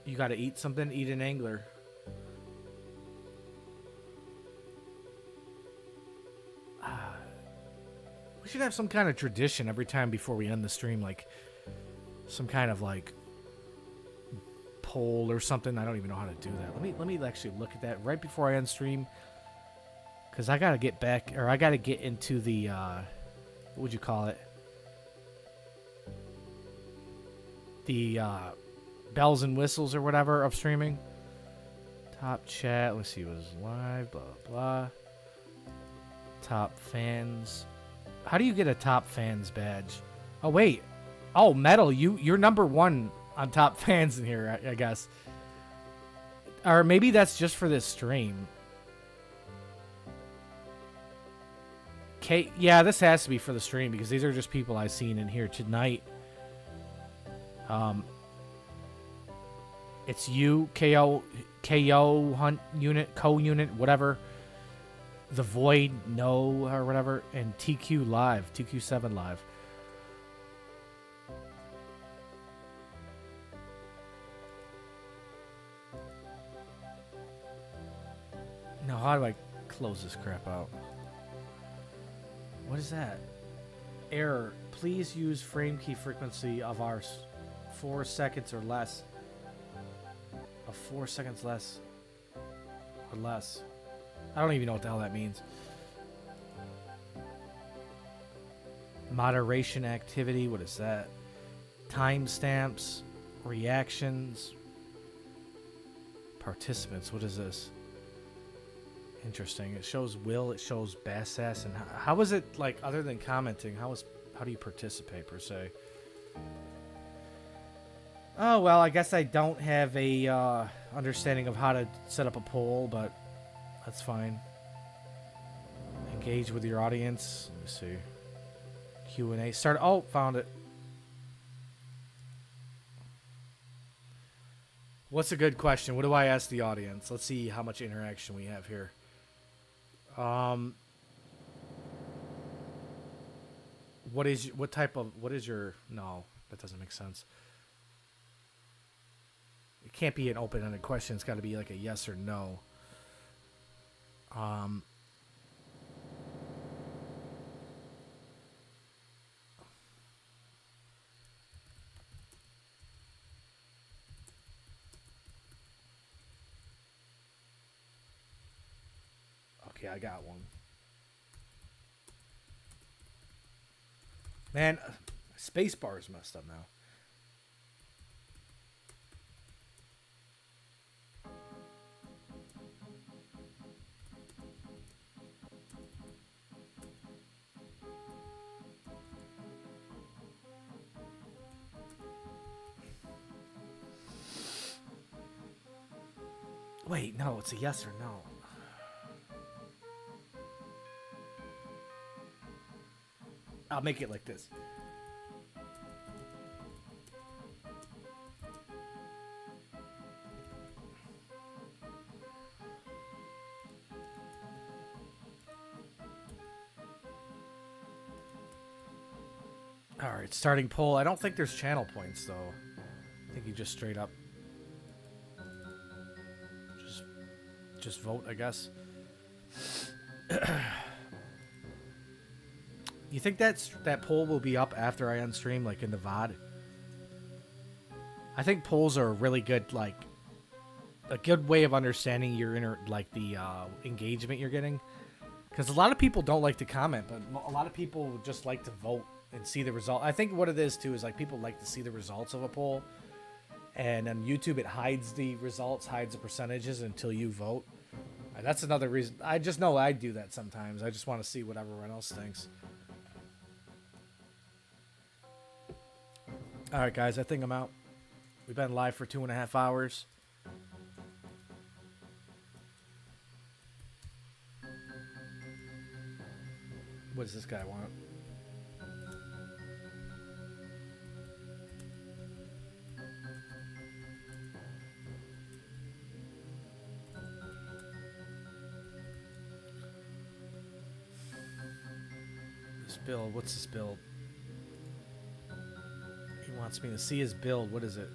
You gotta eat something? Eat an angler. We should have some kind of tradition every time before we end the stream, like some kind of like poll or something. I don't even know how to do that. Let me actually look at that right before I end stream, because I gotta get back, or I gotta get into the what would you call it? The bells and whistles or whatever of streaming. Top chat. Let's see, it was live. Blah blah. Top fans. How do you get a top fans badge? Oh wait. Oh, Metal, you're number 1 on top fans in here, I guess. Or maybe that's just for this stream. Yeah, this has to be for the stream because these are just people I've seen in here tonight. It's you, KO Hunt Unit, Co-Unit, whatever. The Void, No, or whatever, and TQ Live, TQ7 Live. Now, how do I close this crap out? What is that? Error. Please use frame key frequency of our 4 seconds or less. Of 4 seconds less. Or less. I don't even know what the hell that means. Moderation activity. What is that? Timestamps. Reactions. Participants. What is this? Interesting. It shows will. It shows bass ass. And how is it, like, other than commenting? How do you participate per se? Oh well, I guess I don't have a understanding of how to set up a poll, but that's fine. Engage with your audience. Let me see. Q&A. Start. Oh, found it. What's a good question? What do I ask the audience? Let's see how much interaction we have here. What is your... No, that doesn't make sense. It can't be an open-ended question. It's got to be like a yes or no. Okay, I got one. Man, spacebar is messed up now. Wait, no, it's a yes or no. I'll make it like this. All right, starting poll. I don't think there's channel points though. I think you just straight up just vote, I guess. You think that poll will be up after I unstream, like in the VOD? I think polls are a really good, like, a good way of understanding your the engagement you're getting. Because a lot of people don't like to comment, but a lot of people just like to vote and see the result. I think what it is too is like people like to see the results of a poll, and on YouTube it hides the results, hides the percentages until you vote. And that's another reason. I just know I do that sometimes. I just want to see what everyone else thinks. All right, guys, I think I'm out. We've been live for 2.5 hours. What does this guy want? This build, what's this build? He wants me to see his build. What is it?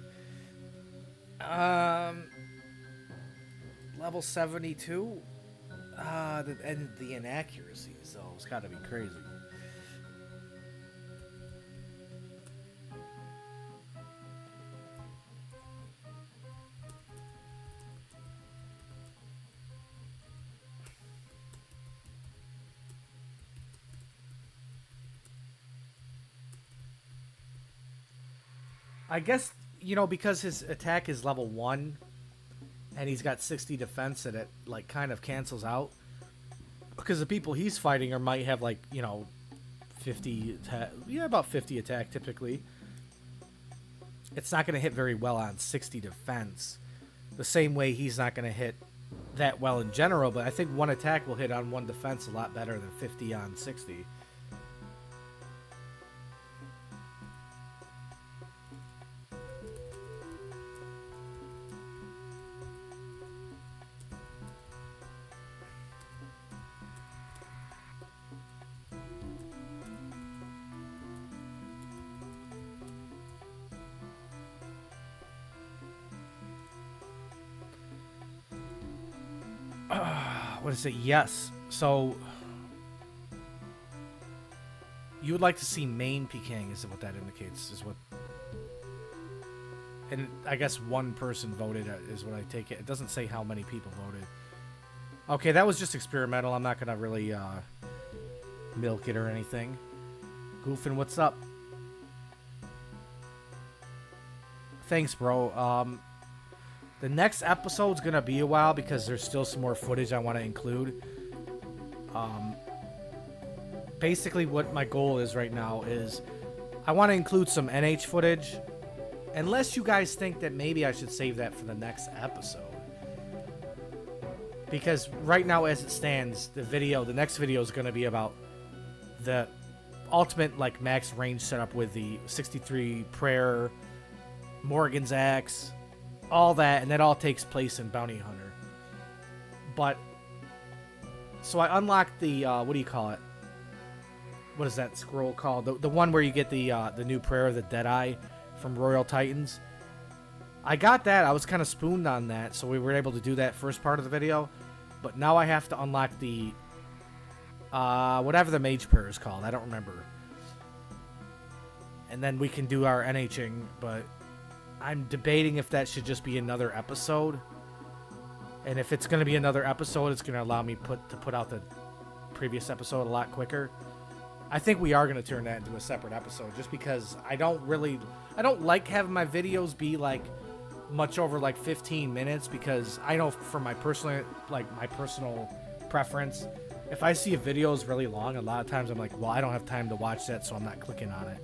Level 72? And the inaccuracies, though. It's gotta be crazy. I guess, you know, because his attack is level 1 and he's got 60 defense, that it like kind of cancels out. Because the people he's fighting might have, like, you know, 50 attack. Yeah, about 50 attack typically. It's not going to hit very well on 60 defense. The same way he's not going to hit that well in general, but I think one attack will hit on 1 defense a lot better than 50 on 60. What is it? Yes. So you would like to see main Peking, is what that indicates, is what. And I guess one person voted is what I take it. It doesn't say how many people voted. Okay, that was just experimental. I'm not gonna really milk it or anything. Goofin, what's up? Thanks, bro. The next episode's gonna be a while because there's still some more footage I want to include. Basically, what my goal is right now is I want to include some NH footage, unless you guys think that maybe I should save that for the next episode. Because right now, as it stands, the next video is gonna be about the ultimate, like, max range setup with the 63 prayer, Morgan's axe, all that, and that all takes place in Bounty Hunter. But so I unlocked the what do you call it? What is that scroll called? The one where you get the new prayer of the Deadeye from Royal Titans. I got that. I was kind of spooned on that, so we were able to do that first part of the video. But now I have to unlock the whatever the mage prayer is called. I don't remember. And then we can do our NHing, but I'm debating if that should just be another episode. And if it's going to be another episode, it's going to allow me to put out the previous episode a lot quicker. I think we are going to turn that into a separate episode, just because I don't like having my videos be like much over like 15 minutes, because I know from my personal preference, if I see a video is really long, a lot of times I'm like, well, I don't have time to watch that, so I'm not clicking on it.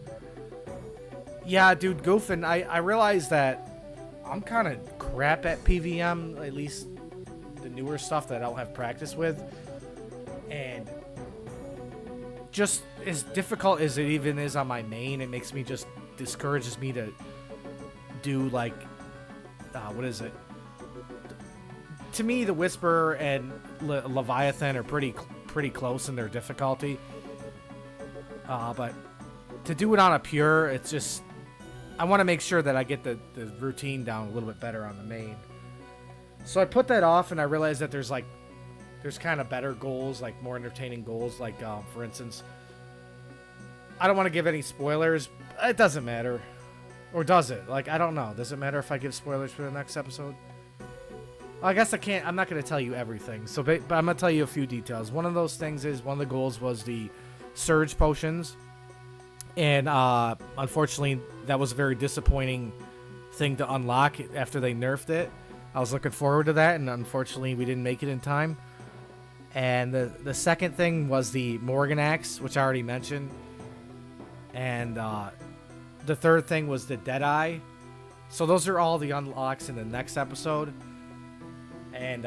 Yeah, dude, Goofin, I realize that I'm kind of crap at PVM, at least the newer stuff that I don't have practice with. And just as difficult as it even is on my main, it makes me discourages me to do, like, what is it? To me, the Whisper and Leviathan are pretty close in their difficulty. But to do it on a pure, it's just I want to make sure that I get the routine down a little bit better on the main. So I put that off, and I realized that there's kind of better goals, like more entertaining goals, like for instance, I don't want to give any spoilers. It doesn't matter. Or does it? Like, I don't know. Does it matter if I give spoilers for the next episode? Well, I guess I can't. I'm not going to tell you everything. So, but I'm going to tell you a few details. One of those things is one of the goals was the surge potions. And unfortunately, that was a very disappointing thing to unlock after they nerfed it. I was looking forward to that, and unfortunately, we didn't make it in time. And the second thing was the Morgan Axe, which I already mentioned. And the third thing was the Deadeye. So those are all the unlocks in the next episode. And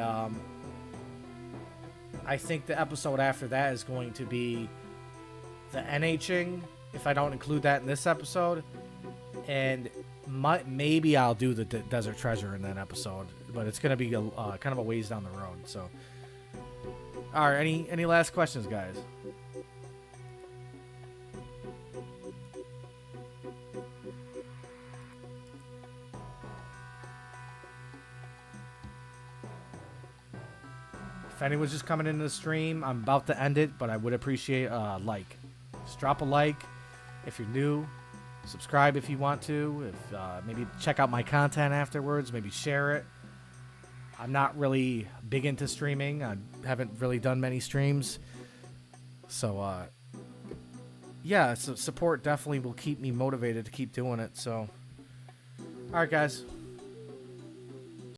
I think the episode after that is going to be the NHing, if I don't include that in this episode. And maybe I'll do the Desert Treasure in that episode. But it's going to be kind of a ways down the road. So, all right, any last questions, guys? If anyone's just coming into the stream, I'm about to end it, but I would appreciate a like. Just drop a like if you're new. Subscribe if you want to. If maybe check out my content afterwards. Maybe share it. I'm not really big into streaming. I haven't really done many streams. So, yeah, so support definitely will keep me motivated to keep doing it. So, all right, guys.